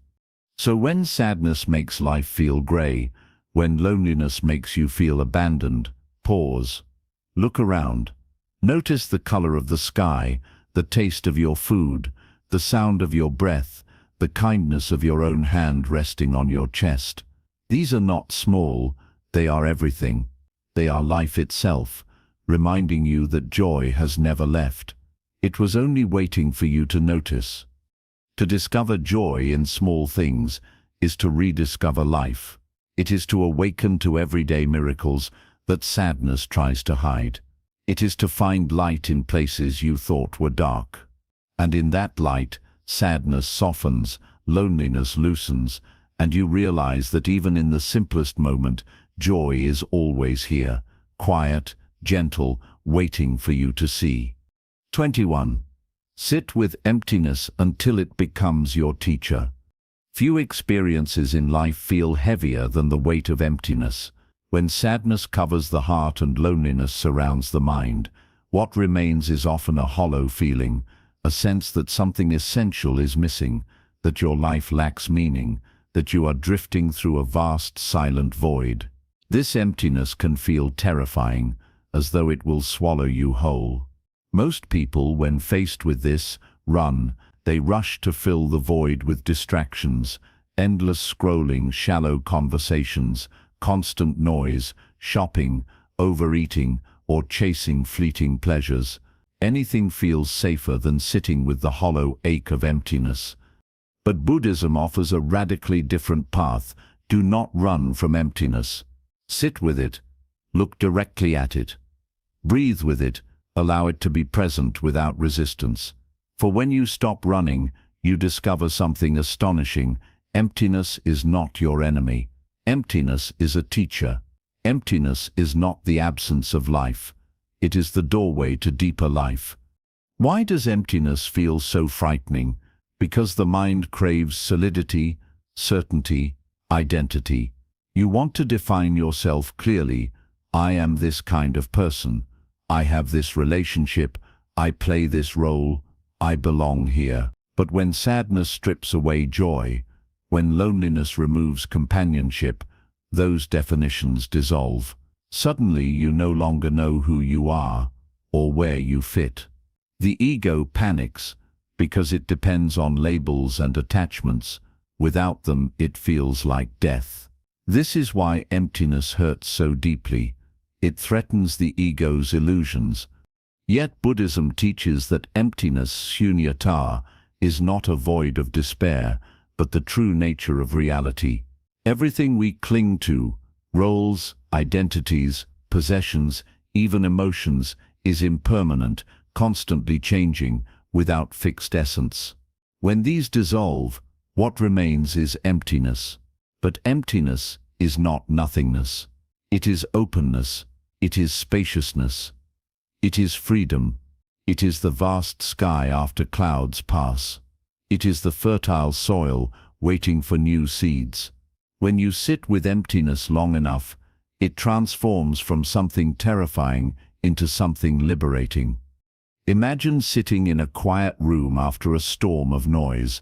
[SPEAKER 1] So when sadness makes life feel grey, when loneliness makes you feel abandoned, pause. Look around. Notice the color of the sky, the taste of your food, the sound of your breath, the kindness of your own hand resting on your chest. These are not small, they are everything. They are life itself, reminding you that joy has never left. It was only waiting for you to notice. To discover joy in small things is to rediscover life. It is to awaken to everyday miracles that sadness tries to hide. It is to find light in places you thought were dark. And in that light, sadness softens, loneliness loosens, and you realize that even in the simplest moment, joy is always here, quiet, gentle, waiting for you to see. 21. Sit with emptiness until it becomes your teacher. Few experiences in life feel heavier than the weight of emptiness. When sadness covers the heart and loneliness surrounds the mind, what remains is often a hollow feeling, a sense that something essential is missing, that your life lacks meaning, that you are drifting through a vast silent void. This emptiness can feel terrifying, as though it will swallow you whole. Most people, when faced with this, run. They rush to fill the void with distractions, endless scrolling, shallow conversations, constant noise, shopping, overeating, or chasing fleeting pleasures. Anything feels safer than sitting with the hollow ache of emptiness. But Buddhism offers a radically different path. Do not run from emptiness. Sit with it. Look directly at it. Breathe with it. Allow it to be present without resistance. For when you stop running, you discover something astonishing. Emptiness is not your enemy. Emptiness is a teacher. Emptiness is not the absence of life. It is the doorway to deeper life. Why does emptiness feel so frightening? Because the mind craves solidity, certainty, identity. You want to define yourself clearly. I am this kind of person. I have this relationship. I play this role. I belong here. But when sadness strips away joy, when loneliness removes companionship, those definitions dissolve. Suddenly you no longer know who you are or where you fit. The ego panics because it depends on labels and attachments. Without them, it feels like death. This is why emptiness hurts so deeply. It threatens the ego's illusions. Yet Buddhism teaches that emptiness, shunyata, is not a void of despair, but the true nature of reality. Everything we cling to, roles, identities, possessions, even emotions, is impermanent, constantly changing, without fixed essence. When these dissolve, what remains is emptiness. But emptiness is not nothingness. It is openness. It is spaciousness. It is freedom. It is the vast sky after clouds pass. It is the fertile soil waiting for new seeds. When you sit with emptiness long enough, it transforms from something terrifying into something liberating. Imagine sitting in a quiet room after a storm of noise.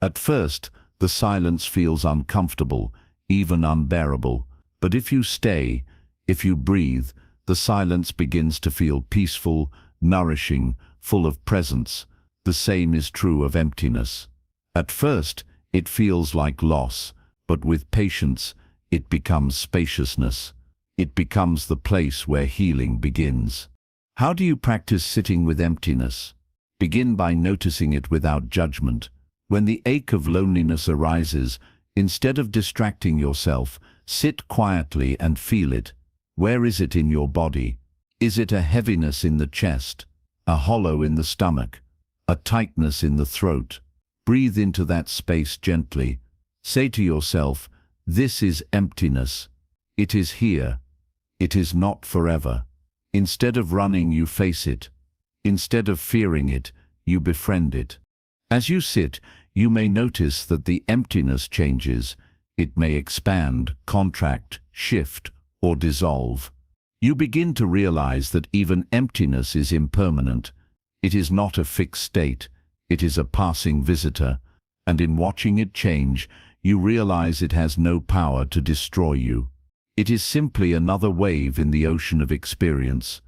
[SPEAKER 1] At first, the silence feels uncomfortable, even unbearable. But if you stay, if you breathe, the silence begins to feel peaceful, nourishing, full of presence. The same is true of emptiness. At first, it feels like loss, but with patience, it becomes spaciousness. It becomes the place where healing begins. How do you practice sitting with emptiness? Begin by noticing it without judgment. When the ache of loneliness arises, instead of distracting yourself, sit quietly and feel it. Where is it in your body? Is it a heaviness in the chest, a hollow in the stomach, a tightness in the throat? Breathe into that space gently. Say to yourself, this is emptiness. It is here. It is not forever. Instead of running, you face it. Instead of fearing it, you befriend it. As you sit, you may notice that the emptiness changes. It may expand, contract, shift, or dissolve. You begin to realize that even emptiness is impermanent. It is not a fixed state, it is a passing visitor, and in watching it change, you realize it has no power to destroy you. It is simply another wave in the ocean of experience.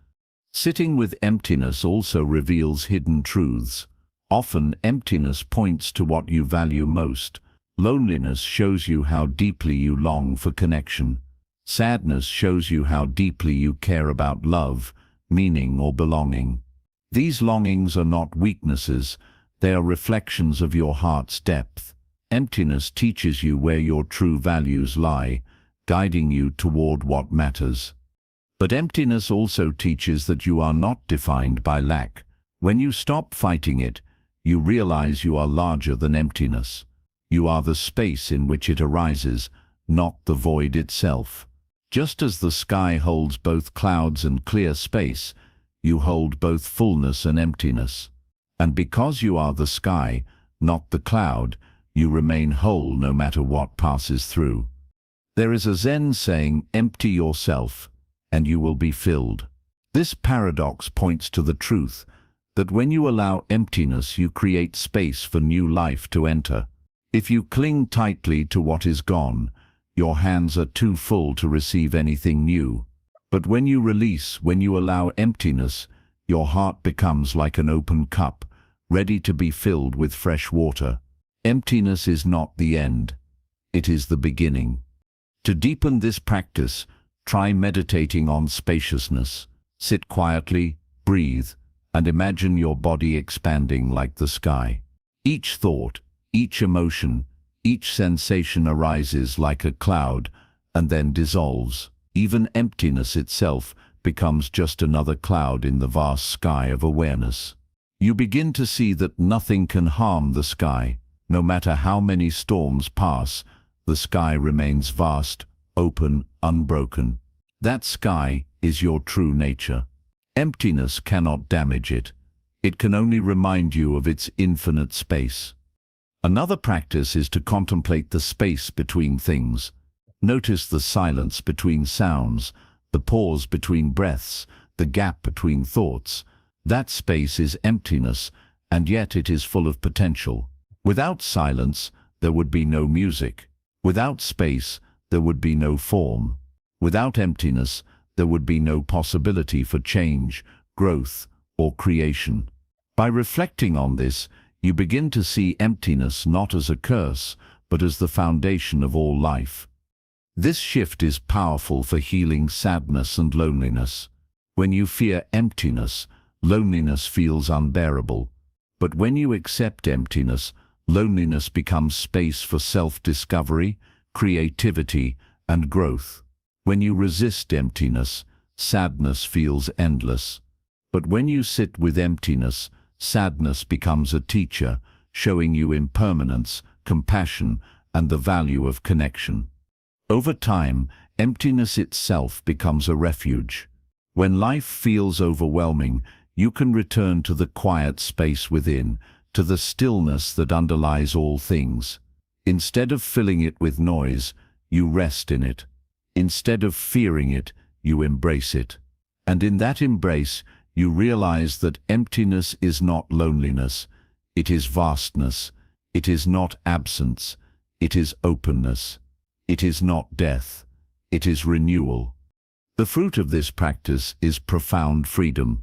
[SPEAKER 1] Sitting with emptiness also reveals hidden truths. Often, emptiness points to what you value most. Loneliness shows you how deeply you long for connection. Sadness shows you how deeply you care about love, meaning, or belonging. These longings are not weaknesses, they are reflections of your heart's depth. Emptiness teaches you where your true values lie, guiding you toward what matters. But emptiness also teaches that you are not defined by lack. When you stop fighting it, you realize you are larger than emptiness. You are the space in which it arises, not the void itself. Just as the sky holds both clouds and clear space, you hold both fullness and emptiness. And because you are the sky, not the cloud, you remain whole no matter what passes through. There is a Zen saying, "Empty yourself, and you will be filled." This paradox points to the truth that when you allow emptiness, you create space for new life to enter. If you cling tightly to what is gone, your hands are too full to receive anything new. But when you release, when you allow emptiness, your heart becomes like an open cup, ready to be filled with fresh water. Emptiness is not the end, it is the beginning. To deepen this practice, try meditating on spaciousness. Sit quietly, breathe, and imagine your body expanding like the sky. Each thought, each emotion, each sensation arises like a cloud and then dissolves. Even emptiness itself becomes just another cloud in the vast sky of awareness. You begin to see that nothing can harm the sky. No matter how many storms pass, the sky remains vast, open, unbroken. That sky is your true nature. Emptiness cannot damage it. It can only remind you of its infinite space. Another practice is to contemplate the space between things. Notice the silence between sounds, the pause between breaths, the gap between thoughts. That space is emptiness, and yet it is full of potential. Without silence, there would be no music. Without space, there would be no form. Without emptiness, there would be no possibility for change, growth, or creation. By reflecting on this, you begin to see emptiness not as a curse, but as the foundation of all life. This shift is powerful for healing sadness and loneliness. When you fear emptiness, loneliness feels unbearable. But when you accept emptiness, loneliness becomes space for self-discovery, creativity, and growth. When you resist emptiness, sadness feels endless. But when you sit with emptiness, sadness becomes a teacher, showing you impermanence, compassion, and the value of connection. Over time, emptiness itself becomes a refuge. When life feels overwhelming, you can return to the quiet space within, to the stillness that underlies all things. Instead of filling it with noise, you rest in it. Instead of fearing it, you embrace it. And in that embrace, you realize that emptiness is not loneliness, it is vastness. It is not absence, it is openness. It is not death, it is renewal. The fruit of this practice is profound freedom.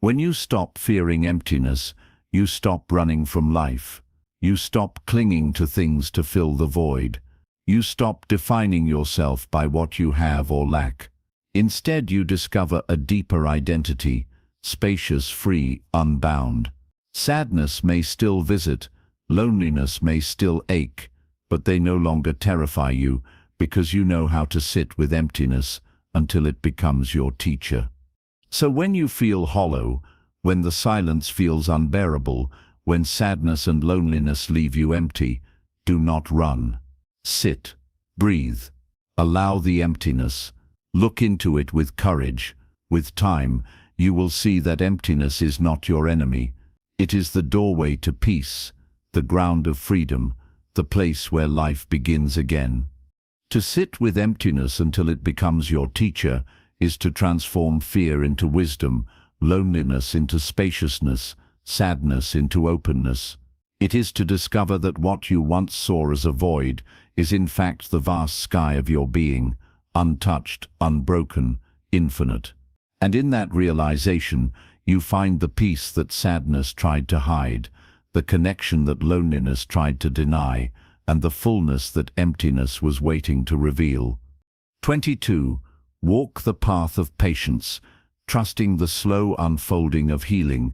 [SPEAKER 1] When you stop fearing emptiness, you stop running from life. You stop clinging to things to fill the void. You stop defining yourself by what you have or lack. Instead, you discover a deeper identity, spacious, free, unbound. Sadness may still visit, loneliness may still ache, but they no longer terrify you because you know how to sit with emptiness until it becomes your teacher. So when you feel hollow, when the silence feels unbearable, when sadness and loneliness leave you empty, do not run. Sit, breathe, allow the emptiness, look into it with courage. With time, you will see that emptiness is not your enemy. It is the doorway to peace, the ground of freedom, the place where life begins again. To sit with emptiness until it becomes your teacher is to transform fear into wisdom, loneliness into spaciousness, sadness into openness. It is to discover that what you once saw as a void is in fact the vast sky of your being, untouched, unbroken, infinite. And in that realization, you find the peace that sadness tried to hide, the connection that loneliness tried to deny, and the fullness that emptiness was waiting to reveal. 22. Walk the path of patience, trusting the slow unfolding of healing.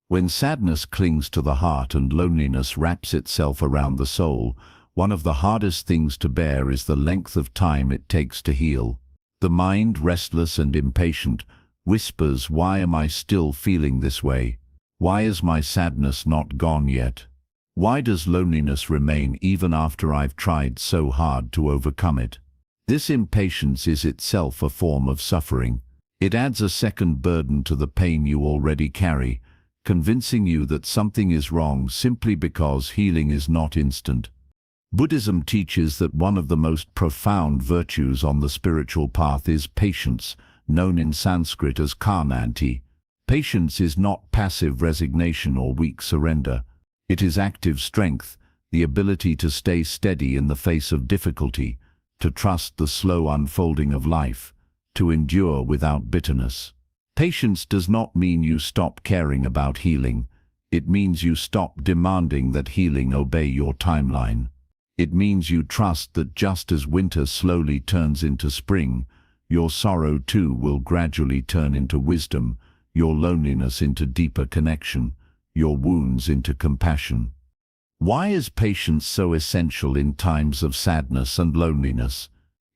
[SPEAKER 1] When sadness clings to the heart and loneliness wraps itself around the soul, one of the hardest things to bear is the length of time it takes to heal. The mind, restless and impatient, whispers, "Why am I still feeling this way? Why is my sadness not gone yet? Why does loneliness remain even after I've tried so hard to overcome it?" This impatience is itself a form of suffering. It adds a second burden to the pain you already carry, convincing you that something is wrong simply because healing is not instant. Buddhism teaches that one of the most profound virtues on the spiritual path is patience, known in Sanskrit as karmanti. Patience is not passive resignation or weak surrender. It is active strength, the ability to stay steady in the face of difficulty, to trust the slow unfolding of life, to endure without bitterness. Patience does not mean you stop caring about healing. It means you stop demanding that healing obey your timeline. It means you trust that just as winter slowly turns into spring, your sorrow too will gradually turn into wisdom, your loneliness into deeper connection, your wounds into compassion. Why is patience so essential in times of sadness and loneliness?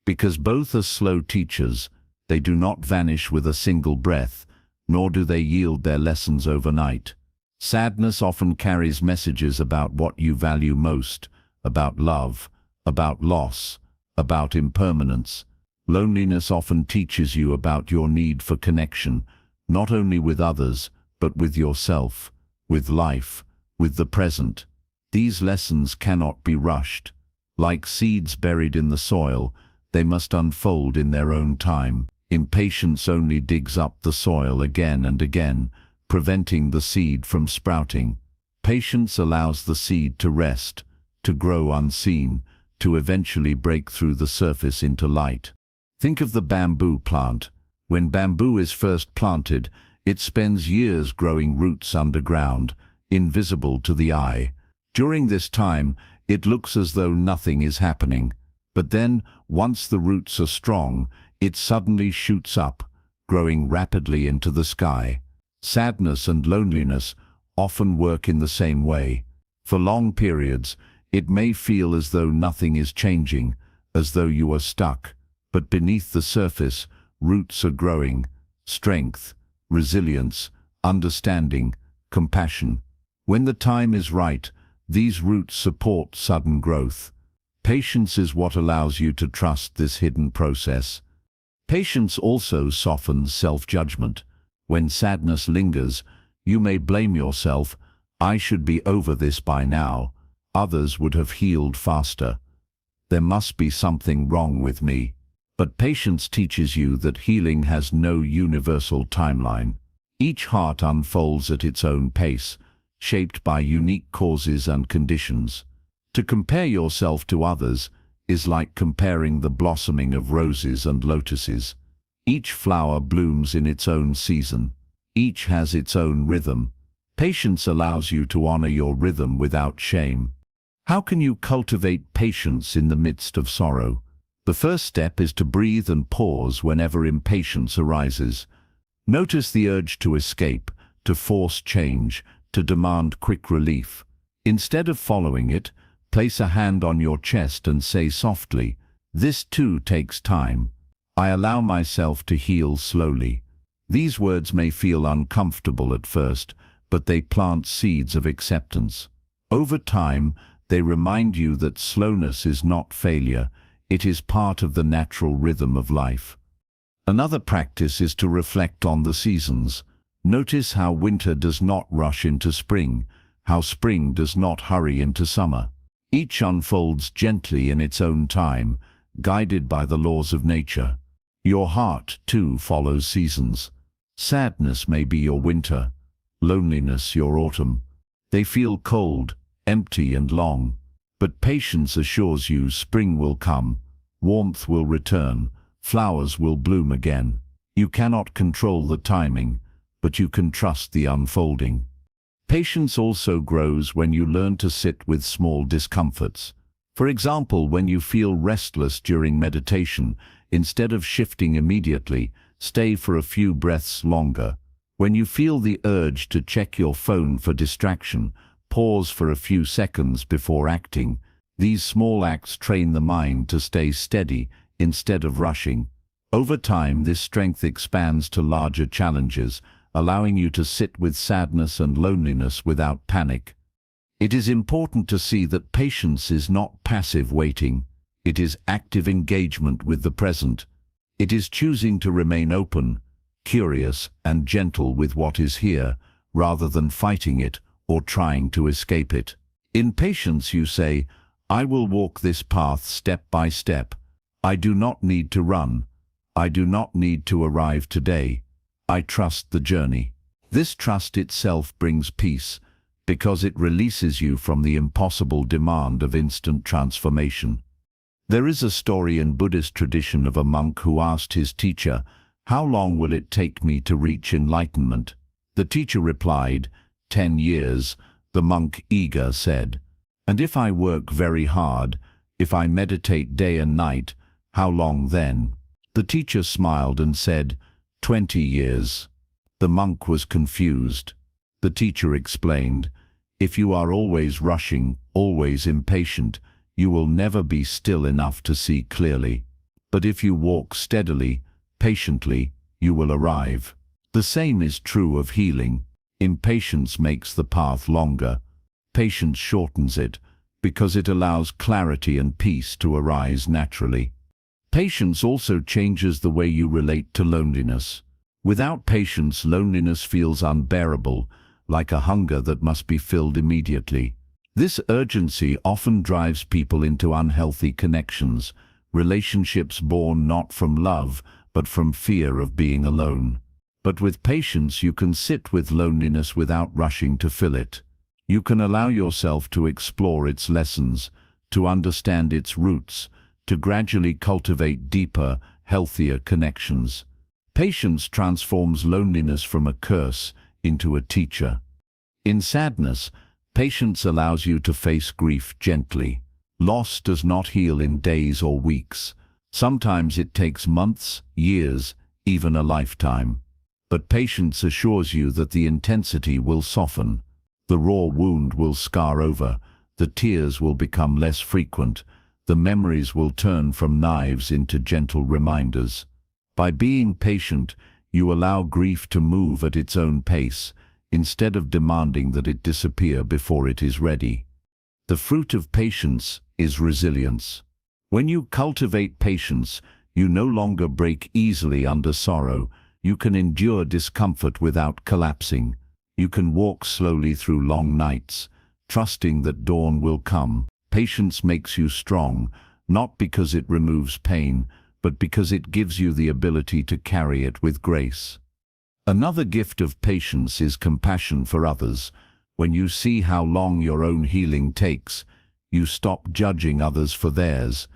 [SPEAKER 1] Because both are slow teachers. They do not vanish with a single breath, nor do they yield their lessons overnight. Sadness often carries messages about what you value most, about love, about loss, about impermanence. Loneliness often teaches you about your need for connection, not only with others, but with yourself, with life, with the present. These lessons cannot be rushed. Like seeds buried in the soil, they must unfold in their own time. Impatience only digs up the soil again and again, preventing the seed from sprouting. Patience allows the seed to rest, to grow unseen, to eventually break through the surface into light. Think of the bamboo plant. When bamboo is first planted, it spends years growing roots underground, invisible to the eye. During this time, it looks as though nothing is happening. But then, once the roots are strong, it suddenly shoots up, growing rapidly into the sky. Sadness and loneliness often work in the same way. For long periods, it may feel as though nothing is changing, as though you are stuck. But beneath the surface, roots are growing. Strength, resilience, understanding, compassion. When the time is right, these roots support sudden growth. Patience is what allows you to trust this hidden process. Patience also softens self-judgment. When sadness lingers, you may blame yourself. "I should be over this by now. Others would have healed faster. There must be something wrong with me." But patience teaches you that healing has no universal timeline. Each heart unfolds at its own pace, shaped by unique causes and conditions. To compare yourself to others is like comparing the blossoming of roses and lotuses. Each flower blooms in its own season. Each has its own rhythm. Patience allows you to honor your rhythm without shame. How can you cultivate patience in the midst of sorrow? The first step is to breathe and pause whenever impatience arises. Notice the urge to escape, to force change, to demand quick relief. Instead of following it, place a hand on your chest and say softly, "This too takes time. I allow myself to heal slowly." These words may feel uncomfortable at first, but they plant seeds of acceptance. Over time, they remind you that slowness is not failure, it is part of the natural rhythm of life. Another practice is to reflect on the seasons. Notice how winter does not rush into spring, how spring does not hurry into summer. Each unfolds gently in its own time, guided by the laws of nature. Your heart, too, follows seasons. Sadness may be your winter, loneliness your autumn. They feel cold, empty and long. But patience assures you spring will come, warmth will return, flowers will bloom again. You cannot control the timing, but you can trust the unfolding. Patience also grows when you learn to sit with small discomforts. For example, when you feel restless during meditation, instead of shifting immediately, stay for a few breaths longer. When you feel the urge to check your phone for distraction, pause for a few seconds before acting. These small acts train the mind to stay steady instead of rushing. Over time, this strength expands to larger challenges, allowing you to sit with sadness and loneliness without panic. It is important to see that patience is not passive waiting. It is active engagement with the present. It is choosing to remain open, curious, and gentle with what is here, rather than fighting it or trying to escape it. In patience you say, I will walk this path step by step. I do not need to run. I do not need to arrive today. I trust the journey. This trust itself brings peace, because it releases you from the impossible demand of instant transformation. There is a story in Buddhist tradition of a monk who asked his teacher, "How long will it take me to reach enlightenment?" The teacher replied, 10 years. The monk, eager, said, "And if I work very hard, if I meditate day and night, how long then?" The teacher smiled and said, 20 years. The monk was confused. The teacher explained, "If you are always rushing, always impatient, you will never be still enough to see clearly. But if you walk steadily, patiently, you will arrive." The same is true of healing. Impatience makes the path longer. Patience shortens it, because it allows clarity and peace to arise naturally. Patience also changes the way you relate to loneliness. Without patience, loneliness feels unbearable, like a hunger that must be filled immediately. This urgency often drives people into unhealthy connections, relationships born not from love, but from fear of being alone. But with patience you can sit with loneliness without rushing to fill it. You can allow yourself to explore its lessons, to understand its roots, to gradually cultivate deeper, healthier connections. Patience transforms loneliness from a curse into a teacher. In sadness, patience allows you to face grief gently. Loss does not heal in days or weeks. Sometimes it takes months, years, even a lifetime. But patience assures you that the intensity will soften. The raw wound will scar over. The tears will become less frequent. The memories will turn from knives into gentle reminders. By being patient, you allow grief to move at its own pace, instead of demanding that it disappear before it is ready. The fruit of patience is resilience. When you cultivate patience, you no longer break easily under sorrow. You can endure discomfort without collapsing. You can walk slowly through long nights, trusting that dawn will come. Patience makes you strong, not because it removes pain, but because it gives you the ability to carry it with grace. Another gift of patience is compassion for others. When you see how long your own healing takes, you stop judging others for theirs.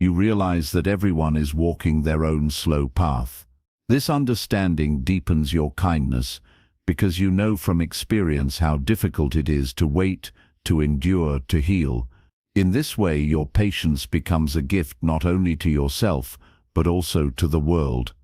[SPEAKER 1] You realize that everyone is walking their own slow path. This understanding deepens your kindness, because you know from experience how difficult it is to wait, to endure, to heal. In this way, your patience becomes a gift not only to yourself, but also to the world.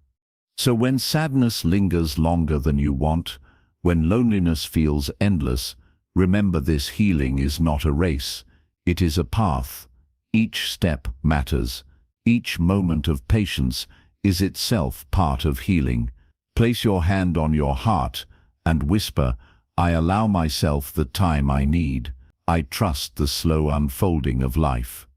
[SPEAKER 1] So when sadness lingers longer than you want, when loneliness feels endless, remember this: healing is not a race. It is a path. Each step matters. Each moment of patience is itself part of healing. Place your hand on your heart and whisper, "I allow myself the time I need. I trust the slow unfolding of life."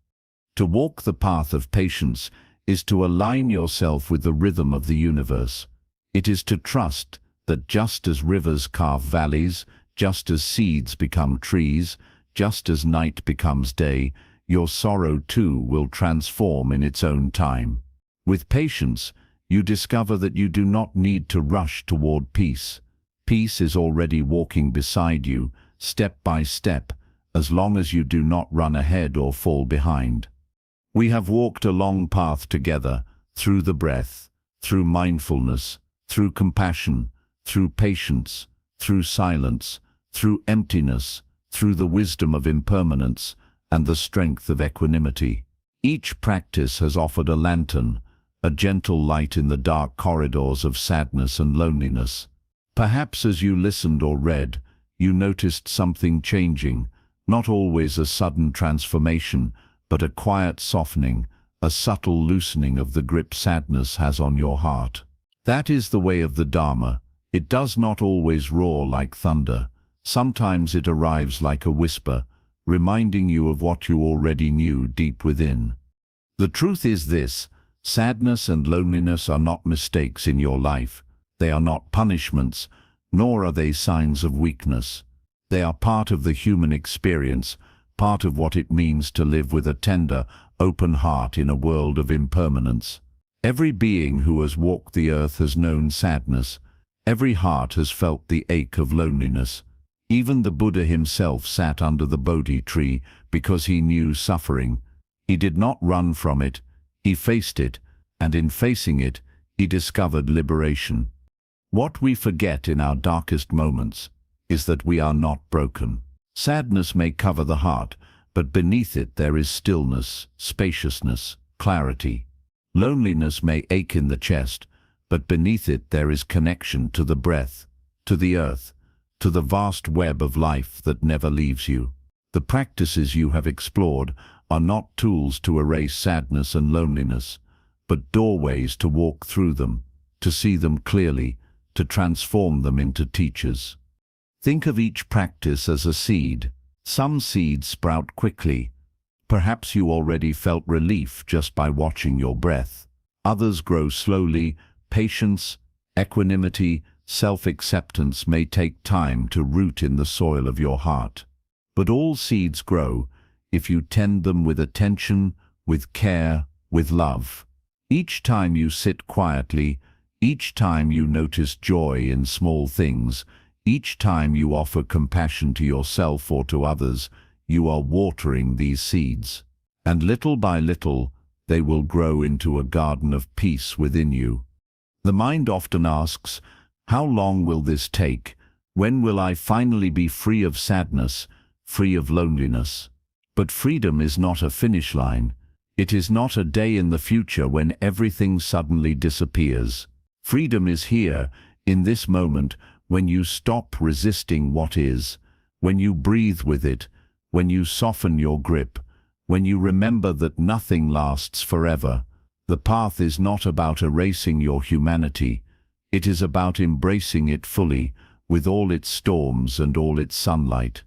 [SPEAKER 1] To walk the path of patience is to align yourself with the rhythm of the universe. It is to trust that just as rivers carve valleys, just as seeds become trees, just as night becomes day, your sorrow too will transform in its own time. With patience, you discover that you do not need to rush toward peace. Peace is already walking beside you, step by step, as long as you do not run ahead or fall behind. We have walked a long path together, through the breath, through mindfulness, through compassion, through patience, through silence, through emptiness, through the wisdom of impermanence, and the strength of equanimity. Each practice has offered a lantern, a gentle light in the dark corridors of sadness and loneliness. Perhaps as you listened or read, you noticed something changing, not always a sudden transformation, but a quiet softening, a subtle loosening of the grip sadness has on your heart. That is the way of the Dharma. It does not always roar like thunder. Sometimes it arrives like a whisper, reminding you of what you already knew deep within. The truth is this: sadness and loneliness are not mistakes in your life. They are not punishments, nor are they signs of weakness. They are part of the human experience, part of what it means to live with a tender, open heart in a world of impermanence. Every being who has walked the earth has known sadness. Every heart has felt the ache of loneliness. Even the Buddha himself sat under the Bodhi tree because he knew suffering. He did not run from it, he faced it, and in facing it, he discovered liberation. What we forget in our darkest moments is that we are not broken. Sadness may cover the heart, but beneath it there is stillness, spaciousness, clarity. Loneliness may ache in the chest, but beneath it there is connection to the breath, to the earth, to the vast web of life that never leaves you. The practices you have explored are not tools to erase sadness and loneliness, but doorways to walk through them, to see them clearly, to transform them into teachers. Think of each practice as a seed. Some seeds sprout quickly. Perhaps you already felt relief just by watching your breath. Others grow slowly. Patience, equanimity, self-acceptance may take time to root in the soil of your heart. But all seeds grow if you tend them with attention, with care, with love. Each time you sit quietly, each time you notice joy in small things, each time you offer compassion to yourself or to others, you are watering these seeds. And little by little, they will grow into a garden of peace within you. The mind often asks, how long will this take? When will I finally be free of sadness, free of loneliness? But freedom is not a finish line. It is not a day in the future when everything suddenly disappears. Freedom is here, in this moment, when you stop resisting what is, when you breathe with it, when you soften your grip, when you remember that nothing lasts forever. The path is not about erasing your humanity. It is about embracing it fully, with all its storms and all its sunlight.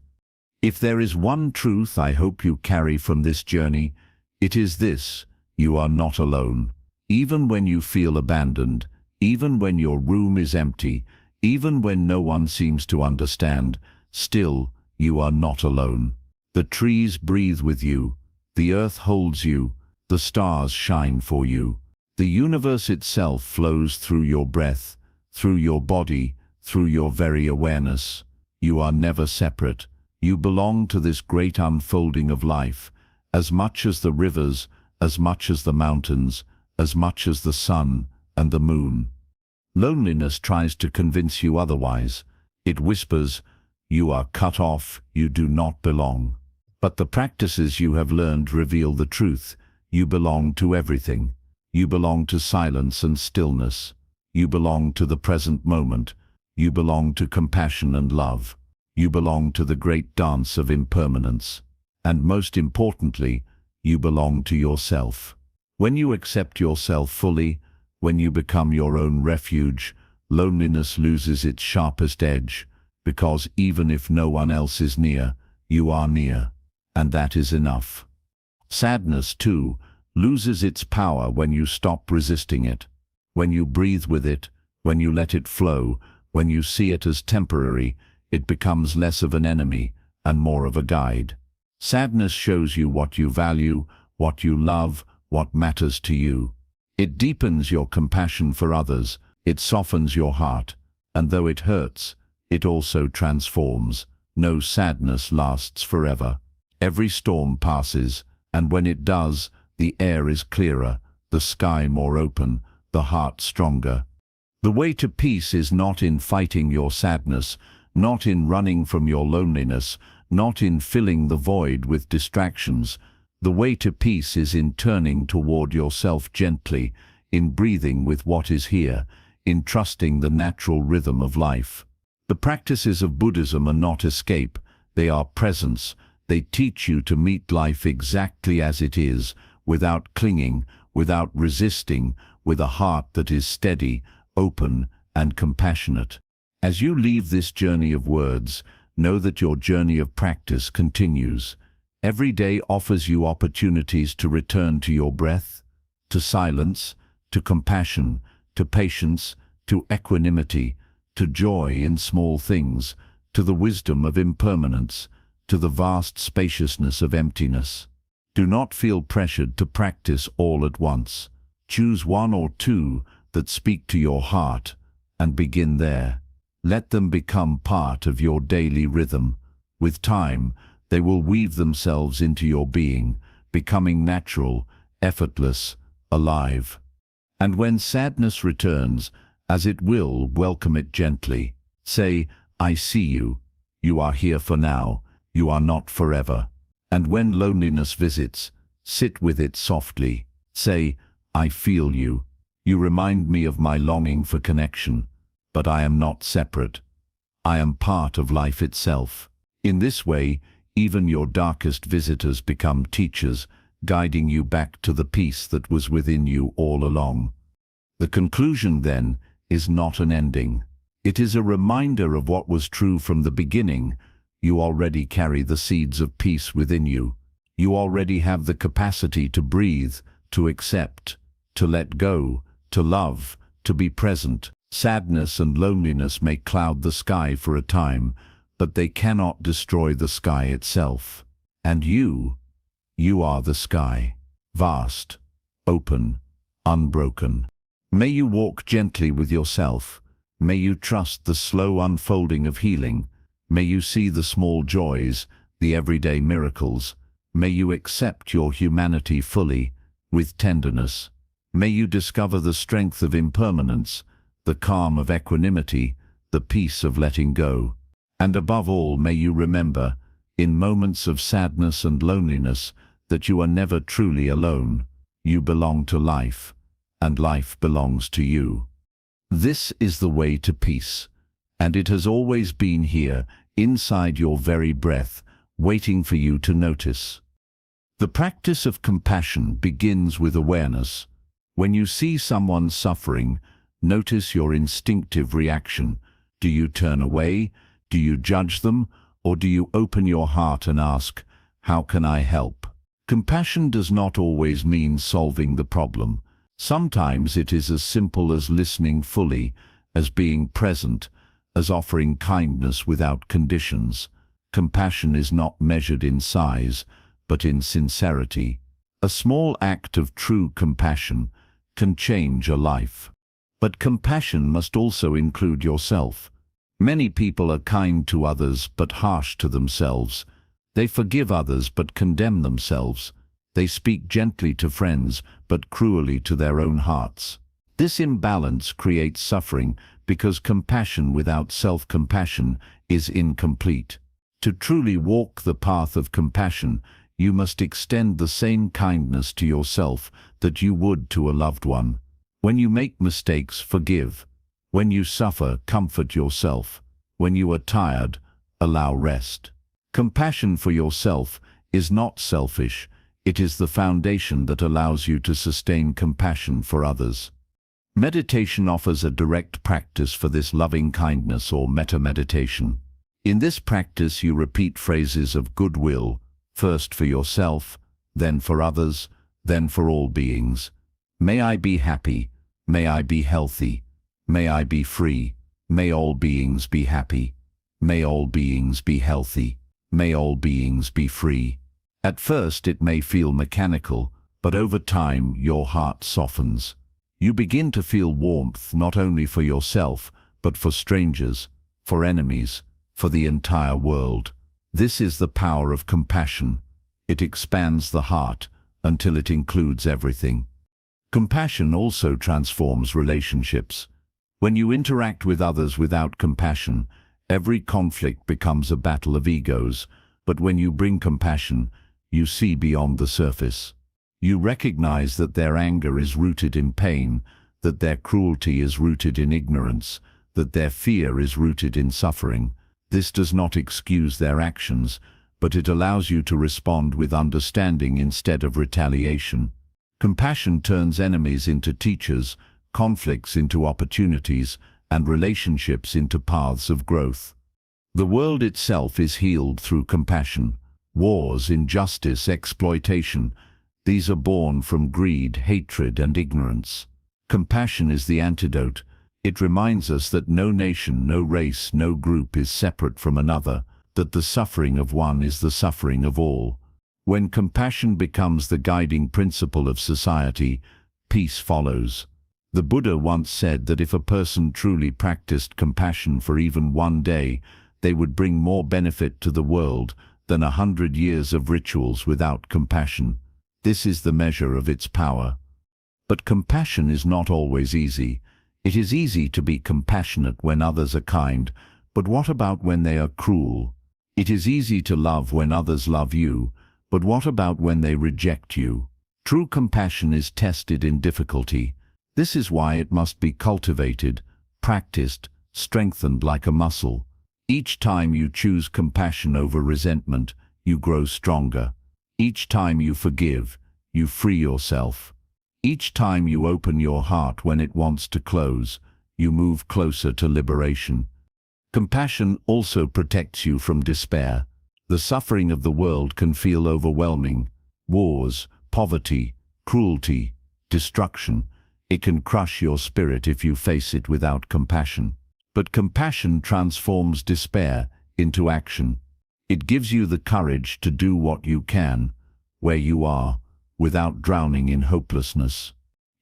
[SPEAKER 1] If there is one truth I hope you carry from this journey, it is this: you are not alone. Even when you feel abandoned, even when your room is empty, even when no one seems to understand, still, you are not alone. The trees breathe with you, the earth holds you, the stars shine for you. The universe itself flows through your breath, through your body, through your very awareness. You are never separate. You belong to this great unfolding of life, as much as the rivers, as much as the mountains, as much as the sun and the moon. Loneliness tries to convince you otherwise. It whispers, you are cut off, you do not belong. But the practices you have learned reveal the truth. You belong to everything. You belong to silence and stillness. You belong to the present moment. You belong to compassion and love. You belong to the great dance of impermanence. And most importantly, you belong to yourself. When you accept yourself fully, when you become your own refuge, loneliness loses its sharpest edge, because even if no one else is near, you are near, and that is enough. Sadness, too, loses its power when you stop resisting it, when you breathe with it, when you let it flow, when you see it as temporary. It becomes less of an enemy and more of a guide. Sadness shows you what you value, what you love, what matters to you. It deepens your compassion for others, it softens your heart, and though it hurts, it also transforms. No sadness lasts forever. Every storm passes, and when it does, the air is clearer, the sky more open, the heart stronger. The way to peace is not in fighting your sadness, not in running from your loneliness, not in filling the void with distractions. The way to peace is in turning toward yourself gently, in breathing with what is here, in trusting the natural rhythm of life. The practices of Buddhism are not escape, they are presence. They teach you to meet life exactly as it is, without clinging, without resisting, with a heart that is steady, open, and compassionate. As you leave this journey of words, know that your journey of practice continues. Every day offers you opportunities to return to your breath, to silence, to compassion, to patience, to equanimity, to joy in small things, to the wisdom of impermanence, to the vast spaciousness of emptiness. Do not feel pressured to practice all at once. Choose one or two that speak to your heart, and begin there. Let them become part of your daily rhythm. With time, they will weave themselves into your being, becoming natural, effortless, alive. And when sadness returns, as it will, welcome it gently. Say, I see you. You are here for now. You are not forever. And when loneliness visits, sit with it softly. Say, I feel you. You remind me of my longing for connection, but I am not separate. I am part of life itself. In this way, even your darkest visitors become teachers, guiding you back to the peace that was within you all along. The conclusion, then, is not an ending. It is a reminder of what was true from the beginning. You already carry the seeds of peace within you. You already have the capacity to breathe, to accept, to let go, to love, to be present. Sadness and loneliness may cloud the sky for a time, but they cannot destroy the sky itself. And you are the sky, vast, open, unbroken. May you walk gently with yourself. May you trust the slow unfolding of healing. May you see the small joys, the everyday miracles. May you accept your humanity fully, with tenderness. May you discover the strength of impermanence, the calm of equanimity, the peace of letting go. And above all, may you remember, in moments of sadness and loneliness, that you are never truly alone. You belong to life, and life belongs to you. This is the way to peace, and it has always been here, inside your very breath, waiting for you to notice. The practice of compassion begins with awareness. When you see someone suffering, notice your instinctive reaction. Do you turn away? Do you judge them? Or do you open your heart and ask, how can I help? Compassion does not always mean solving the problem. Sometimes it is as simple as listening fully, as being present, as offering kindness without conditions. Compassion is not measured in size, but in sincerity. A small act of true compassion can change a life. But compassion must also include yourself. Many people are kind to others but harsh to themselves. They forgive others but condemn themselves. They speak gently to friends but cruelly to their own hearts. This imbalance creates suffering because compassion without self-compassion is incomplete. To truly walk the path of compassion, you must extend the same kindness to yourself that you would to a loved one. When you make mistakes, forgive. When you suffer, comfort yourself. When you are tired, allow rest. Compassion for yourself is not selfish. It is the foundation that allows you to sustain compassion for others. Meditation offers a direct practice for this loving kindness or metta-meditation. In this practice you repeat phrases of goodwill, first for yourself, then for others, then for all beings. May I be happy, may I be healthy, may I be free, may all beings be happy, may all beings be healthy, may all beings be free. At first it may feel mechanical, but over time your heart softens. You begin to feel warmth not only for yourself, but for strangers, for enemies, for the entire world. This is the power of compassion. It expands the heart until it includes everything. Compassion also transforms relationships. When you interact with others without compassion, every conflict becomes a battle of egos. But when you bring compassion, you see beyond the surface. You recognize that their anger is rooted in pain, that their cruelty is rooted in ignorance, that their fear is rooted in suffering. This does not excuse their actions, but it allows you to respond with understanding instead of retaliation. Compassion turns enemies into teachers, conflicts into opportunities, and relationships into paths of growth. The world itself is healed through compassion. Wars, injustice, exploitation, these are born from greed, hatred, and ignorance. Compassion is the antidote. It reminds us that no nation, no race, no group is separate from another, that the suffering of one is the suffering of all. When compassion becomes the guiding principle of society, peace follows. The Buddha once said that if a person truly practiced compassion for even one day, they would bring more benefit to the world than 100 years of rituals without compassion. This is the measure of its power. But compassion is not always easy. It is easy to be compassionate when others are kind, but what about when they are cruel? It is easy to love when others love you, but what about when they reject you? True compassion is tested in difficulty. This is why it must be cultivated, practiced, strengthened like a muscle. Each time you choose compassion over resentment, you grow stronger. Each time you forgive, you free yourself. Each time you open your heart when it wants to close, you move closer to liberation. Compassion also protects you from despair. The suffering of the world can feel overwhelming. Wars, poverty, cruelty, destruction. It can crush your spirit if you face it without compassion. But compassion transforms despair into action. It gives you the courage to do what you can, where you are, without drowning in hopelessness.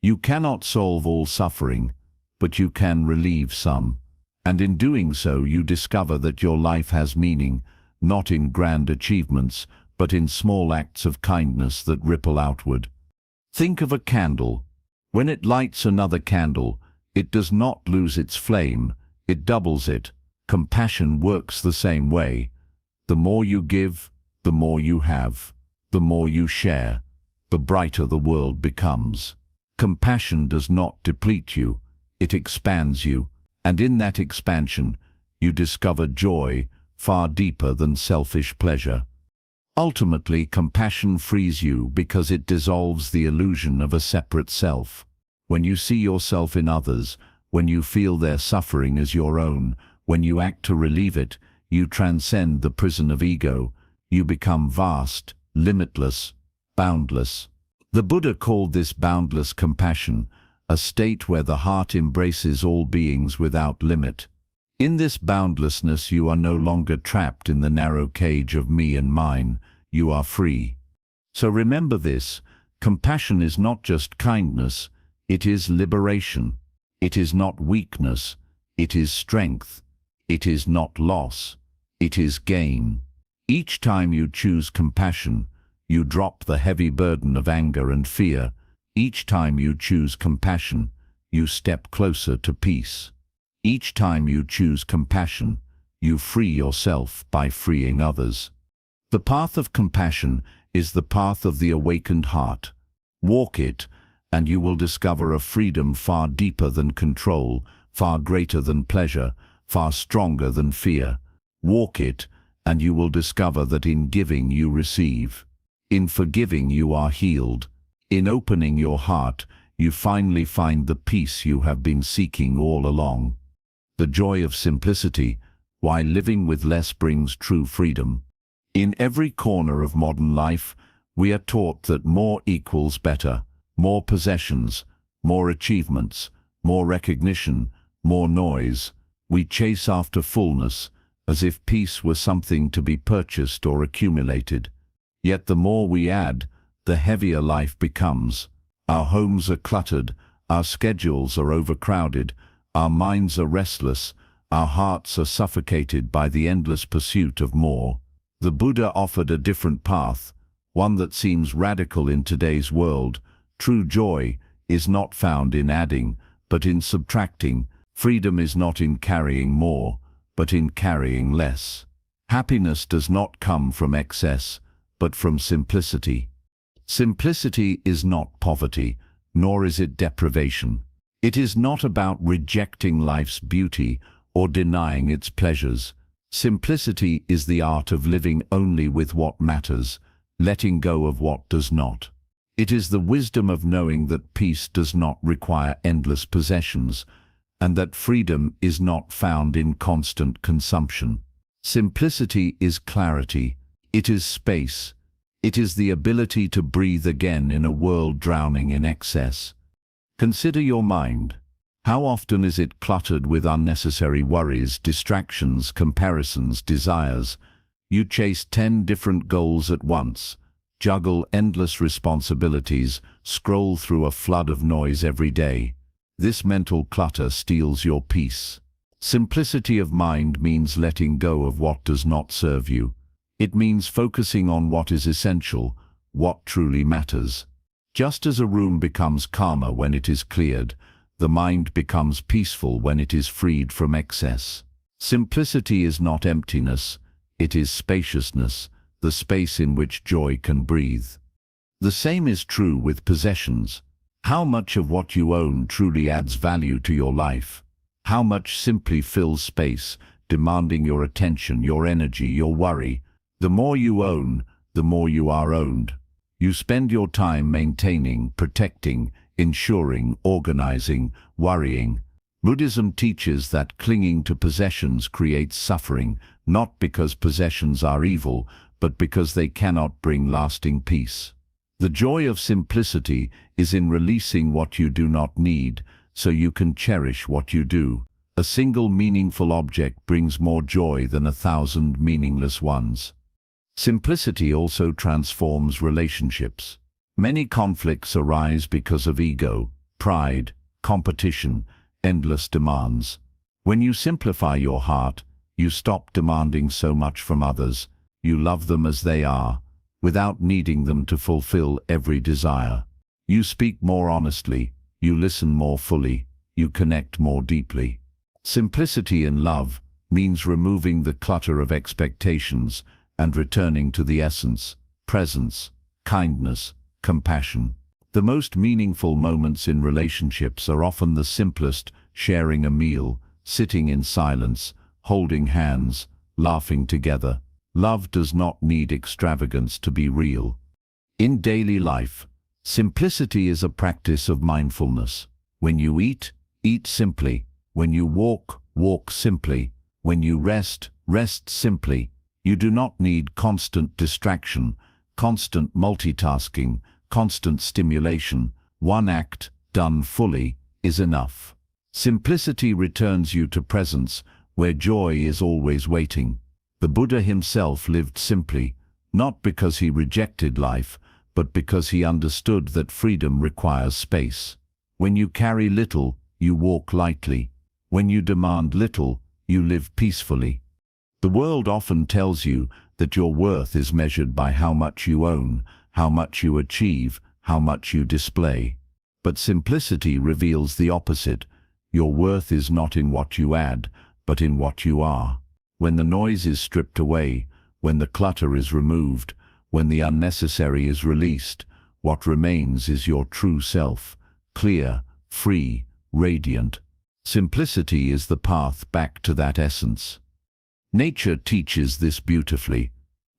[SPEAKER 1] You cannot solve all suffering, but you can relieve some. And in doing so, you discover that your life has meaning, not in grand achievements, but in small acts of kindness that ripple outward. Think of a candle. When it lights another candle, it does not lose its flame, it doubles it. Compassion works the same way. The more you give, the more you have. The more you share, the brighter the world becomes. Compassion does not deplete you, it expands you, and in that expansion, you discover joy far deeper than selfish pleasure. Ultimately, compassion frees you because it dissolves the illusion of a separate self. When you see yourself in others, when you feel their suffering as your own, when you act to relieve it, you transcend the prison of ego. You become vast, limitless, boundless. The Buddha called this boundless compassion, a state where the heart embraces all beings without limit. In this boundlessness, you are no longer trapped in the narrow cage of me and mine. You are free. So remember this, compassion is not just kindness, it is liberation. It is not weakness, it is strength. It is not loss, it is gain. Each time you choose compassion, you drop the heavy burden of anger and fear. Each time you choose compassion, you step closer to peace. Each time you choose compassion, you free yourself by freeing others. The path of compassion is the path of the awakened heart. Walk it, and you will discover a freedom far deeper than control, far greater than pleasure, far stronger than fear. Walk it, and you will discover that in giving you receive. In forgiving you are healed. In opening your heart, you finally find the peace you have been seeking all along. The joy of simplicity, why living with less brings true freedom. In every corner of modern life, we are taught that more equals better. More possessions, more achievements, more recognition, more noise. We chase after fullness, as if peace were something to be purchased or accumulated. Yet the more we add, the heavier life becomes. Our homes are cluttered, Our schedules are overcrowded, our minds are restless, our hearts are suffocated by the endless pursuit of more. The Buddha offered a different path, one that seems radical in today's world. True joy is not found in adding, but in subtracting. Freedom is not in carrying more, but in carrying less. Happiness does not come from excess, but from simplicity. Simplicity is not poverty, nor is it deprivation. It is not about rejecting life's beauty or denying its pleasures. Simplicity is the art of living only with what matters, letting go of what does not. It is the wisdom of knowing that peace does not require endless possessions, and that freedom is not found in constant consumption. Simplicity is clarity. It is space. It is the ability to breathe again in a world drowning in excess. Consider your mind. How often is it cluttered with unnecessary worries, distractions, comparisons, desires? You chase 10 different goals at once, juggle endless responsibilities, scroll through a flood of noise every day. This mental clutter steals your peace. Simplicity of mind means letting go of what does not serve you. It means focusing on what is essential, what truly matters. Just as a room becomes calmer when it is cleared, the mind becomes peaceful when it is freed from excess. Simplicity is not emptiness, it is spaciousness, the space in which joy can breathe. The same is true with possessions. How much of what you own truly adds value to your life? How much simply fills space, demanding your attention, your energy, your worry? The more you own, the more you are owned. You spend your time maintaining, protecting, ensuring, organizing, worrying. Buddhism teaches that clinging to possessions creates suffering, not because possessions are evil, but because they cannot bring lasting peace. The joy of simplicity is in releasing what you do not need, so you can cherish what you do. A single meaningful object brings more joy than 1,000 meaningless ones. Simplicity also transforms relationships. Many conflicts arise because of ego, pride, competition, endless demands. When you simplify your heart, you stop demanding so much from others. You love them as they are, without needing them to fulfill every desire. You speak more honestly, you listen more fully, you connect more deeply. Simplicity in love means removing the clutter of expectations and returning to the essence, presence, kindness, compassion. The most meaningful moments in relationships are often the simplest: sharing a meal, sitting in silence, holding hands, laughing together. Love does not need extravagance to be real. In daily life, simplicity is a practice of mindfulness. When you eat, eat simply. When you walk, walk simply. When you rest, rest simply. You do not need constant distraction, constant multitasking, constant stimulation. One act, done fully, is enough. Simplicity returns you to presence, where joy is always waiting. The Buddha himself lived simply, not because he rejected life, but because he understood that freedom requires space. When you carry little, you walk lightly. When you demand little, you live peacefully. The world often tells you that your worth is measured by how much you own, how much you achieve, how much you display. But simplicity reveals the opposite. Your worth is not in what you add, but in what you are. When the noise is stripped away, when the clutter is removed, when the unnecessary is released, what remains is your true self, clear, free, radiant. Simplicity is the path back to that essence. Nature teaches this beautifully.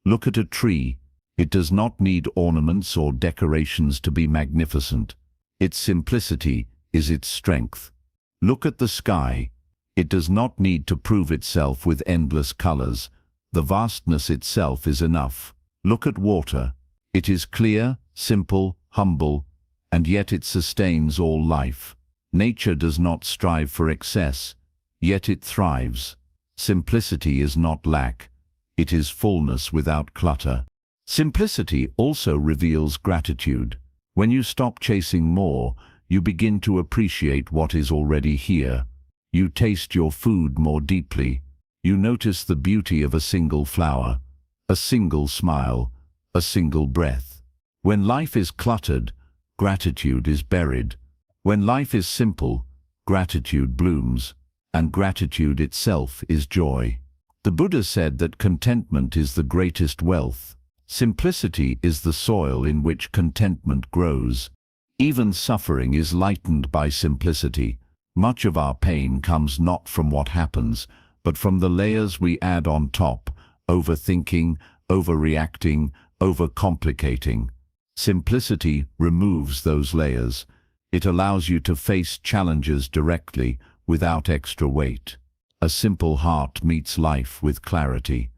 [SPEAKER 1] Look at a tree. It does not need ornaments or decorations to be magnificent. Its simplicity is its strength. Look at the sky. It does not need to prove itself with endless colors. The vastness itself is enough. Look at water. It is clear, simple, humble, and yet it sustains all life. Nature does not strive for excess, yet it thrives. Simplicity is not lack. It is fullness without clutter. Simplicity also reveals gratitude. When you stop chasing more, You begin to appreciate what is already here. You taste your food more deeply. You notice the beauty of a single flower, a single smile, a single breath. When life is cluttered, gratitude is buried. When life is simple, gratitude blooms, and gratitude itself is joy. The Buddha said that contentment is the greatest wealth. Simplicity is the soil in which contentment grows. Even suffering is lightened by simplicity. Much of our pain comes not from what happens, but from the layers we add on top, overthinking, overreacting, overcomplicating. Simplicity removes those layers. It allows you to face challenges directly, without extra weight. A simple heart meets life with clarity.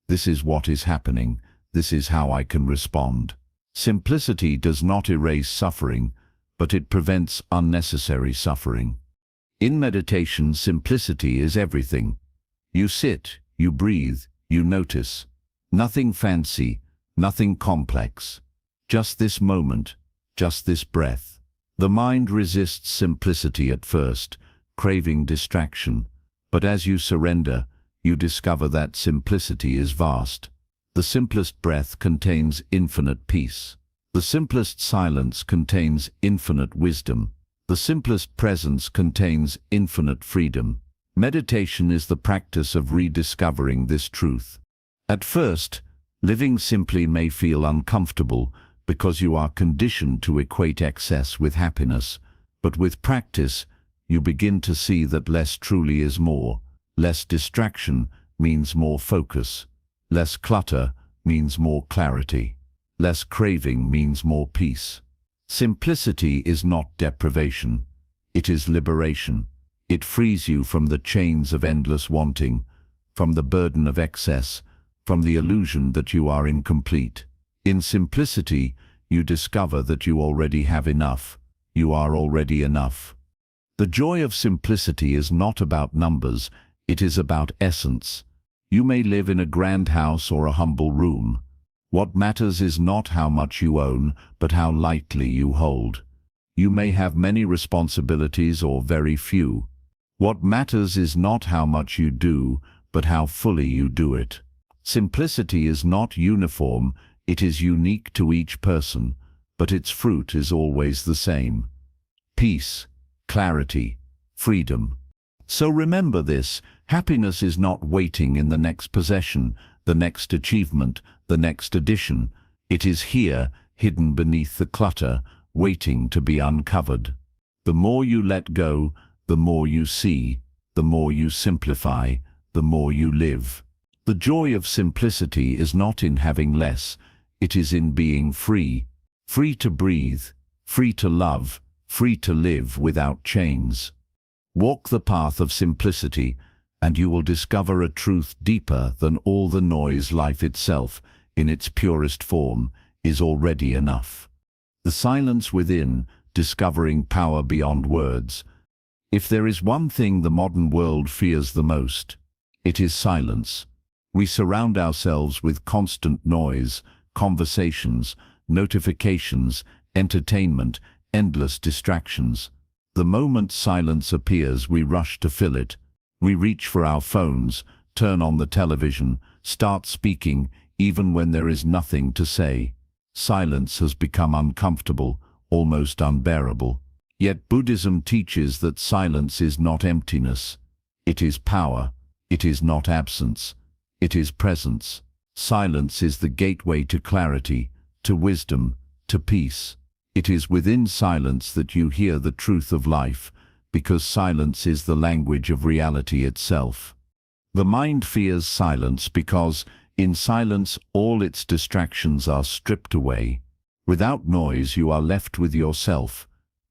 [SPEAKER 1] This is what is happening. This is how I can respond. Simplicity does not erase suffering, but it prevents unnecessary suffering. In meditation, simplicity is everything. You sit, you breathe, you notice. Nothing fancy, nothing complex. Just this moment, just this breath. The mind resists simplicity at first, craving distraction. But as you surrender, you discover that simplicity is vast. The simplest breath contains infinite peace. The simplest silence contains infinite wisdom. The simplest presence contains infinite freedom. Meditation is the practice of rediscovering this truth. At first, living simply may feel uncomfortable because you are conditioned to equate excess with happiness. But with practice, you begin to see that less truly is more. Less distraction means more focus. Less clutter means more clarity. Less craving means more peace. Simplicity is not deprivation. It is liberation. It frees you from the chains of endless wanting, from the burden of excess, from the illusion that you are incomplete. In simplicity, you discover that you already have enough. You are already enough. The joy of simplicity is not about numbers, it is about essence. You may live in a grand house or a humble room. What matters is not how much you own, but how lightly you hold. You may have many responsibilities or very few. What matters is not how much you do, but how fully you do it. Simplicity is not uniform, it is unique to each person, but its fruit is always the same. Peace, clarity, freedom. So remember this, happiness is not waiting in the next possession, the next achievement, the next addition. It is here, hidden beneath the clutter, waiting to be uncovered. The more you let go, the more you see, the more you simplify, the more you live. The joy of simplicity is not in having less, it is in being free. Free to breathe, free to love, free to live without chains. Walk the path of simplicity, and you will discover a truth deeper than all the noise. Life itself, in its purest form, is already enough. The silence within, discovering power beyond words. If there is one thing the modern world fears the most, it is silence. We surround ourselves with constant noise, conversations, notifications, entertainment, endless distractions. The moment silence appears, we rush to fill it. We reach for our phones, turn on the television, start speaking, even when there is nothing to say. Silence has become uncomfortable, almost unbearable. Yet Buddhism teaches that silence is not emptiness. It is power. It is not absence. It is presence. Silence is the gateway to clarity, to wisdom, to peace. It is within silence that you hear the truth of life, because silence is the language of reality itself. The mind fears silence because, in silence, all its distractions are stripped away. Without noise, you are left with yourself,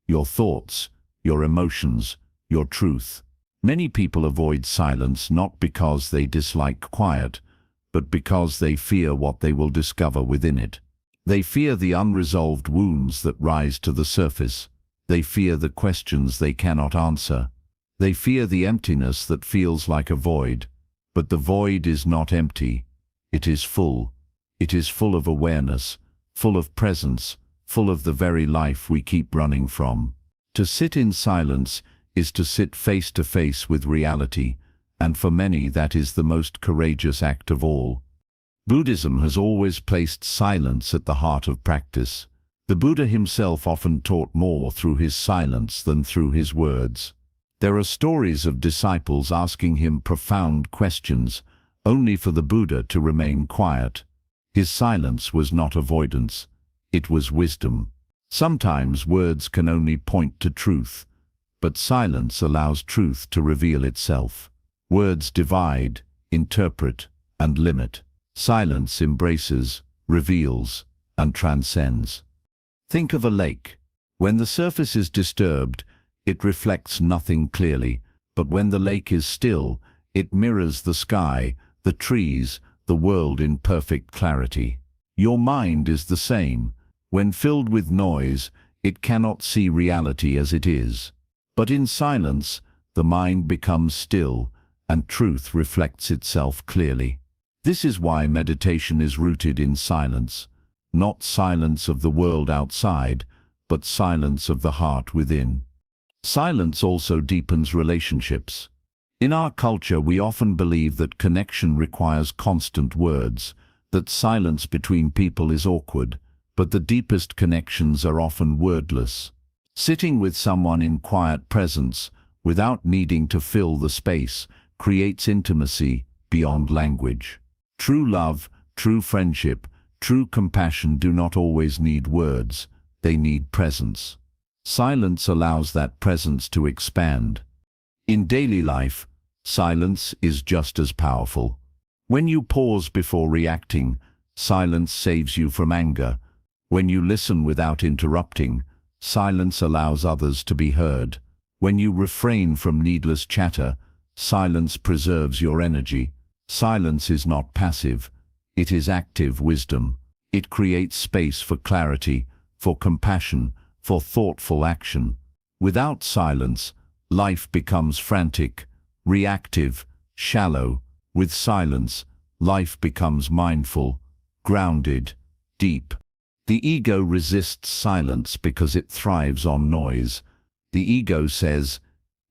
[SPEAKER 1] your thoughts, your emotions, your truth. Many people avoid silence not because they dislike quiet, but because they fear what they will discover within it. They fear the unresolved wounds that rise to the surface. They fear the questions they cannot answer. They fear the emptiness that feels like a void. But the void is not empty. It is full. It is full of awareness, full of presence, full of the very life we keep running from. To sit in silence is to sit face to face with reality, and for many that is the most courageous act of all. Buddhism has always placed silence at the heart of practice. The Buddha himself often taught more through his silence than through his words. There are stories of disciples asking him profound questions, only for the Buddha to remain quiet. His silence was not avoidance, it was wisdom. Sometimes words can only point to truth, but silence allows truth to reveal itself. Words divide, interpret, and limit. Silence embraces, reveals, and transcends. Think of a lake. When the surface is disturbed, it reflects nothing clearly, but when the lake is still, it mirrors the sky, the trees, the world in perfect clarity. Your mind is the same. When filled with noise, it cannot see reality as it is. But in silence, the mind becomes still, and truth reflects itself clearly. This is why meditation is rooted in silence, not silence of the world outside, but silence of the heart within. Silence also deepens relationships. In our culture, we often believe that connection requires constant words, that silence between people is awkward, but the deepest connections are often wordless. Sitting with someone in quiet presence, without needing to fill the space, creates intimacy beyond language. True love, true friendship, true compassion do not always need words, they need presence. Silence allows that presence to expand. In daily life, silence is just as powerful. When you pause before reacting, silence saves you from anger. When you listen without interrupting, silence allows others to be heard. When you refrain from needless chatter, silence preserves your energy. Silence is not passive, it is active wisdom. It creates space for clarity, for compassion, for thoughtful action. Without silence, life becomes frantic, reactive, shallow. With silence, life becomes mindful, grounded, deep. The ego resists silence because it thrives on noise. The ego says,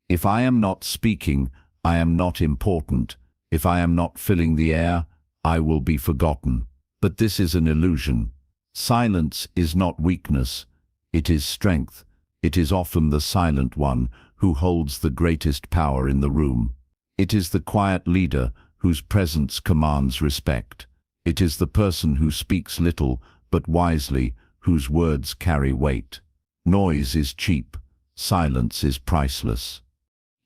[SPEAKER 1] if I am not speaking, I am not important. If I am not filling the air, I will be forgotten. But this is an illusion. Silence is not weakness, it is strength. It is often the silent one who holds the greatest power in the room. It is the quiet leader whose presence commands respect. It is the person who speaks little but wisely, whose words carry weight. Noise is cheap, silence is priceless.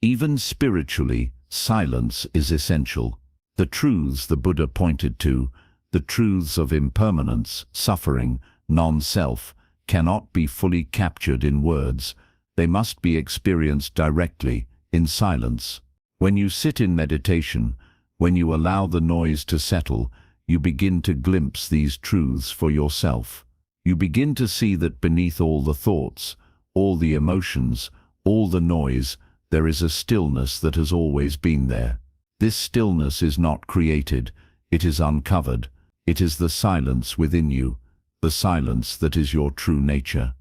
[SPEAKER 1] Even spiritually, silence is essential. The truths the Buddha pointed to, the truths of impermanence, suffering, non-self, cannot be fully captured in words. They must be experienced directly, in silence. When you sit in meditation, when you allow the noise to settle, you begin to glimpse these truths for yourself. You begin to see that beneath all the thoughts, all the emotions, all the noise, there is a stillness that has always been there. This stillness is not created, it is uncovered. It is the silence within you, the silence that is your true nature.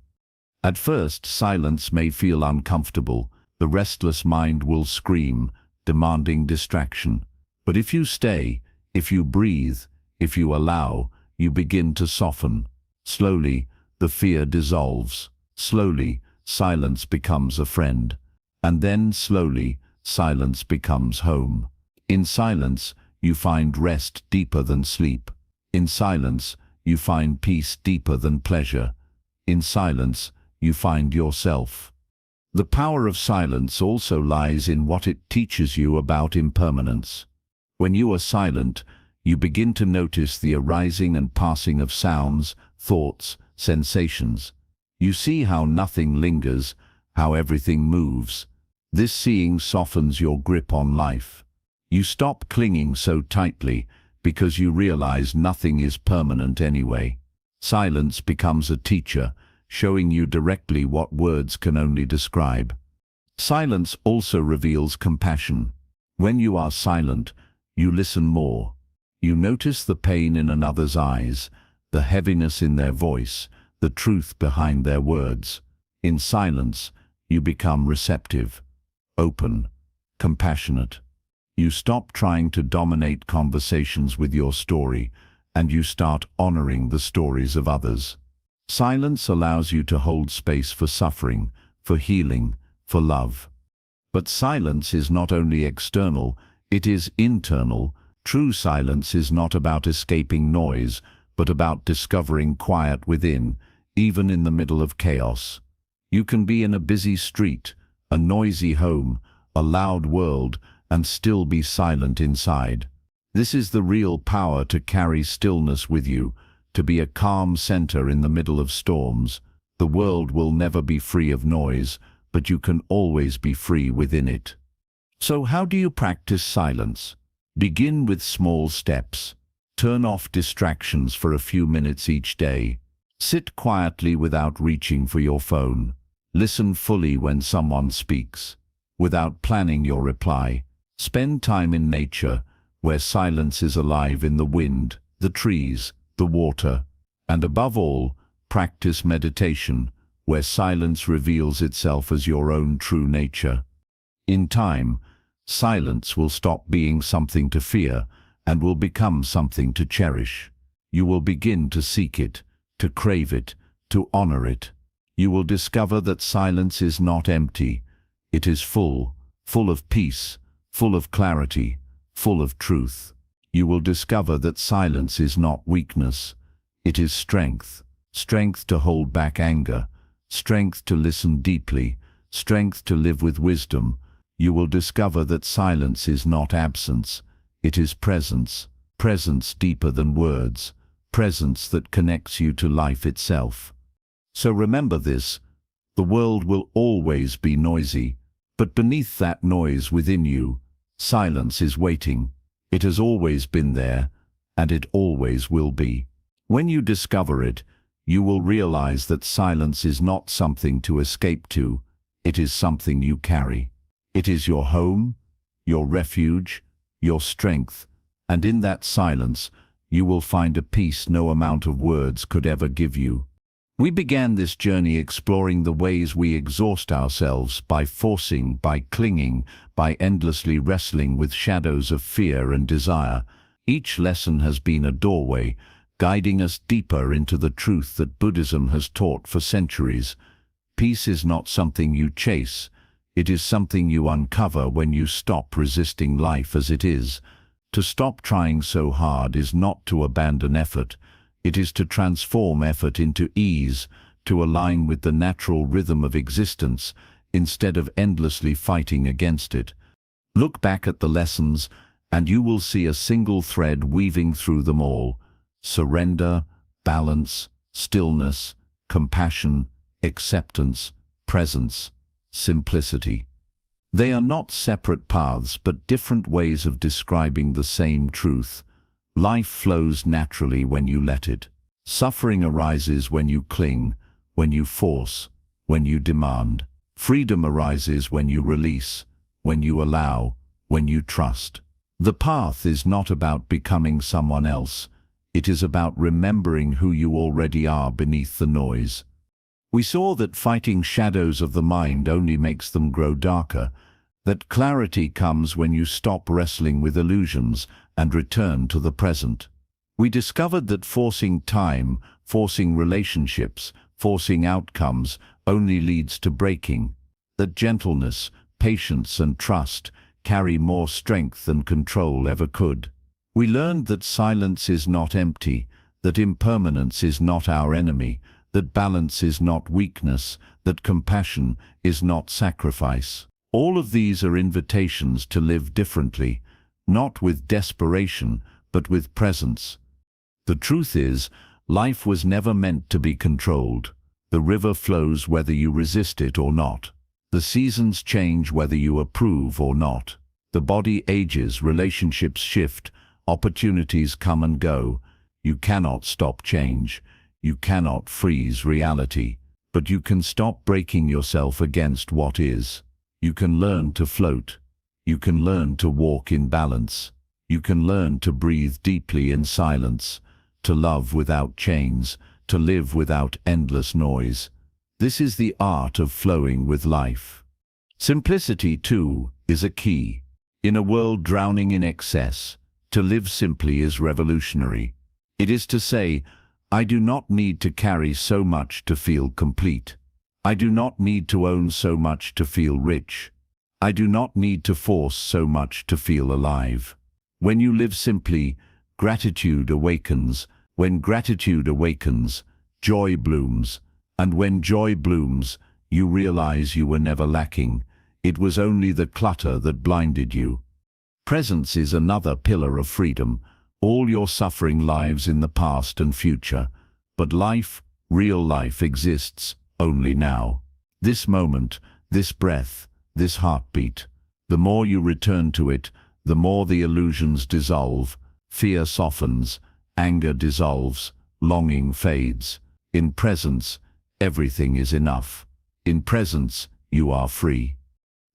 [SPEAKER 1] At first, silence may feel uncomfortable. The restless mind will scream, demanding distraction. But if you stay, if you breathe, if you allow, you begin to soften. Slowly, the fear dissolves. Slowly, silence becomes a friend. And then slowly, silence becomes home. In silence, you find rest deeper than sleep. In silence, you find peace deeper than pleasure. In silence, you find yourself. The power of silence also lies in what it teaches you about impermanence. When you are silent, you begin to notice the arising and passing of sounds, thoughts, sensations. You see how nothing lingers, how everything moves. This seeing softens your grip on life. You stop clinging so tightly because you realize nothing is permanent anyway. Silence becomes a teacher, showing you directly what words can only describe. Silence also reveals compassion. When you are silent, you listen more. You notice the pain in another's eyes, the heaviness in their voice, the truth behind their words. In silence, You become receptive, open, compassionate. You stop trying to dominate conversations with your story, and you start honoring the stories of others. Silence allows you to hold space for suffering, for healing, for love. But silence is not only external, it is internal. True silence is not about escaping noise, but about discovering quiet within, even in the middle of chaos. You can be in a busy street, a noisy home, a loud world, and still be silent inside. This is the real power, to carry stillness with you, to be a calm center in the middle of storms. The world will never be free of noise, but you can always be free within it. So how do you practice silence? Begin with small steps. Turn off distractions for a few minutes each day. Sit quietly without reaching for your phone. Listen fully when someone speaks, without planning your reply. Spend time in nature, where silence is alive, in the wind, the trees, the water. And above all, practice meditation, where silence reveals itself as your own true nature. In time, silence will stop being something to fear and will become something to cherish. You will begin to seek it, to crave it, to honor it. You will discover that silence is not empty. It is full, full of peace, full of clarity, full of truth. You will discover that silence is not weakness. It is strength. Strength to hold back anger, strength to listen deeply, strength to live with wisdom. You will discover that silence is not absence. It is presence. Presence deeper than words. Presence that connects you to life itself. So remember this: the world will always be noisy, but beneath that noise within you, silence is waiting. It has always been there, and it always will be. When you discover it, you will realize that silence is not something to escape to. It is something you carry. It is your home, your refuge, your strength, and in that silence, you will find a peace no amount of words could ever give you. We began this journey exploring the ways we exhaust ourselves, by forcing, by clinging, by endlessly wrestling with shadows of fear and desire. Each lesson has been a doorway, guiding us deeper into the truth that Buddhism has taught for centuries. Peace is not something you chase. It is something you uncover when you stop resisting life as it is. To stop trying so hard is not to abandon effort. It is to transform effort into ease, to align with the natural rhythm of existence, instead of endlessly fighting against it. Look back at the lessons, and you will see a single thread weaving through them all: surrender, balance, stillness, compassion, acceptance, presence, simplicity. They are not separate paths, but different ways of describing the same truth. Life flows naturally when you let it. Suffering arises when you cling, when you force, when you demand. Freedom arises when you release, when you allow, when you trust. The path is not about becoming someone else. It is about remembering who you already are beneath the noise. We saw that fighting shadows of the mind only makes them grow darker, that clarity comes when you stop wrestling with illusions and return to the present. We discovered that forcing time, forcing relationships, forcing outcomes only leads to breaking, that gentleness, patience, and trust carry more strength than control ever could. We learned that silence is not empty, that impermanence is not our enemy, that balance is not weakness, that compassion is not sacrifice. All of these are invitations to live differently, not with desperation, but with presence. The truth is, life was never meant to be controlled. The river flows whether you resist it or not. The seasons change whether you approve or not. The body ages, relationships shift, opportunities come and go. You cannot stop change. You cannot freeze reality. But you can stop breaking yourself against what is. You can learn to float. You can learn to walk in balance. You can learn to breathe deeply in silence, to love without chains, to live without endless noise. This is the art of flowing with life. Simplicity, too, is a key. In a world drowning in excess, to live simply is revolutionary. It is to say, I do not need to carry so much to feel complete. I do not need to own so much to feel rich. I do not need to force so much to feel alive. When you live simply, gratitude awakens. When gratitude awakens, joy blooms. And when joy blooms, you realize you were never lacking. It was only the clutter that blinded you. Presence is another pillar of freedom. All your suffering lives in the past and future. But life, real life, exists only now. This moment, this breath, this heartbeat. The more you return to it, the more the illusions dissolve. Fear softens, anger dissolves, longing fades. In presence, everything is enough. In presence, you are free.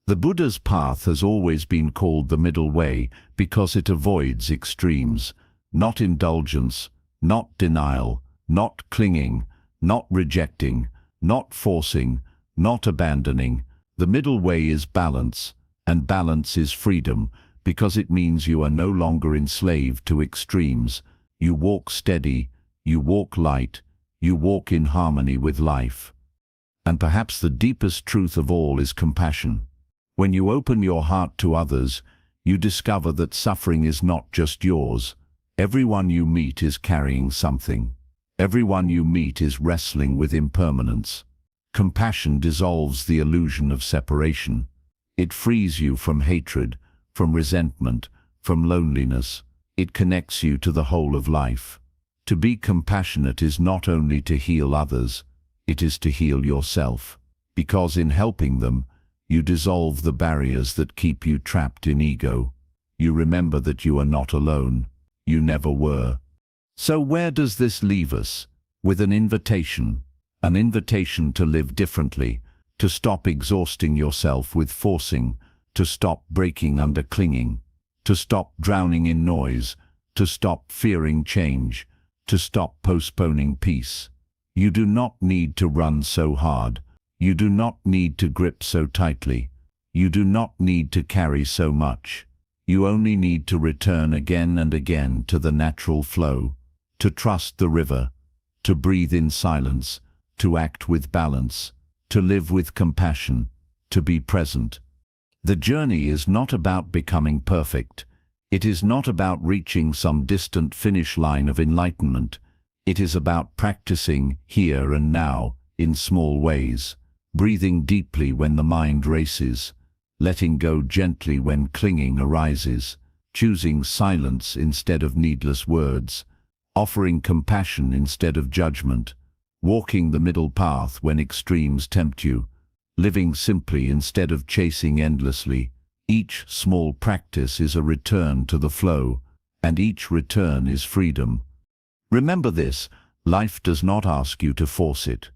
[SPEAKER 1] The Buddha's path has always been called the middle way because it avoids extremes. Not indulgence, not denial, not clinging, not rejecting, not forcing, not abandoning. The middle way is balance, and balance is freedom, because it means you are no longer enslaved to extremes. You walk steady, you walk light, you walk in harmony with life. And perhaps the deepest truth of all is compassion. When you open your heart to others, you discover that suffering is not just yours. Everyone you meet is carrying something. Everyone you meet is wrestling with impermanence. Compassion dissolves the illusion of separation. It frees you from hatred, from resentment, from loneliness. It connects you to the whole of life. To be compassionate is not only to heal others, it is to heal yourself. Because in helping them, you dissolve the barriers that keep you trapped in ego. You remember that you are not alone. You never were. So where does this leave us? With an invitation to live differently, to stop exhausting yourself with forcing, to stop breaking under clinging, to stop drowning in noise, to stop fearing change, to stop postponing peace. You do not need to run so hard. You do not need to grip so tightly. You do not need to carry so much. You only need to return again and again to the natural flow, to trust the river, to breathe in silence, to act with balance, to live with compassion, to be present. The journey is not about becoming perfect. It is not about reaching some distant finish line of enlightenment. It is about practicing here and now in small ways. Breathing deeply when the mind races, letting go gently when clinging arises, choosing silence instead of needless words, offering compassion instead of judgment, walking the middle path when extremes tempt you, living simply instead of chasing endlessly. Each small practice is a return to the flow, and each return is freedom. Remember this, life does not ask you to force it.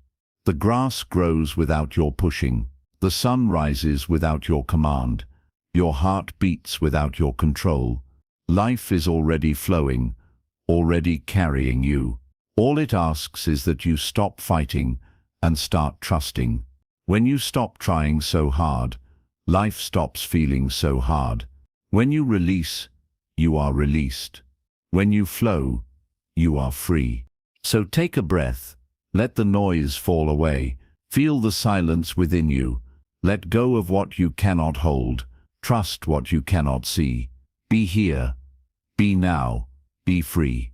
[SPEAKER 1] The grass grows without your pushing. The sun rises without your command. Your heart beats without your control. Life is already flowing, already carrying you. All it asks is that you stop fighting and start trusting. When you stop trying so hard, life stops feeling so hard. When you release, you are released. When you flow, you are free. So take a breath. Let the noise fall away. Feel the silence within you. Let go of what you cannot hold. Trust what you cannot see. Be here. Be now. Be free.